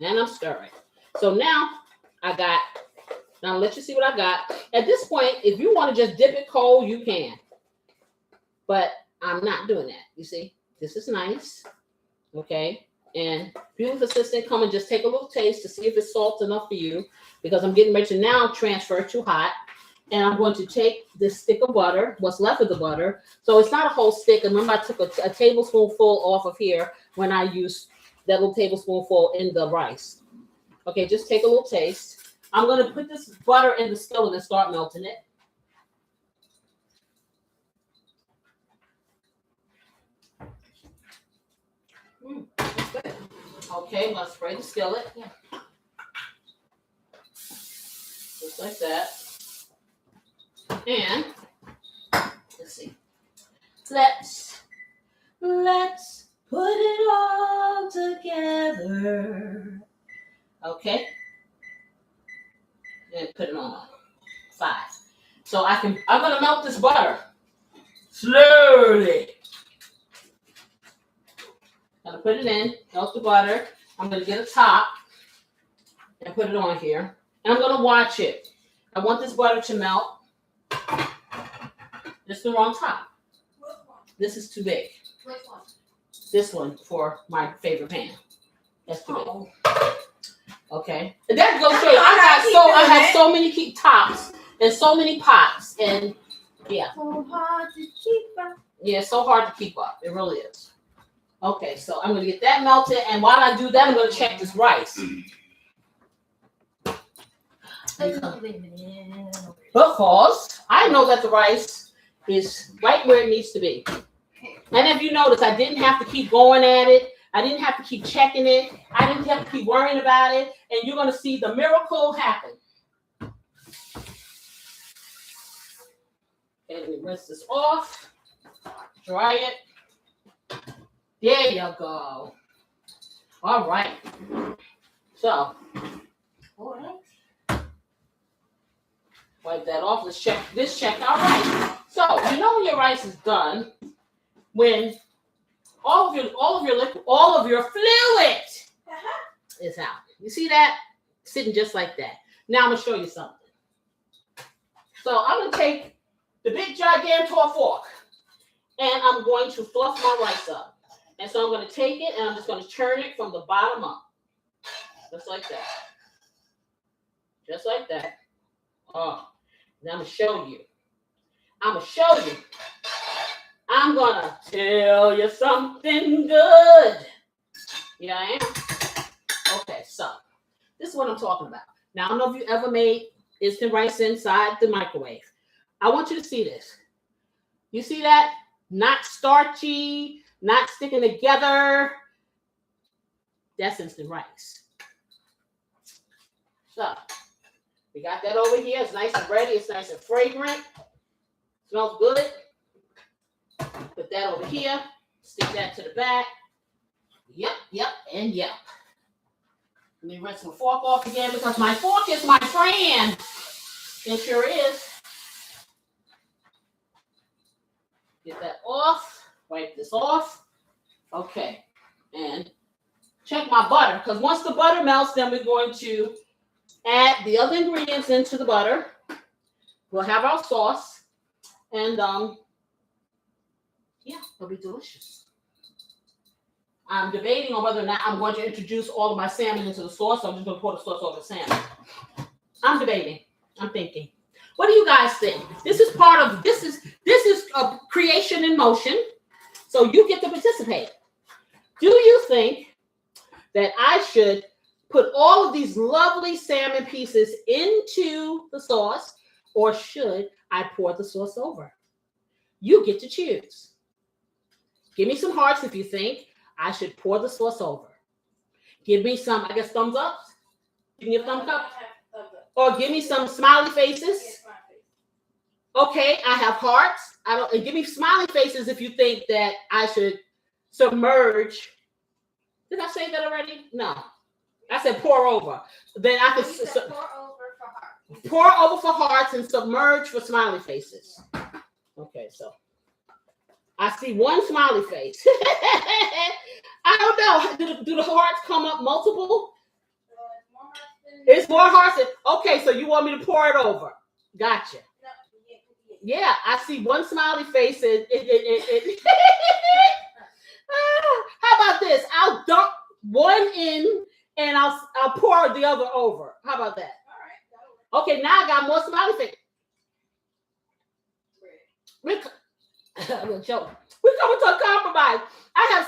And I'm stirring. So now I'll let you see what I got. At this point, if you want to just dip it cold, you can. But I'm not doing that. You see, this is nice. Okay. And beautiful assistant, come and just take a little taste to see if it's salt enough for you. Because I'm getting ready to now transfer to hot. And I'm going to take this stick of butter, what's left of the butter. So it's not a whole stick. And remember, I took a tablespoonful off of here when I used that little tablespoonful in the rice. Okay, just take a little taste. I'm going to put this butter in the skillet and start melting it. That's good. Okay, I'm going to spray the skillet. Yeah. Just like that. And let's see. Let's put it all together. Okay. And put it on 5. So I'm gonna melt this butter slowly. I'm gonna put it in, melt the butter. I'm gonna get a top and put it on here. And I'm gonna watch it. I want this butter to melt. This is the wrong top. This is too big. Which one? This one for my favorite pan. That's too big. Okay. And that goes to show you, I have so many tops and so many pots and yeah. So hard to keep up. Yeah, it's so hard to keep up. It really is. Okay, so I'm gonna get that melted, and while I do that, I'm gonna check this rice. Because I know that the rice is right where it needs to be. And if you notice, I didn't have to keep going at it. I didn't have to keep checking it. I didn't have to keep worrying about it. And you're going to see the miracle happen. Okay, let me rinse this off. Dry it. There you go. All right. So, wipe that off. Let's check this. Check our rice. So, you know when your rice is done, when all of your liquid, all of your fluid is out. You see that? Sitting just like that. Now I'm gonna show you something. So I'm gonna take the big gigantor fork and I'm going to fluff my rice up. And so I'm gonna take it and I'm just gonna turn it from the bottom up. Just like that. Just like that. Oh, now I'm gonna show you. I'm gonna tell you something good. Yeah, I am. Okay, so this is what I'm talking about. Now, I don't know if you ever made instant rice inside the microwave. I want you to see this. You see that? Not starchy, not sticking together. That's instant rice. So, we got that over here. It's nice and ready. It's nice and fragrant. Smells good. Put that over here. Stick that to the back. Yep, and yep. Let me rinse my fork off again because my fork is my friend. It sure is. Get that off. Wipe this off. Okay. And check my butter because once the butter melts, then we're going to add the other ingredients into the butter. We'll have our sauce. And Yeah, it'll be delicious. I'm debating on whether or not I'm going to introduce all of my salmon into the sauce. So I'm just going to pour the sauce over the salmon. I'm debating. I'm thinking. What do you guys think? This is part of this is a creation in motion. So you get to participate. Do you think that I should put all of these lovely salmon pieces into the sauce, or should I pour the sauce over? You get to choose. Give me some hearts if you think I should pour the sauce over. Give me some, I guess, thumbs up. Give me a thumbs up. Or give me some smiley faces. Okay, I have hearts. I don't. Give me smiley faces if you think that I should submerge. Did I say that already? No, I said pour over. Then I could pour over for hearts. Pour over for hearts and submerge for smiley faces. Okay, so I see one smiley face. I don't know. Do the hearts come up multiple? It's more hearts. Okay, so you want me to pour it over? Gotcha. Yeah, I see one smiley face. How about this? I'll dump one in and I'll pour the other over. How about that? All right. Okay, now I got more smiley face. We're coming to a compromise. I have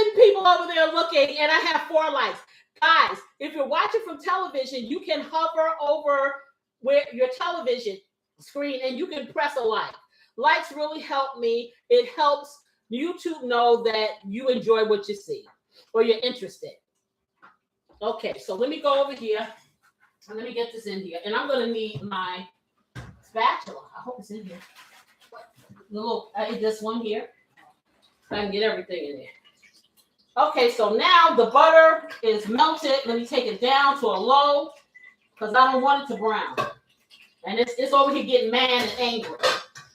7 people over there looking, and I have 4 likes. Guys, if you're watching from television, you can hover over where your television screen and you can press a like. Likes really help me. It helps YouTube know that you enjoy what you see or you're interested. Okay, so let me go over here and let me get this in here. And I'm going to need my spatula. I hope it's in here. I need this one here so I can get everything in there. Okay, so now the butter is melted. Let me take it down to a low because I don't want it to brown. And it's over here getting mad and angry.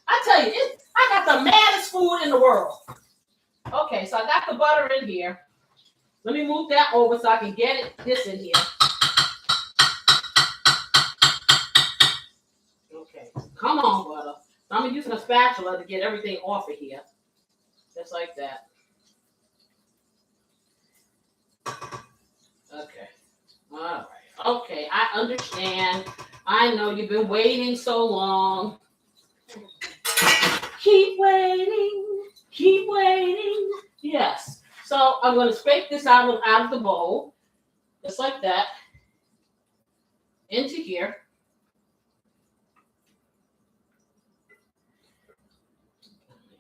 I tell you, I got the maddest food in the world. Okay, so I got the butter in here. Let me move that over so I can get this in here. Okay, come on, butter. So I'm using a spatula to get everything off of here. Just like that. Okay. All right. Okay, I understand. I know you've been waiting so long. Keep waiting. Keep waiting. Yes. So I'm going to scrape this out of the bowl. Just like that. Into here.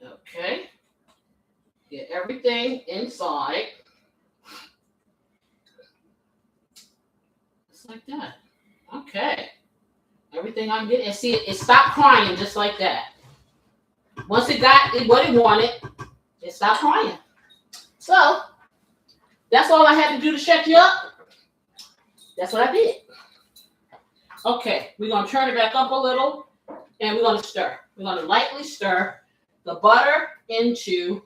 Okay. Get everything inside. Just like that. Okay. Everything I'm getting. And see, it stopped crying just like that. Once it got what it wanted, it stopped crying. So, that's all I had to do to shut you up. That's what I did. Okay, we're going to turn it back up a little, and we're going to stir. We're going to lightly stir the butter into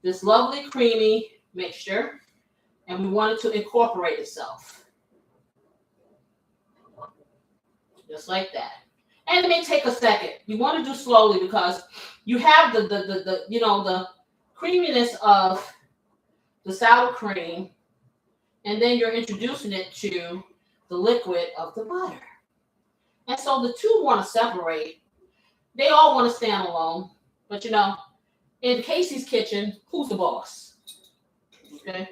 this lovely creamy mixture, and we want it to incorporate itself. Just like that. And it may take a second. You want to do slowly because you have the creaminess of the sour cream, and then you're introducing it to the liquid of the butter. And so the two want to separate. They all want to stand alone. But in Casey's kitchen, who's the boss? Okay?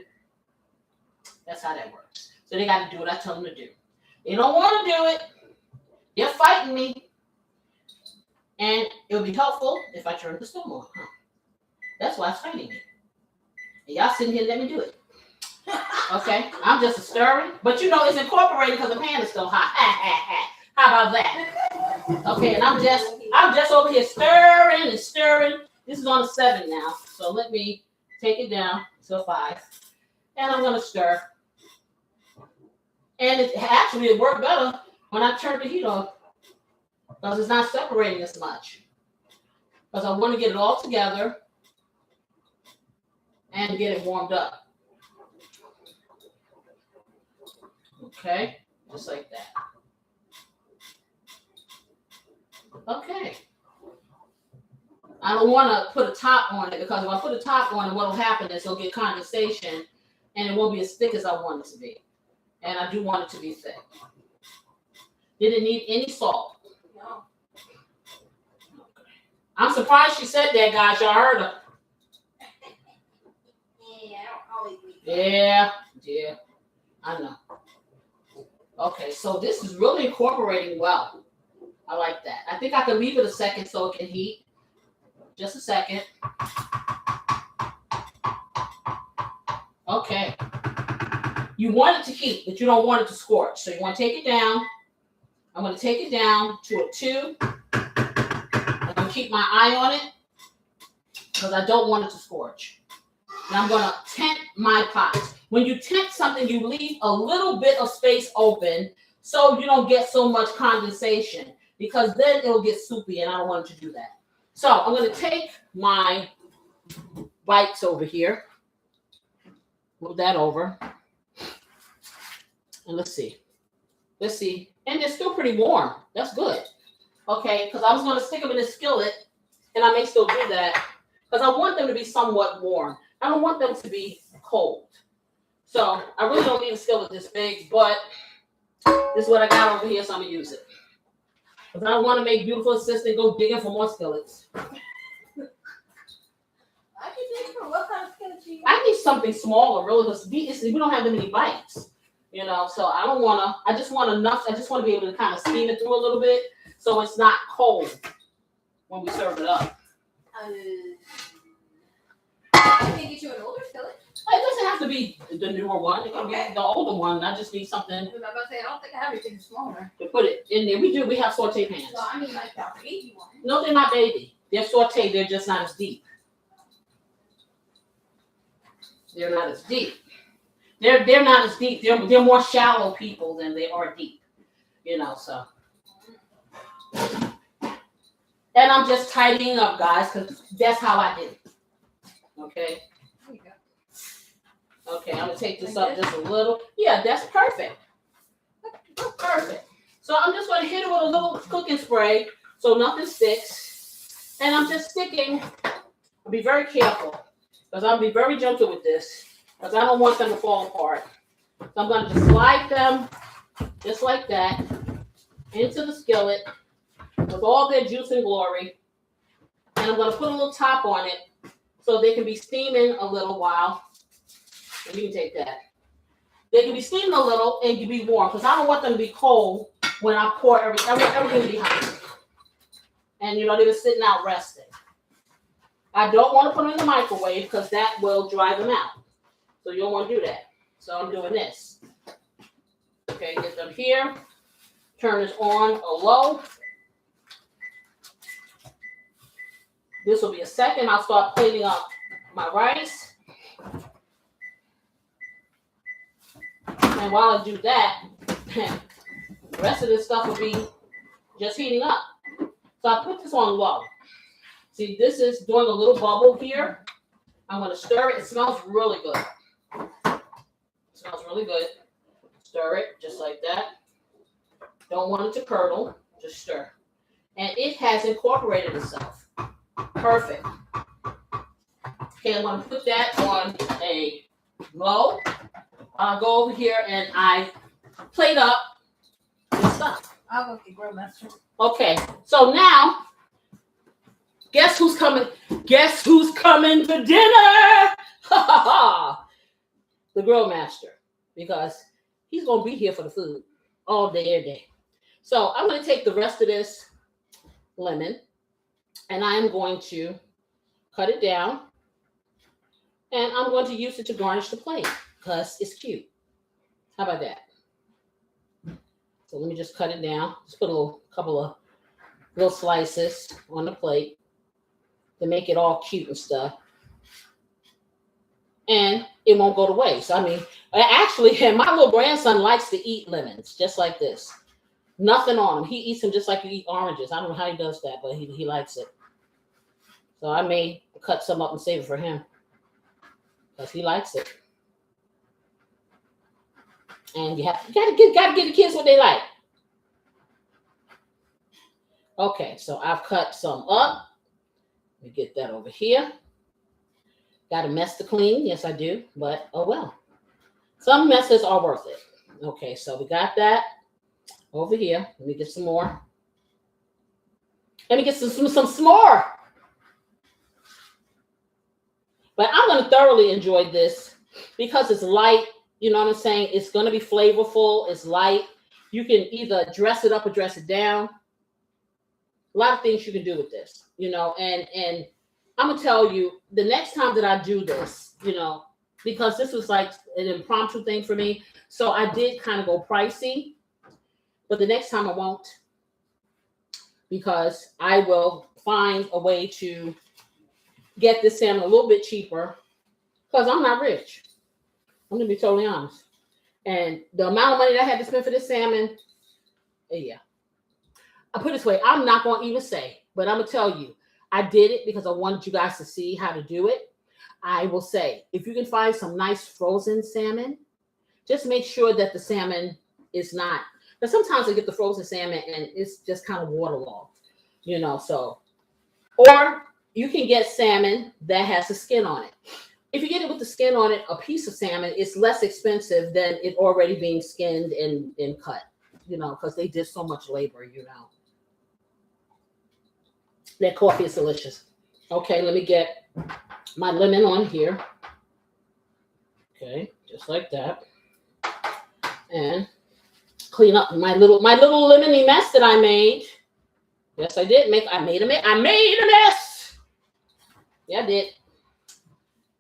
That's how that works. So they got to do what I tell them to do. They don't want to do it. They're fighting me. And it would be helpful if I turned the stove on. That's why it's fighting me. And y'all sitting here, let me do it. Okay? I'm just stirring. But it's incorporated because the pan is still hot. How about that? Okay, and I'm just over here stirring and stirring. This is on a 7 now. So let me take it down to a 5. And I'm going to stir. And it worked better when I turned the heat off. Because it's not separating as much. Because I want to get it all together and get it warmed up. Okay, just like that. Okay. I don't want to put a top on it because if I put a top on it, what will happen is it'll get condensation and it won't be as thick as I want it to be. And I do want it to be thick. Did it need any salt? No. I'm surprised she said that, guys. Y'all heard her. Yeah, I don't always eat. Yeah, I know. Okay, so this is really incorporating well. I like that. I think I can leave it a second so it can heat. Just a second. Okay. You want it to heat, but you don't want it to scorch. So you want to take it down. I'm going to take it down to a 2. I'm going to keep my eye on it because I don't want it to scorch. Now I'm going to tent my pot. When you tent something, you leave a little bit of space open so you don't get so much condensation because then it'll get soupy and I don't want it to do that. So I'm going to take my bites over here. Move that over. And let's see. And they're still pretty warm. That's good. Okay, because I was going to stick them in a skillet, and I may still do that because I want them to be somewhat warm. I don't want them to be cold. So I really don't need a skillet this big, but this is what I got over here, so I'm going to use it. Because I don't want to make beautiful assistant go digging for more skillets. I can dig for what kind of skillet you I need something smaller, really, because we don't have that many bites. You know, so I don't want to, I just want enough, I just want to be able to kind of steam it through a little bit so it's not cold when we serve it up. I can get you an older skillet. It doesn't have to be the newer one. It can be the older one. I just need something I was about to say, I don't think I have anything smaller. to put it in there. We have saute pans. So I mean like that baby one. No, they're not baby. They're sauteed. They're just not as deep. They're not as deep. They're not as deep. They're more shallow people than they are deep. You know, so. And I'm just tidying up, guys, because that's how I did it. Okay. There you go. Okay, I'm gonna take this up just a little. Yeah, that's perfect. Perfect. So I'm just gonna hit it with a little cooking spray so nothing sticks. And I'm just sticking. I'll be very careful because I'll be very gentle with this because I don't want them to fall apart. So I'm gonna just slide them just like that into the skillet with all their juice and glory. And I'm gonna put a little top on it so they can be steaming a little while. And you can take that. They can be steaming a little and you be warm because I don't want them to be cold when I pour everything to be hot. And you know, they're sitting out resting. I don't want to put them in the microwave because that will dry them out. So you don't want to do that. So I'm doing this. Okay, get them here. Turn this on or low. This will be a second. I'll start plating up my rice. And while I do that, the rest of this stuff will be just heating up. So I put this on low. See, this is doing a little bubble here. I'm going to stir it. It smells really good. It smells really good. Stir it just like that. Don't want it to curdle. Just stir. And it has incorporated itself. Perfect. Okay, I'm going to put that on a low. I'll go over here and I plate up this stuff. I'll go get Grill Master. Okay, so now, guess who's coming? Guess who's coming to dinner? The Grill Master, because he's going to be here for the food all day, every day. So I'm going to take the rest of this lemon and I am going to cut it down and I'm going to use it to garnish the plate because it's cute. How about that? So let me just cut it down. Just put a couple of little slices on the plate to make it all cute and stuff. And it won't go to waste. I mean, actually, my little grandson likes to eat lemons just like this. Nothing on them. He eats them just like you eat oranges. I don't know how he does that, but he likes it. So I may cut some up and save it for him because he likes it. And you gotta give the kids what they like. Okay, so I've cut some up. me get that over here. Got a mess to clean. Yes, I do. But, oh well. Some messes are worth it. Okay, so we got that over here. Let me get some more. Let me get some more. But I'm going to thoroughly enjoy this because it's light. You know what I'm saying? It's going to be flavorful. It's light. You can either dress it up or dress it down. A lot of things you can do with this, you know, and I'm going to tell you the next time that I do this, you know, because this was like an impromptu thing for me. So I did kind of go pricey, but the next time I won't, because I will find a way to get this salmon a little bit cheaper because I'm not rich. I'm going to be totally honest. And the amount of money that I had to spend for this salmon, yeah. I put it this way, I'm not going to even say, but I'm going to tell you, I did it because I wanted you guys to see how to do it. I will say, if you can find some nice frozen salmon, just make sure that the salmon is not, because sometimes I get the frozen salmon and it's just kind of waterlogged, you know, so, or you can get salmon that has the skin on it. If you get it with the skin on it, a piece of salmon is less expensive than it already being skinned and cut, you know, because they did so much labor, you know. That coffee is delicious. Okay, let me get my lemon on here. Okay, just like that. And clean up my little lemony mess that I made. Yes, I did make. I made a mess. Yeah, I did.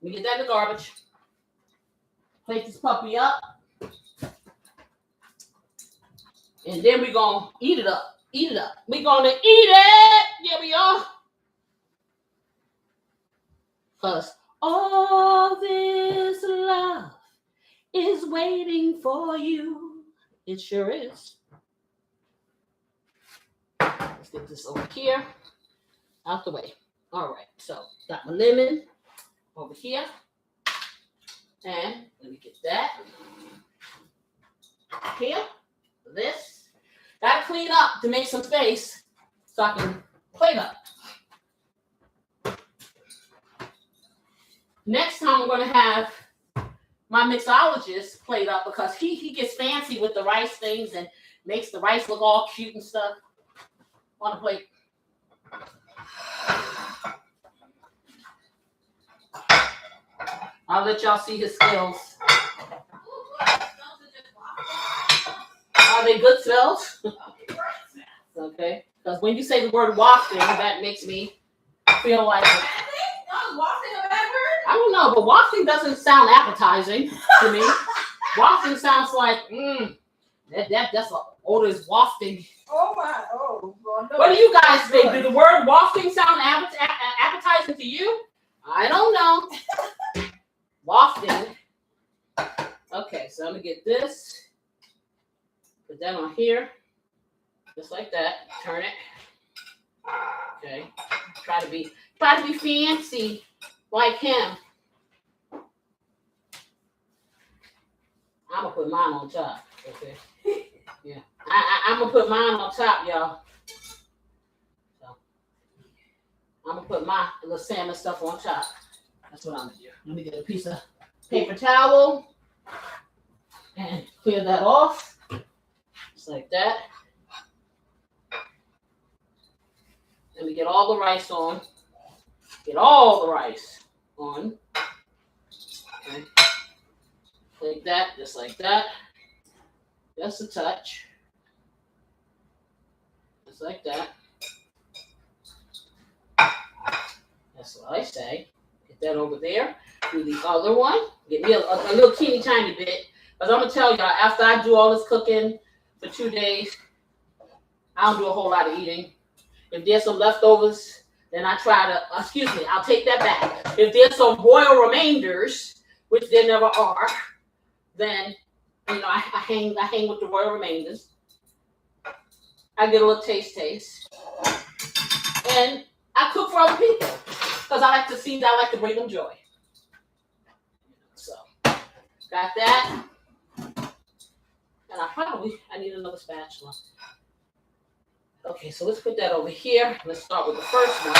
Let me get that in the garbage. Plate this puppy up. And then we're going to eat it up. Eat it up. We're going to eat it. Yeah, we are. Because all this love is waiting for you. It sure is. Let's get this over here. Out the way. All right. So, got my lemon over here. And let me get that. Here. This. Got to clean up to make some space so I can plate up. Next time I'm going to have my mixologist plate up because he gets fancy with the rice things and makes the rice look all cute and stuff on the plate. I'll let y'all see his skills. Are they good smells? Okay. Because when you say the word wafting, that makes me feel like Wafting a bad word? I don't know, but wafting doesn't sound appetizing to me. Wafting sounds like that's what odor is wafting. Oh my! Oh, well, no. What do you guys think? Do the word wafting sound appetizing to you? I don't know. Wafting. Okay, so I'm gonna get this. Put that on here, just like that. Turn it. Okay. Try to be fancy like him. I'm gonna put mine on top. Okay. Yeah. I'm gonna put mine on top, y'all. So I'm gonna put my little salmon stuff on top. That's what I'm gonna do. Let me get a piece of paper towel and clear that off. Just like that. Let me get all the rice on. Get all the rice on. Okay. Like that, just like that. Just a touch. Just like that. That's what I say. Get that over there. Do the other one. Get me a little teeny tiny bit. Because I'm going to tell y'all, after I do all this cooking for 2 days, I don't do a whole lot of eating. If there's some leftovers, then I try to, I'll take that back. If there's some royal remainders, which there never are, then, you know, I hang with the royal remainders. I get a little taste. And I cook for other people because I like to bring them joy. So, got that. And I need another spatula. Okay, so let's put that over here. Let's start with the first one.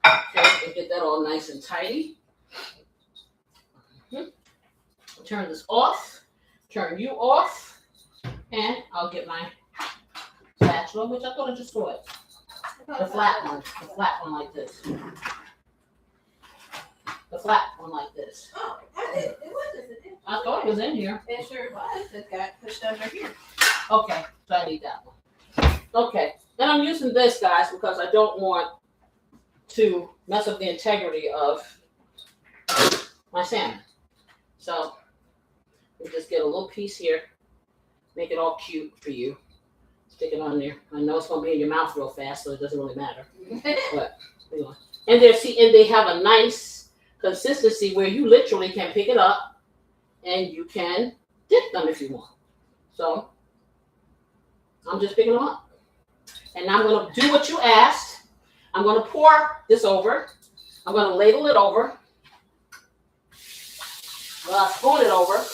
Okay, and get that all nice and tidy. Turn this off. Turn you off. And I'll get my spatula, which I thought I just saw it. The flat one. The flat one like this. The flat one like this. Oh, it was. I thought it was in here. It sure was. It got pushed under here. Okay, so I need that one. Okay, then I'm using this, guys, because I don't want to mess up the integrity of my salmon. So we just get a little piece here, make it all cute for you. Stick it on there. I know it's gonna be in your mouth real fast, so it doesn't really matter. But anyway. And they have a nice consistency where you literally can pick it up and you can dip them if you want. So I'm just picking them up. And I'm gonna do what you asked. I'm gonna pour this over. I'm gonna ladle it over. Well, I'll spoon it over.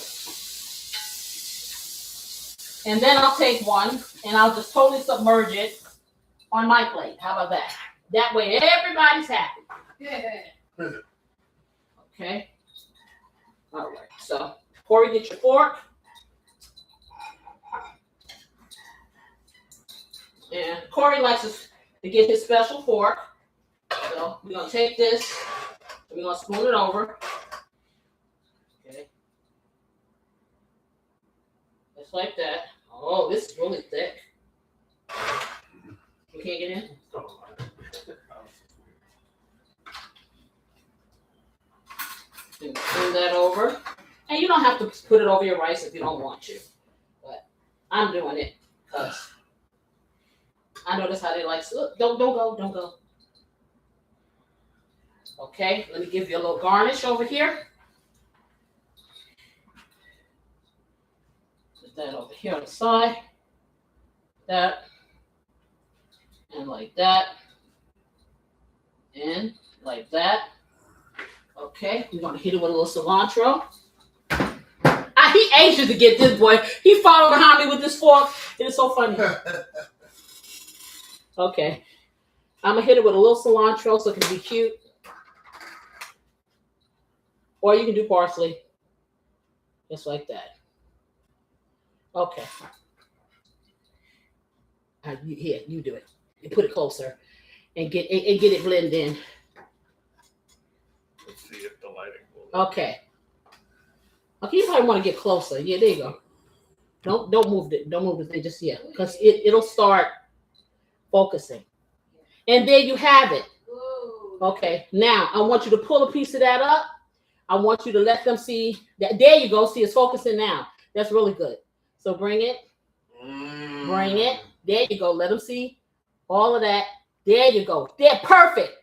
And then I'll take one and I'll just totally submerge it on my plate. How about that? That way everybody's happy. Yeah. Okay. All right. So Corey, get your fork. And Corey likes to get his special fork. So we're gonna take this and we're gonna spoon it over. Okay. Just like that. Oh, this is really thick. You can't get in? And spoon that over. And you don't have to put it over your rice if you don't want to. But I'm doing it because I notice how they like, look, don't go. Okay, let me give you a little garnish over here. Put that over here on the side. That. And like that. And like that. Okay, we're gonna hit it with a little cilantro. He anxious to get this boy. He followed behind me with this fork. It is so funny. Okay. I'm gonna hit it with a little cilantro so it can be cute. Or you can do parsley. Just like that. Okay. Here, you do it. You put it closer and get it blended in. Let's see if the lighting will. Okay. Okay, you probably want to get closer. Yeah, there you go. Don't move it. Don't move the thing just yet. Because it'll start focusing. And there you have it. Okay, now I want you to pull a piece of that up. I want you to let them see that. There you go. See, it's focusing now. That's really good. So bring it. Bring it. There you go. Let them see all of that. There you go. They're perfect.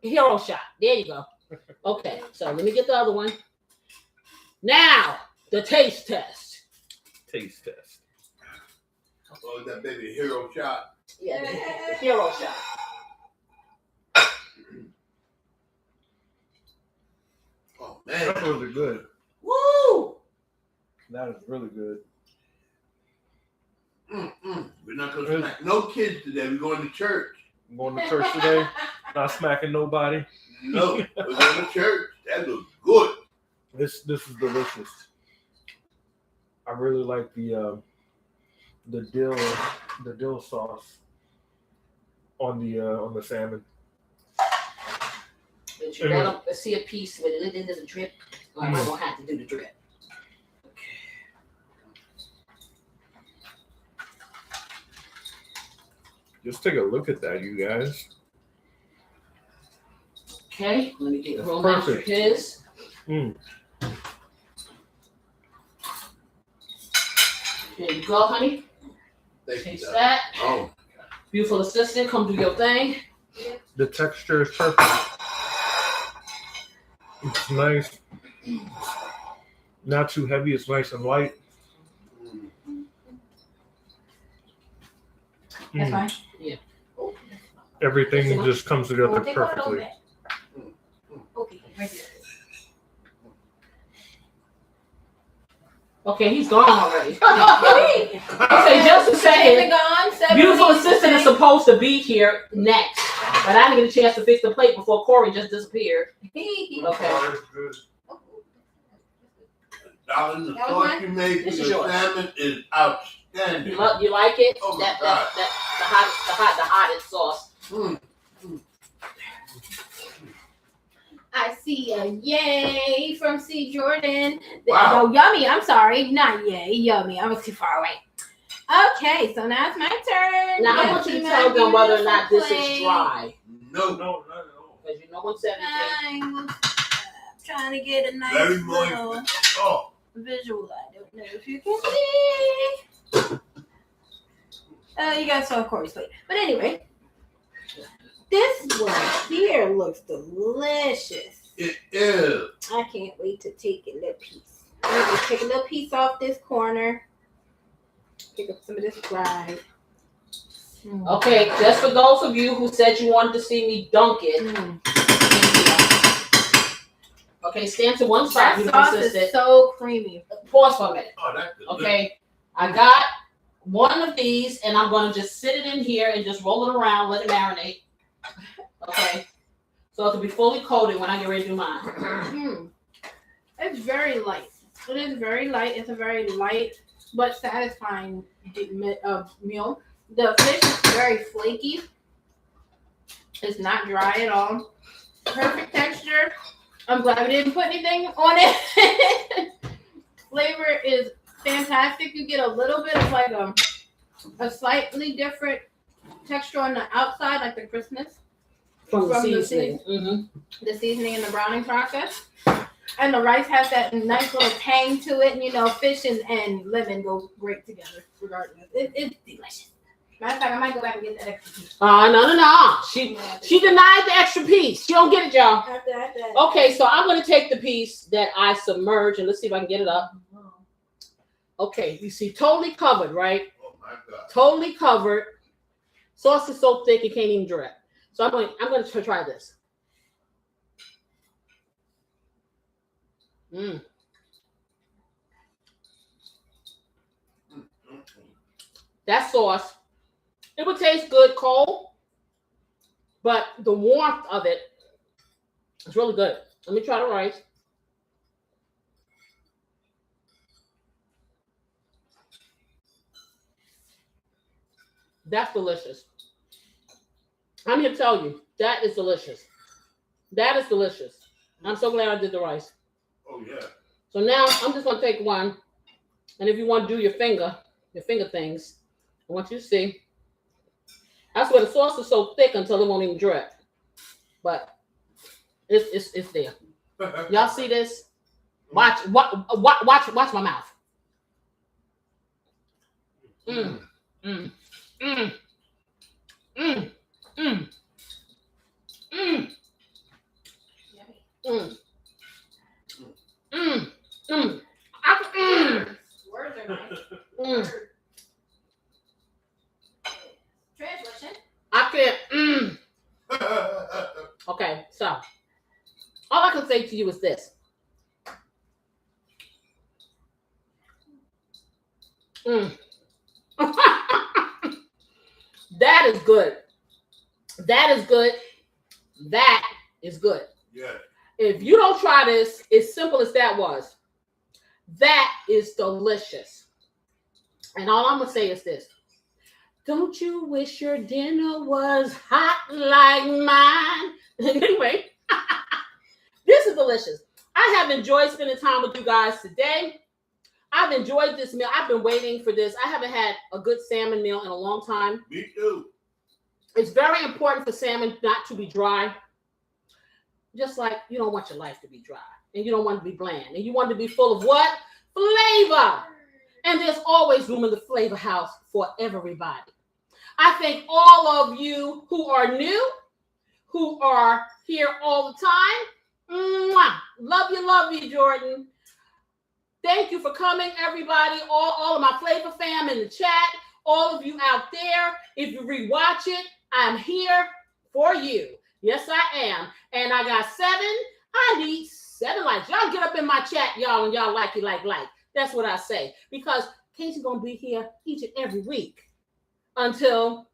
Hero shot. There you go. Okay, so let me get the other one. Now, the taste test. Taste test. Oh, that baby hero shot. Yeah, the hero shot. Oh, man. That's really good. Woo! That is really good. We're not going to smack no kids today. We're going to church. I'm going to church today. Not smacking nobody. No, we're going to church. That looks good. This is delicious. I really like the dill sauce on the salmon. But you gotta see a piece with it. It doesn't drip. Or I won't have to do the drip. Just take a look at that, you guys. Okay, let me get That's roll master perfect. his. There you go, honey. Thank Taste you. that. Oh, Beautiful assistant, come do your thing. The texture is perfect. It's nice. Not too heavy. It's nice and light. That's fine. Yeah. Everything just comes together We'll take one perfectly. over. Okay, right here. Okay, he's gone already. Okay. Okay, just a second. Gone, Beautiful 70%. assistant is supposed to be here next. But I didn't get a chance to fix the plate before Corey just disappeared. Okay. Oh, it's good. Darling, the That was sauce mine. you made for This is the yours. salmon is outstanding. You like it? Oh my that God. the hottest sauce. Mm. I see a yay from C. Jordan. Wow. No, yummy. I'm sorry. Not yay. Yummy. I was too far away. Okay, so now it's my turn. Now I Yes, want you to my tell them whether or not this beautiful is dry. No. No, not at all. Because you know what's 17. I'm trying to get a nice Very little moist. Oh. visual. I don't know if you can see. You guys saw Corey's plate. But anyway, this one here looks delicious. It is. I can't wait to take a little piece. I'm gonna just take a little piece off this corner. Pick up some of this fried. Okay, just for those of you who said you wanted to see me dunk it. Okay, stand to one side. That You sauce consistent. is so creamy. Pause for a minute. Oh, that's delicious. Okay, I got one of these, and I'm going to just sit it in here and just roll it around, let it marinate. Okay, so it'll be fully coated when I get ready to do mine. It's very light. It is very light. It's a very light but satisfying meal. The fish is very flaky. It's not dry at all. Perfect texture. I'm glad we didn't put anything on it. Flavor is fantastic. You get a little bit of like a slightly different texture on the outside, like the crispness From the From the seasoning. the seasoning and the browning process. And the rice has that nice little tang to it. And, you know, fish and lemon go great together, regardless. It's delicious. Matter of fact, I might go back and get that extra piece. No. She denied the extra piece. She don't get it, y'all. After that. Okay, so I'm going to take the piece that I submerged, and let's see if I can get it up. Okay, you see, totally covered, right? Oh my God. Totally covered. Sauce is so thick it can't even drip. So I'm going to try this. That sauce, it would taste good cold, but the warmth of it is really good. Let me try the rice. That's delicious. I'm here to tell you, that is delicious. That is delicious. I'm so glad I did the rice. Oh yeah. So now I'm just gonna take one, and if you want to do your finger things, I want you to see. That's where the sauce is so thick until it won't even drip. But it's there. Y'all see this? Watch my mouth. Mm. Mm. Mm. Mm. Mm. Mm. Mm. Mm. Mm. Words are nice. Mm. Translation. I can't. Okay, so all I can say to you is this. That is good. That is good. That is good. Yeah. If you don't try this, as simple as that was, that is delicious. And all I'm going to say is this. Don't you wish your dinner was hot like mine? Anyway, this is delicious. I have enjoyed spending time with you guys today. I've enjoyed this meal. I've been waiting for this. I haven't had a good salmon meal in a long time. Me too. It's very important for salmon not to be dry. Just like you don't want your life to be dry. And you don't want it to be bland. And you want it to be full of what? Flavor. And there's always room in the FlavaHouse for everybody. I thank all of you who are new, who are here all the time. Mwah. Love you, Jordan. Thank you for coming, everybody. All of my Flavor fam in the chat. All of you out there. If you rewatch it, I'm here for you. Yes, I am. And I got 7. I need 7 likes. Y'all get up in my chat, y'all, and y'all like. That's what I say. Because Casey's going to be here each and every week until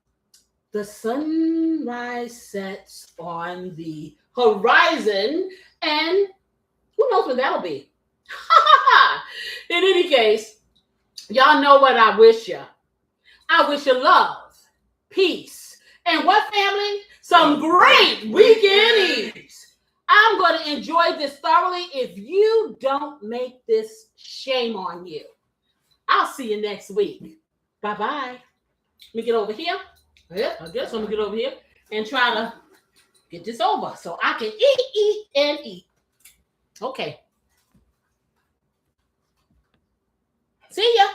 the sunrise sets on the horizon, and who knows when that'll be. In any case, y'all know what I wish you. I wish you love, peace, and what, family? Some great weekend eats. I'm going to enjoy this thoroughly. If you don't make this, shame on you. I'll see you next week. Bye-bye. Let me get over here. Yeah, I guess I'm going to get over here and try to get this over so I can eat, and eat. Okay. See ya.